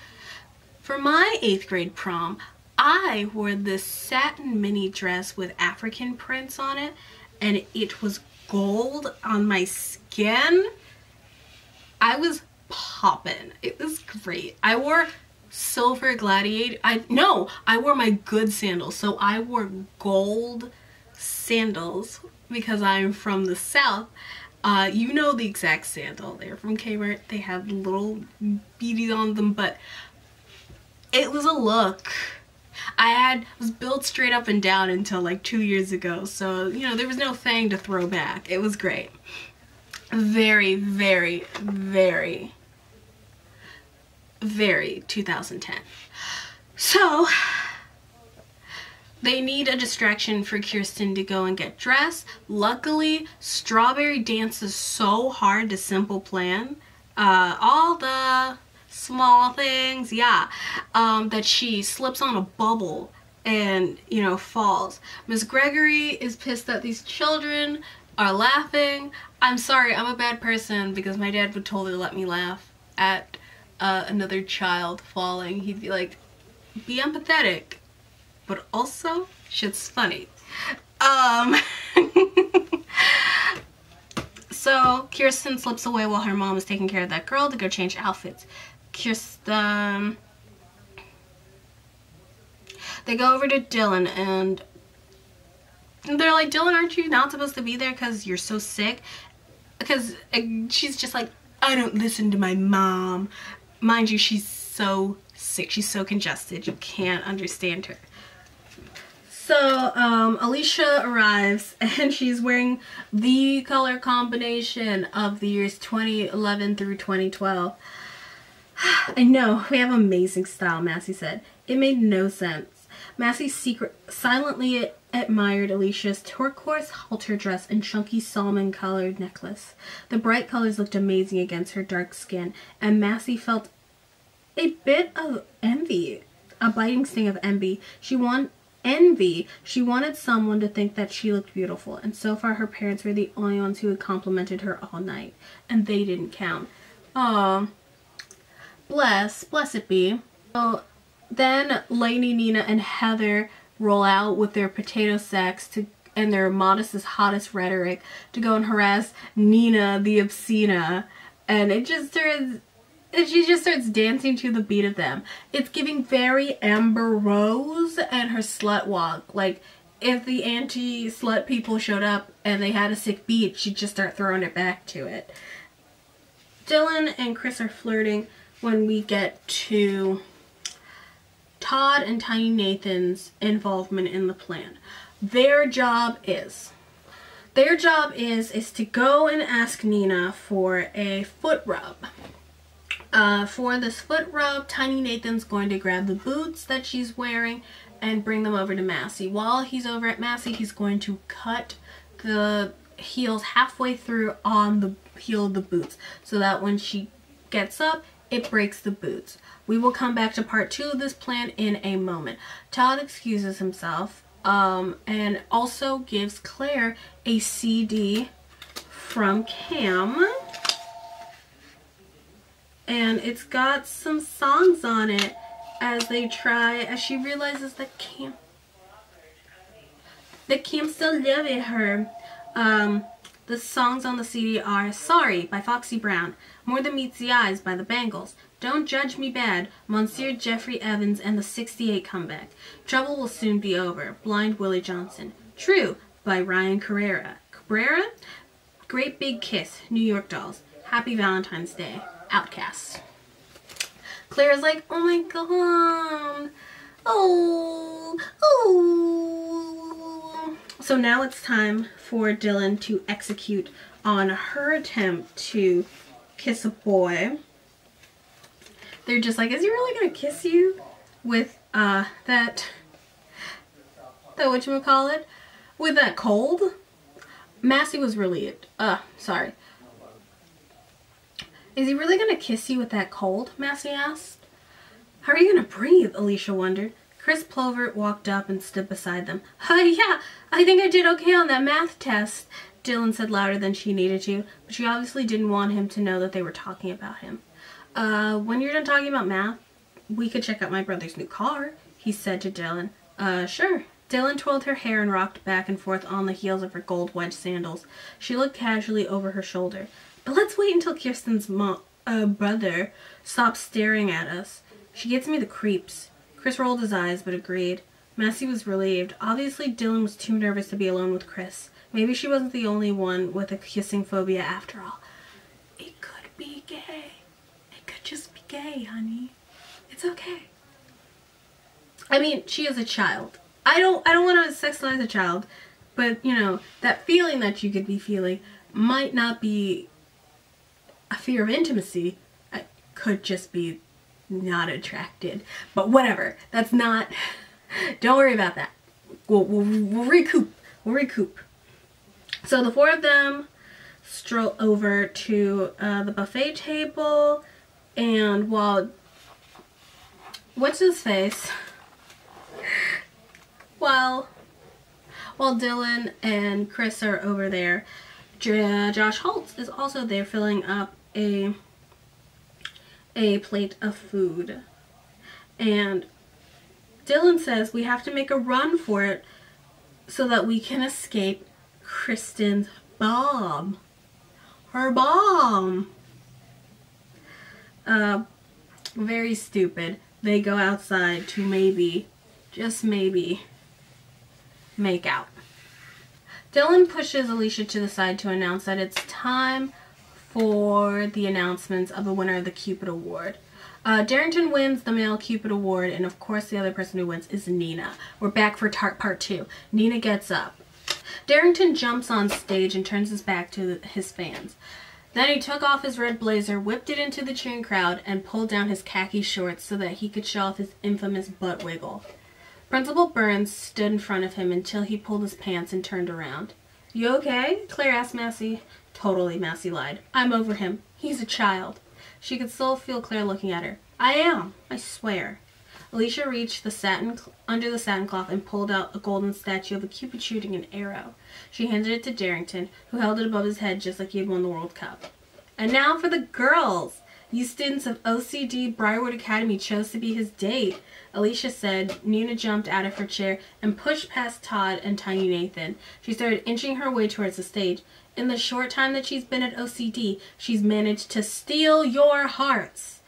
For my 8th grade prom, I wore this satin mini dress with African prints on it, and it was gold on my skin. I was poppin'. It was great. I wore silver gladiator. I wore my good sandals. So I wore gold sandals because I'm from the South. You know the exact sandal. They're from Kmart. They have little beads on them, but it was a look. I was built straight up and down until like 2 years ago, so you know there was no thing to throw back. It was great. Very, very, very, very 2010. So they need a distraction for Kirsten to go and get dressed. Luckily, Strawberry dances so hard to Simple Plan. All the small things, yeah, that she slips on a bubble and, you know, falls. Miss Gregory is pissed that these children are laughing. I'm sorry, I'm a bad person because my dad would totally let me laugh at another child falling. He'd be like, be empathetic, but also So Kirsten slips away while her mom is taking care of that girl to go change outfits. Kirsten... They go over to Dylan and they're like, Dylan, aren't you not supposed to be there because you're so sick? Because she's just like, I don't listen to my mom. Mind you, she's so sick. She's so congested. You can't understand her. So Alicia arrives and she's wearing the color combination of the years 2011 through 2012. I know, we have amazing style, Massey said. It made no sense. Massey silently admired Alicia's turquoise halter dress and chunky salmon-colored necklace. The bright colors looked amazing against her dark skin, and Massey felt a bit of envy, a biting sting of envy. She wanted someone to think that she looked beautiful, and so far her parents were the only ones who had complimented her all night, and they didn't count. Aw, bless it be. So then Lainey, Nina, and Heather roll out with their potato sacks and their modestest, hottest rhetoric to go and harass Nina the Obscena, and she just starts dancing to the beat of them. It's giving very Amber Rose and her slut walk. Like, if the anti-slut people showed up and they had a sick beat, she'd just start throwing it back to it. Dylan and Chris are flirting when we get to Todd and Tiny Nathan's involvement in the plan. Their job is to go and ask Nina for a foot rub. For this foot rub, Tiny Nathan's going to grab the boots that she's wearing and bring them over to Massey. While he's over at Massey, he's going to cut the heels halfway through on the heel of the boots so that when she gets up, it breaks the boots. We will come back to part 2 of this plan in a moment. Todd excuses himself and also gives Claire a CD from Cam. And it's got some songs on it as she realizes that Cam still lives with her. The songs on the CD are Sorry by Foxy Brown, More Than Meets the Eyes by the Bangles, Don't Judge Me Bad, Monsieur Jeffrey Evans and the 68 Comeback, Trouble Will Soon Be Over, Blind Willie Johnson, True by Ryan Cabrera, Great Big Kiss, New York Dolls, Happy Valentine's Day, Outcast. Claire's like, oh my god, oh. So now it's time for Dylan to execute on her attempt to kiss a boy. They're just like, is he really gonna kiss you with that whatchamacallit? With that cold? Massey was relieved. Sorry. Is he really gonna kiss you with that cold? Massey asked. How are you gonna breathe? Alicia wondered. Chris Plovert walked up and stood beside them. Yeah, I think I did okay on that math test, Dylan said louder than she needed to, but she obviously didn't want him to know that they were talking about him. When you're done talking about math, we could check out my brother's new car, he said to Dylan. Sure. Dylan twirled her hair and rocked back and forth on the heels of her gold wedge sandals. She looked casually over her shoulder. But let's wait until Kirsten's brother stops staring at us. She gets me the creeps. Chris rolled his eyes, but agreed. Massey was relieved. Obviously, Dylan was too nervous to be alone with Chris. Maybe she wasn't the only one with a kissing phobia after all. It could be gay. It could just be gay, honey. It's okay. I mean, she is a child. I don't want to sexualize a child, but, you know, that feeling that you could be feeling might not be a fear of intimacy. It could just be not attracted, but whatever. That's not. Don't worry about that. We'll recoup. We'll recoup. So the four of them stroll over to the buffet table, and what's his face? While Dylan and Chris are over there, Josh Holtz is also there filling up a plate of food. And Dylan says we have to make a run for it so that we can escape Kristen's bomb. her mom. Very stupid. They go outside to maybe, just maybe, make out. Dylan pushes Alicia to the side to announce that it's time for the announcements of the winner of the Cupid Award. Darrington wins the male Cupid Award, and of course the other person who wins is Nina. We're back for part 2. Nina gets up. Darrington jumps on stage and turns his back to his fans. Then he took off his red blazer, whipped it into the cheering crowd, and pulled down his khaki shorts so that he could show off his infamous butt wiggle. Principal Burns stood in front of him until he pulled his pants and turned around. "You okay?" Claire asked Massey. "Totally," Massey lied. "I'm over him. He's a child." She could still feel Claire looking at her. "I am, I swear." Alicia reached under the satin cloth and pulled out a golden statue of a Cupid shooting an arrow. She handed it to Darrington, who held it above his head just like he had won the World Cup. "And now for the girls! You students of OCD Briarwood Academy chose to be his date," Alicia said. Nina jumped out of her chair and pushed past Todd and Tiny Nathan. She started inching her way towards the stage. "In the short time that she's been at OCD, she's managed to steal your hearts."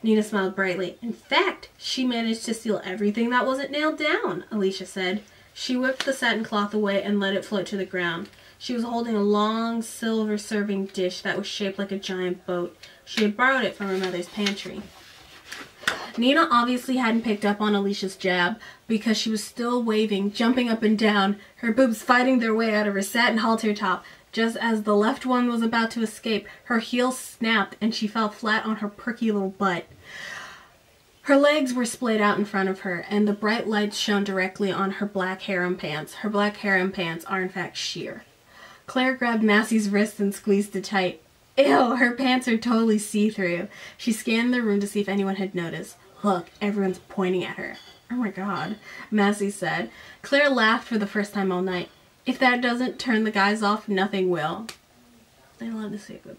Nina smiled brightly. "In fact, she managed to steal everything that wasn't nailed down," Alicia said. She whipped the satin cloth away and let it float to the ground. She was holding a long silver serving dish that was shaped like a giant boat. She had borrowed it from her mother's pantry. Nina obviously hadn't picked up on Alicia's jab because she was still waving, jumping up and down, her boobs fighting their way out of her satin halter top. Just as the left one was about to escape, her heel snapped and she fell flat on her perky little butt. Her legs were splayed out in front of her, and the bright lights shone directly on her black harem pants. Her black harem pants are in fact sheer. Claire grabbed Massey's wrist and squeezed it tight. "Ew, her pants are totally see-through." She scanned the room to see if anyone had noticed. "Look, everyone's pointing at her." "Oh my god," Massey said. Claire laughed for the first time all night. "If that doesn't turn the guys off, nothing will." They love to see it.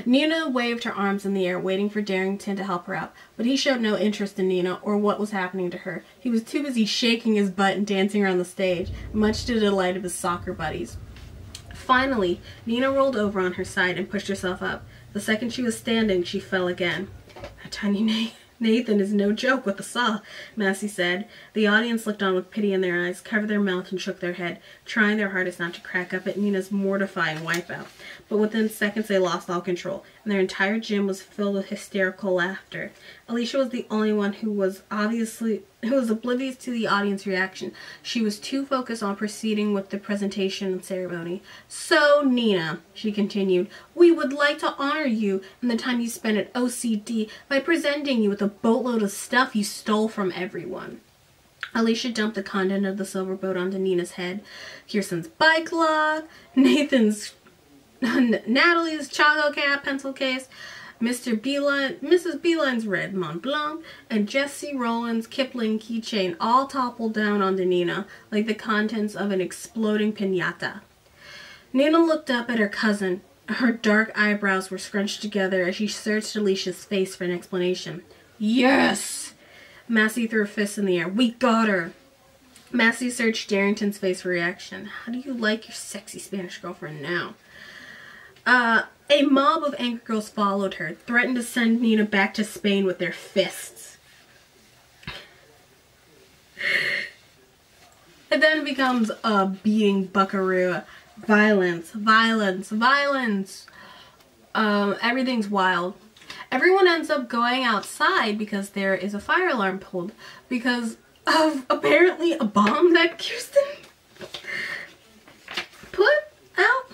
Nina waved her arms in the air, waiting for Darrington to help her out, but he showed no interest in Nina or what was happening to her. He was too busy shaking his butt and dancing around the stage, much to the delight of his soccer buddies. Finally, Nina rolled over on her side and pushed herself up. The second she was standing, she fell again. "Tiny Nathan is no joke with the saw," Massey said. The audience looked on with pity in their eyes, covered their mouth, and shook their head, trying their hardest not to crack up at Nina's mortifying wipeout. But within seconds they lost all control, and their entire gym was filled with hysterical laughter. Alicia was the only one who was oblivious to the audience reaction. She was too focused on proceeding with the presentation and ceremony. "So, Nina," she continued, "we would like to honor you and the time you spent at OCD by presenting you with a boatload of stuff you stole from everyone." Alicia dumped the content of the silver boat onto Nina's head. Kirsten's bike lock, Natalie's choco cap pencil case, Mrs. Beeline's red Mont Blanc, and Jesse Rowland's Kipling keychain all toppled down onto Nina like the contents of an exploding piñata. Nina looked up at her cousin. Her dark eyebrows were scrunched together as she searched Alicia's face for an explanation. "Yes!" Massey threw her fist in the air. "We got her!" Massey searched Darrington's face for reaction. "How do you like your sexy Spanish girlfriend now?" A mob of angry girls followed her, threatened to send Nina back to Spain with their fists. It then becomes a beating buckaroo. Violence, violence, violence. Everything's wild. Everyone ends up going outside because there is a fire alarm pulled because of apparently a bomb that Kirsten put out.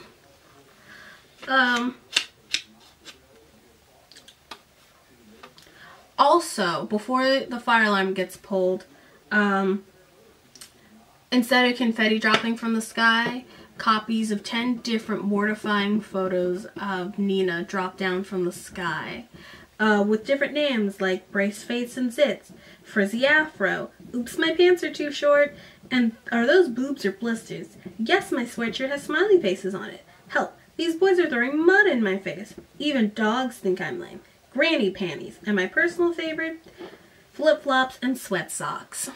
Also, before the fire alarm gets pulled, instead of confetti dropping from the sky, copies of 10 different mortifying photos of Nina drop down from the sky, with different names like Brace Face and Zits, Frizzy Afro, Oops, my pants are too short, and Are those boobs or blisters? Yes, my sweatshirt has smiley faces on it. Help, these boys are throwing mud in my face. Even dogs think I'm lame. Granny panties, and my personal favorite, flip-flops and sweat socks.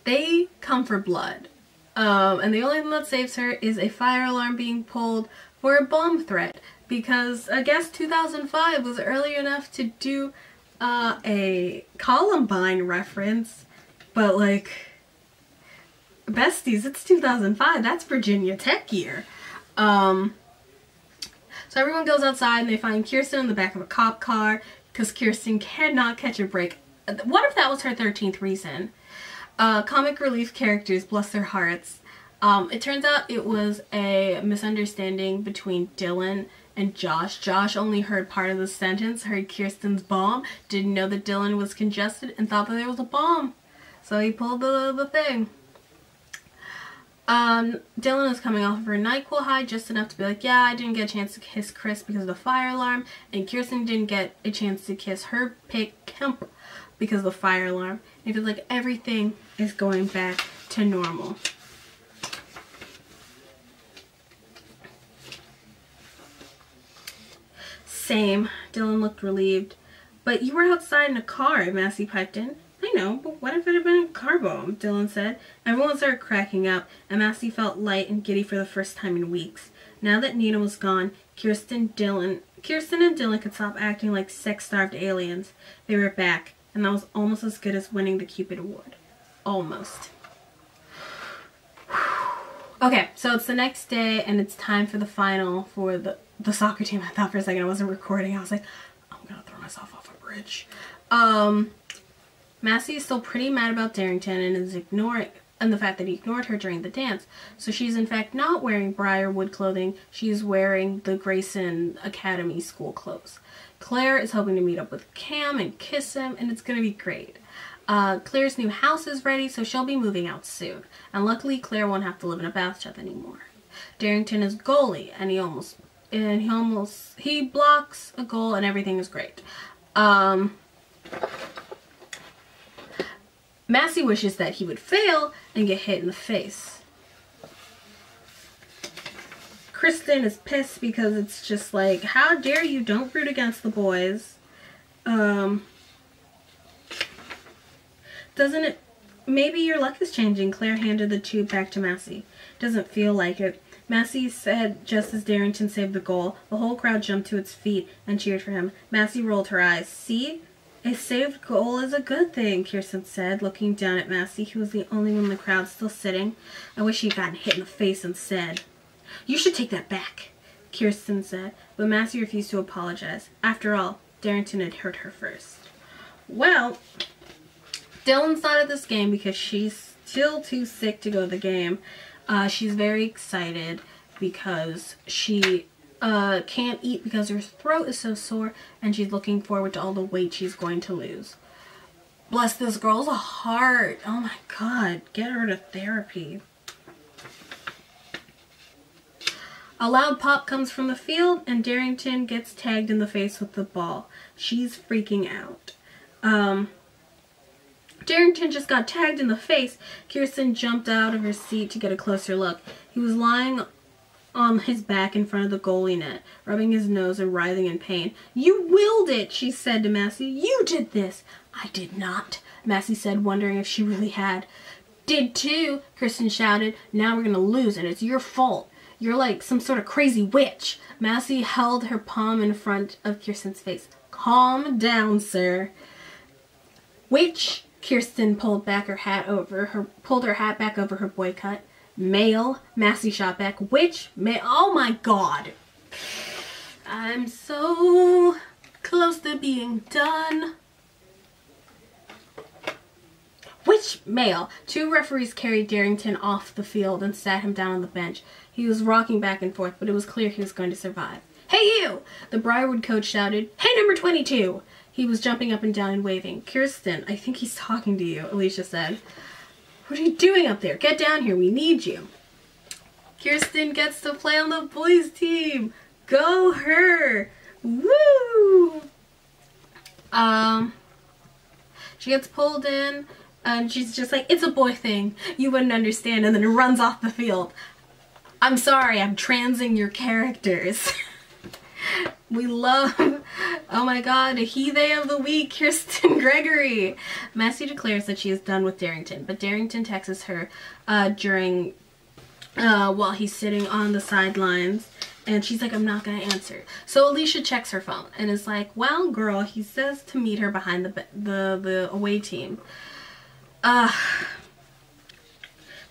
They come for blood. And the only thing that saves her is a fire alarm being pulled for a bomb threat, because I guess 2005 was early enough to do a Columbine reference, but like, besties, it's 2005, that's Virginia Tech year. So everyone goes outside and they find Kirsten in the back of a cop car because Kirsten cannot catch a break. What if that was her 13th reason? Comic relief characters, bless their hearts. It turns out it was a misunderstanding between Dylan and Josh. Josh only heard part of the sentence, heard Kirsten's bomb, didn't know that Dylan was congested, and thought that there was a bomb. So he pulled the thing. Dylan is coming off of her NyQuil high just enough to be like, yeah, I didn't get a chance to kiss Chris because of the fire alarm, and Kirsten didn't get a chance to kiss her pick Kemp because of the fire alarm. And it feels like everything is going back to normal. Same. Dylan looked relieved. But you were outside in a car, Massey piped in. I know, but what if it had been a car bomb? Dylan said. Everyone started cracking up, and Massey felt light and giddy for the first time in weeks. Now that Nina was gone, Kirsten and Dylan could stop acting like sex-starved aliens. They were back, and that was almost as good as winning the Cupid Award. Almost. Okay, so it's the next day, and it's time for the final for the soccer team. I thought for a second I wasn't recording. I was like, I'm gonna throw myself off a bridge. Massey is still pretty mad about Darrington and the fact that he ignored her during the dance. So she's in fact not wearing Briarwood clothing. She's wearing the Grayson Academy school clothes. Claire is hoping to meet up with Cam and kiss him, and it's gonna be great. Claire's new house is ready, so she'll be moving out soon. And luckily Claire won't have to live in a bathtub anymore. Darrington is goalie, and he blocks a goal, and everything is great. Massey wishes that he would fail and get hit in the face. Kristen is pissed because it's just like, how dare you, don't root against the boys. Doesn't it, maybe your luck is changing. Claire handed the tube back to Massey. Doesn't feel like it. Massey said just as Darrington saved the goal. The whole crowd jumped to its feet and cheered for him. Massey rolled her eyes. See? A saved goal is a good thing, Kirsten said, looking down at Massey, who was the only one in the crowd still sitting. I wish he'd gotten hit in the face instead. You should take that back, Kirsten said, but Massey refused to apologize. After all, Darrington had hurt her first. Well, Dylan's not at this game because she's still too sick to go to the game. She's very excited because she can't eat because her throat is so sore, and she's looking forward to all the weight she's going to lose. Bless this girl's heart. Oh my god, get her to therapy. A loud pop comes from the field, and Darrington gets tagged in the face with the ball. She's freaking out. Darrington just got tagged in the face. Kirsten jumped out of her seat to get a closer look. He was lying on his back in front of the goalie net, rubbing his nose and writhing in pain. You willed it, she said to Massey. You did this. I did not, Massey said, wondering if she really had. Did too, Kirsten shouted. Now we're gonna lose, and it's your fault. You're like some sort of crazy witch. Massey held her palm in front of Kirsten's face. Calm down, sir. Witch. Kirsten pulled her hat back over her boy cut. Male, Massey shot back. Which male? Oh my god. I'm so close to being done. Which male? Two referees carried Darrington off the field and sat him down on the bench. He was rocking back and forth, but it was clear he was going to survive. Hey you! The Briarwood coach shouted. Hey number 22! He was jumping up and down and waving. Kirsten, I think he's talking to you, Alicia said. What are you doing up there? Get down here. We need you. Kirsten gets to play on the boys' team. Go her. Woo! She gets pulled in and she's just like, it's a boy thing. You wouldn't understand. And then runs off the field. I'm sorry. I'm transing your characters. We love, oh my god, he, they of the week, Kirsten Gregory. Massey declares that she is done with Darrington, but Darrington texts her during while he's sitting on the sidelines. And she's like, I'm not going to answer. So Alicia checks her phone and is like, well, girl, he says to meet her behind the away team. The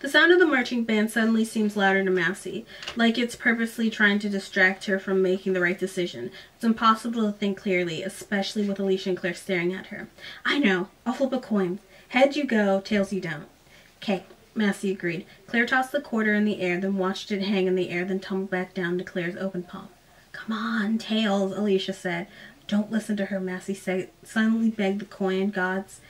sound of the marching band suddenly seems louder to Massey, like it's purposely trying to distract her from making the right decision. It's impossible to think clearly, especially with Alicia and Claire staring at her. I know. I'll flip a coin. Heads you go, tails you don't. Okay. Massey agreed. Claire tossed the quarter in the air, then watched it hang in the air, then tumble back down to Claire's open palm. Come on, tails, Alicia said. Don't listen to her, Massey silently begged the coin gods.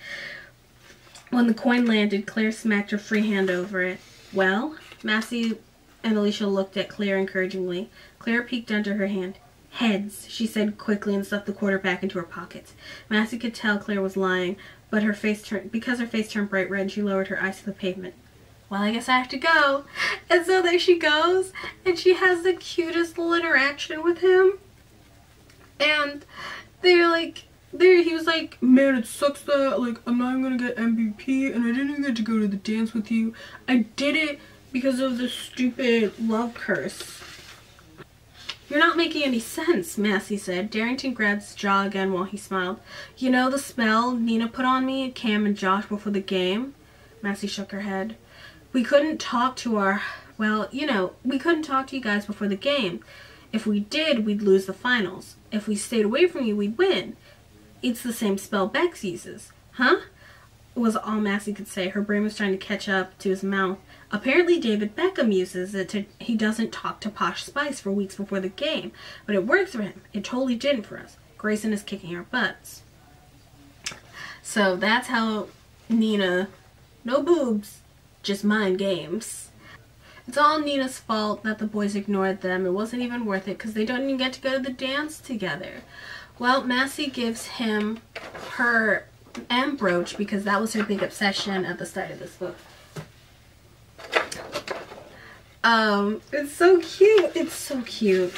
When the coin landed, Claire smacked her free hand over it. Well? Massey and Alicia looked at Claire encouragingly. Claire peeked under her hand. Heads, she said quickly and stuffed the quarter back into her pockets. Massey could tell Claire was lying, but her face turned bright red and she lowered her eyes to the pavement. Well, I guess I have to go. And so there she goes, and she has the cutest little interaction with him. And he was like, man, it sucks that, like, I'm not even gonna get MVP, and I didn't even get to go to the dance with you. I did it because of the stupid love curse. You're not making any sense, Massey said. Darrington grabbed his jaw again while he smiled. You know the spell Nina put on me, Cam and Josh before the game? Massey shook her head. We couldn't talk to we couldn't talk to you guys before the game. If we did, we'd lose the finals. If we stayed away from you, we'd win. It's the same spell Bex uses. Huh? Was all Massey could say. Her brain was trying to catch up to his mouth. Apparently David Beckham uses it he doesn't talk to Posh Spice for weeks before the game. But it works for him. It totally didn't for us. Grayson is kicking our butts. So that's how Nina, no boobs, just mind games. It's all Nina's fault that the boys ignored them. It wasn't even worth it because they don't even get to go to the dance together. Well, Massey gives him her M brooch because that was her big obsession at the start of this book. It's so cute. It's so cute.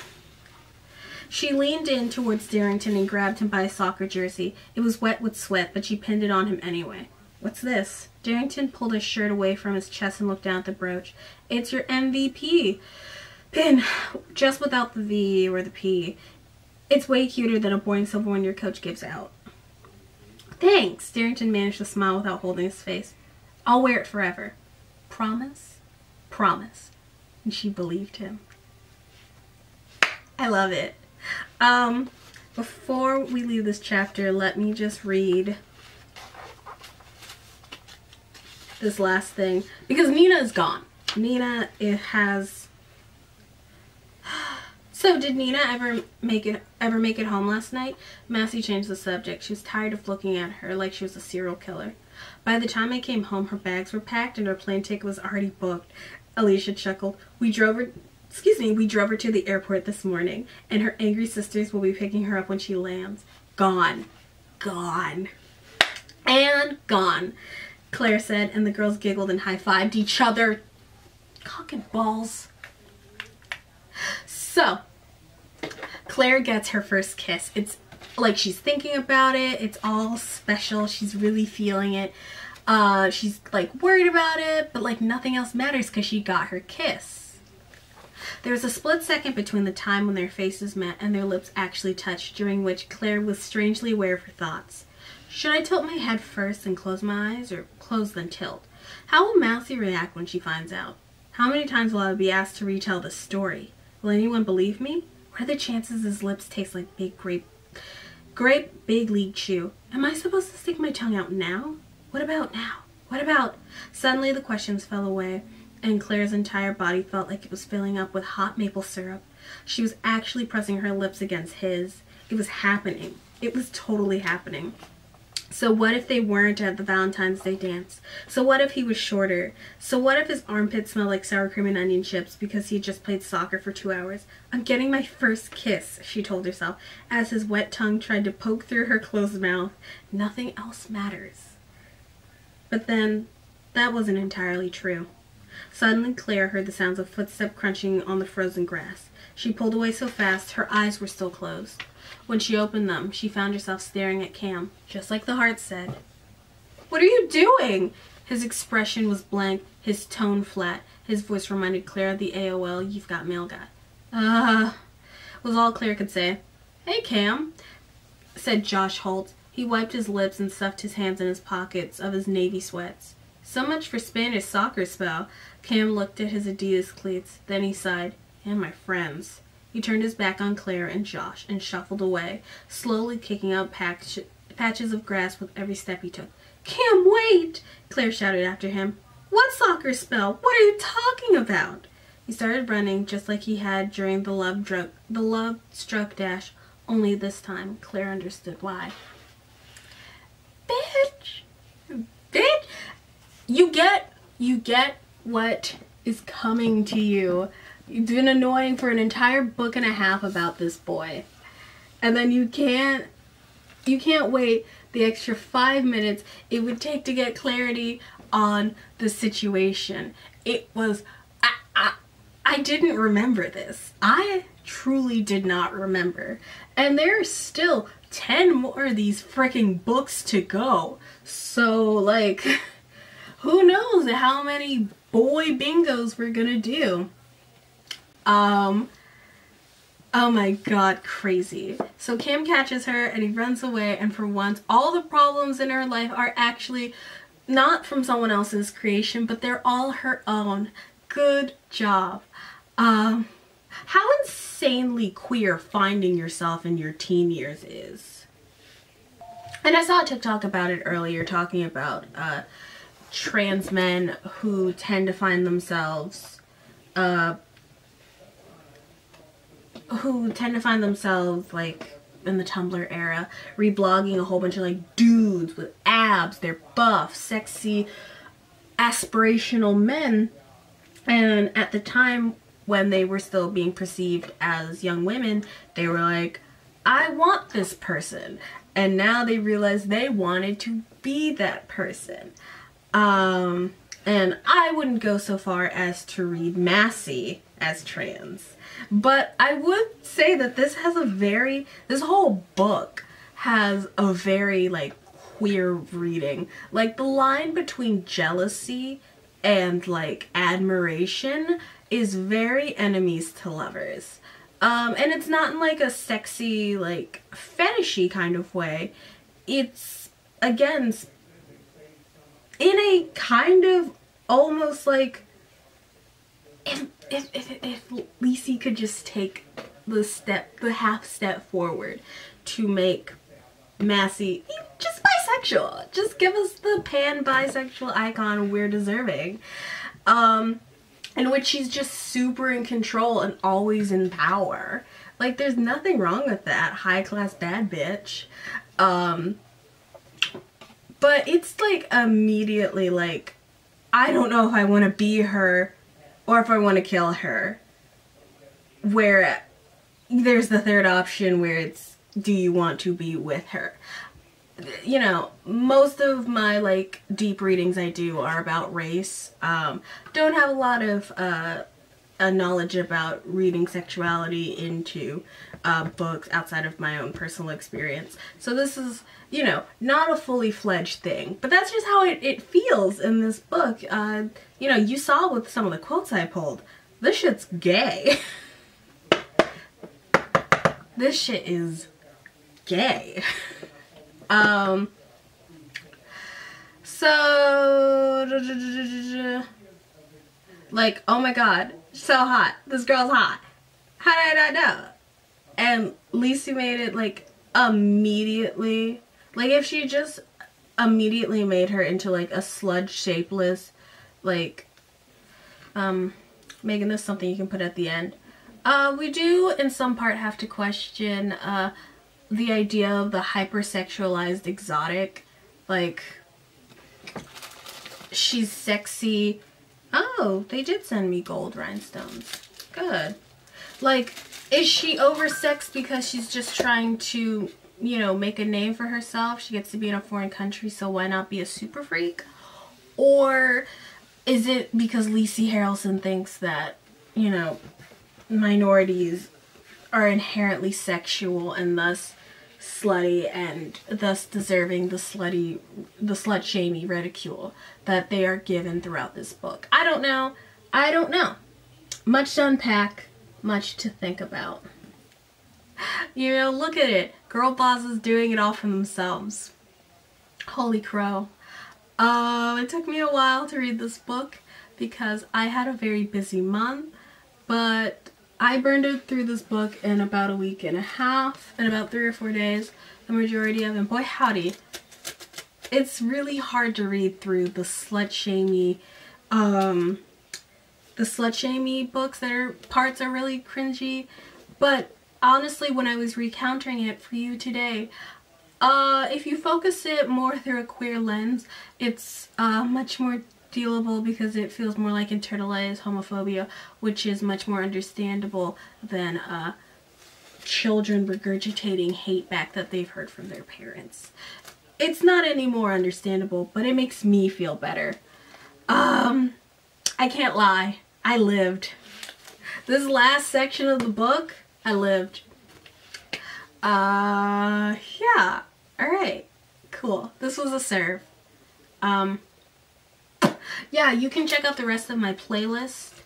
She leaned in towards Darrington and grabbed him by his soccer jersey. It was wet with sweat, but she pinned it on him anyway. What's this? Darrington pulled his shirt away from his chest and looked down at the brooch. It's your MVP pin, just without the V or the P. It's way cuter than a boring silver one your coach gives out. Thanks. Darrington managed to smile without holding his face. I'll wear it forever. Promise? Promise. And she believed him. I love it. Before we leave this chapter, let me just read this last thing, because Nina is gone. Nina has. So did Nina ever make it home last night? Massey changed the subject. She was tired of looking at her like she was a serial killer. By the time I came home, her bags were packed and her plane ticket was already booked. Alicia chuckled. We drove her to the airport this morning, and her angry sisters will be picking her up when she lands. Gone. Gone. And gone, Claire said, and the girls giggled and high-fived each other. Cock and balls. So, Claire gets her first kiss. It's like she's thinking about it. It's all special. She's really feeling it. She's like worried about it, but like nothing else matters because she got her kiss. There was a split second between the time when their faces met and their lips actually touched, during which Claire was strangely aware of her thoughts. Should I tilt my head first and close my eyes, or close then tilt? How will Massey react when she finds out? How many times will I be asked to retell this story? Will anyone believe me? What are the chances his lips taste like big grape big league chew? Am I supposed to stick my tongue out now? What about now? What about? Suddenly the questions fell away, and Claire's entire body felt like it was filling up with hot maple syrup. She was actually pressing her lips against his. It was happening. It was totally happening. So what if they weren't at the Valentine's Day dance? So what if he was shorter? So what if his armpit smelled like sour cream and onion chips because he had just played soccer for 2 hours? I'm getting my first kiss, she told herself, as his wet tongue tried to poke through her closed mouth. Nothing else matters. But then, that wasn't entirely true. Suddenly Claire heard the sounds of footsteps crunching on the frozen grass. She pulled away so fast, her eyes were still closed. When she opened them, she found herself staring at Cam, just like the heart said. What are you doing? His expression was blank, his tone flat, His voice reminded Claire of the AOL "You've Got Mail" guy. Was all Claire could say. "Hey, Cam," said Josh Holt. He wiped his lips and stuffed his hands in his pockets of his navy sweats. "So much for Spanish soccer spell." Cam looked at his Adidas cleats. Then he sighed. "And my friends." He turned his back on Claire and Josh and shuffled away, slowly kicking out patches of grass with every step he took. "Cam, wait!" Claire shouted after him. "What soccer spell? What are you talking about?" He started running just like he had during the love-struck dash, only this time Claire understood why. Bitch! Bitch! You get what is coming to you. You've been annoying for an entire book and a half about this boy. And then you can't wait the extra 5 minutes it would take to get clarity on the situation. It was, I didn't remember this. I truly did not remember. And there's still 10 more of these freaking books to go. So, like, who knows how many boy bingos we're gonna do. Oh my god, crazy. So Cam catches her and he runs away, and for once all the problems in her life are actually not from someone else's creation, but they're all her own. Good job. How insanely queer finding yourself in your teen years is. And I saw a TikTok about it earlier, talking about trans men who tend to find themselves like in the Tumblr era, reblogging a whole bunch of like dudes with abs, they're buff, sexy, aspirational men. And at the time when they were still being perceived as young women, they were like, I want this person. And now they realize they wanted to be that person. And I wouldn't go so far as to read Massey as trans. But I would say that this whole book has a very like queer reading. Like the line between jealousy and like admiration is very enemies to lovers. And it's not in like a sexy, like fetishy kind of way. It's, again, in a kind of almost like, if Lacey could just take the half step forward to make Massey just bisexual. Just give us the pan-bisexual icon we're deserving. In which she's just super in control and always in power. Like, there's nothing wrong with that. High-class bad bitch. But it's like immediately like, I don't know if I want to be her or if I want to kill her. Where there's the third option where it's, do you want to be with her? You know, most of my like deep readings I do are about race. Don't have a lot of knowledge about reading sexuality into books outside of my own personal experience. So this is, you know, not a fully fledged thing, but that's just how it feels in this book. You know, you saw with some of the quotes I pulled, this shit's gay. This shit is gay. So, like, oh my god, so hot. This girl's hot. How did I know? And Lacey made it, like, immediately. Like, if she just immediately made her into, like, a sludge shapeless, like, Megan, this is something you can put at the end. We do, in some part, have to question, the idea of the hypersexualized exotic. Like, she's sexy. Oh, they did send me gold rhinestones. Good. Like, is she oversexed because she's just trying to, you know, make a name for herself? She gets to be in a foreign country, so why not be a super freak? Or is it because Lacey Harrelson thinks that, you know, minorities are inherently sexual and thus slutty and thus deserving the slut-shamey ridicule that they are given throughout this book? I don't know. I don't know. Much to unpack, much to think about. You know, look at it. Girl bosses doing it all for themselves. Holy crow. It took me a while to read this book because I had a very busy month, but I burned it through this book in about a week and a half, in about 3 or 4 days, the majority of it. Boy howdy, it's really hard to read through the slut-shamey books that are, parts are really cringy, but honestly, when I was recountering it for you today, if you focus it more through a queer lens, it's much more dealable because it feels more like internalized homophobia, which is much more understandable than children regurgitating hate back that they've heard from their parents. It's not any more understandable, but it makes me feel better. I can't lie, I lived. This last section of the book, I lived. Yeah, alright, cool. This was a serve. Yeah, you can check out the rest of my playlist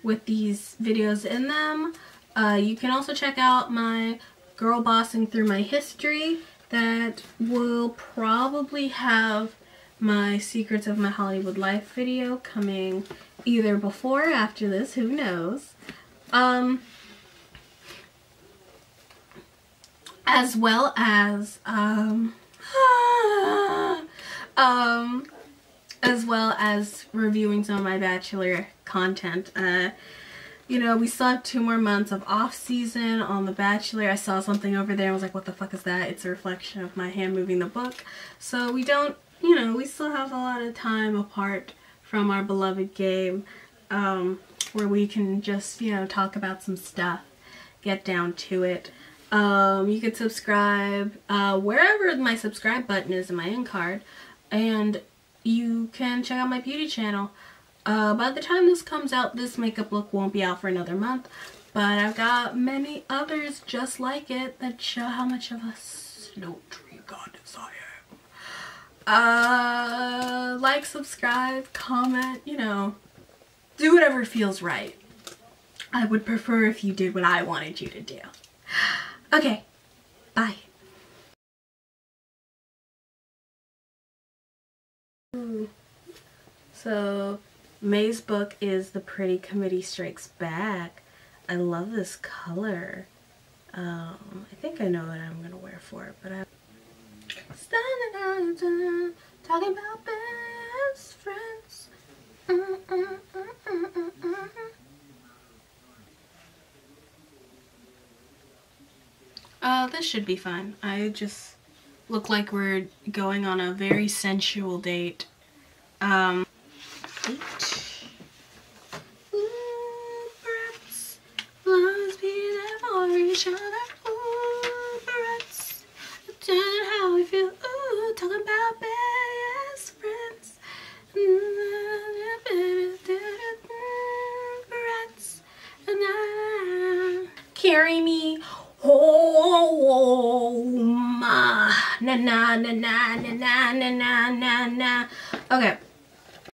with these videos in them. You can also check out my girl bossing through my history that will probably have my Secrets of My Hollywood Life video coming either before or after this, who knows. As well as reviewing some of my Bachelor content. You know, we still have 2 more months of off season on The Bachelor. I saw something over there and was like, what the fuck is that? It's a reflection of my hand moving the book. So we don't, you know, we still have a lot of time apart from our beloved game, where we can just, you know, talk about some stuff, get down to it. You can subscribe wherever my subscribe button is in my end card, and you can check out my beauty channel. By the time this comes out, this makeup look won't be out for another month, but I've got many others just like it that show how much of a sultry goddess I am. Like, subscribe, comment, you know, do whatever feels right. I would prefer if you did what I wanted you to do. Okay, bye. So, May's book is The Pretty Committee Strikes Back. I love this color. I think I know what I'm gonna wear for it, but I'm standing out talking about best friends. This should be fine. I just look like we're going on a very sensual date. Perhaps let's be there for each other. Perhaps how we feel. Talking about best friends. Perhaps carry me home. Na na na na na na na na na. Okay.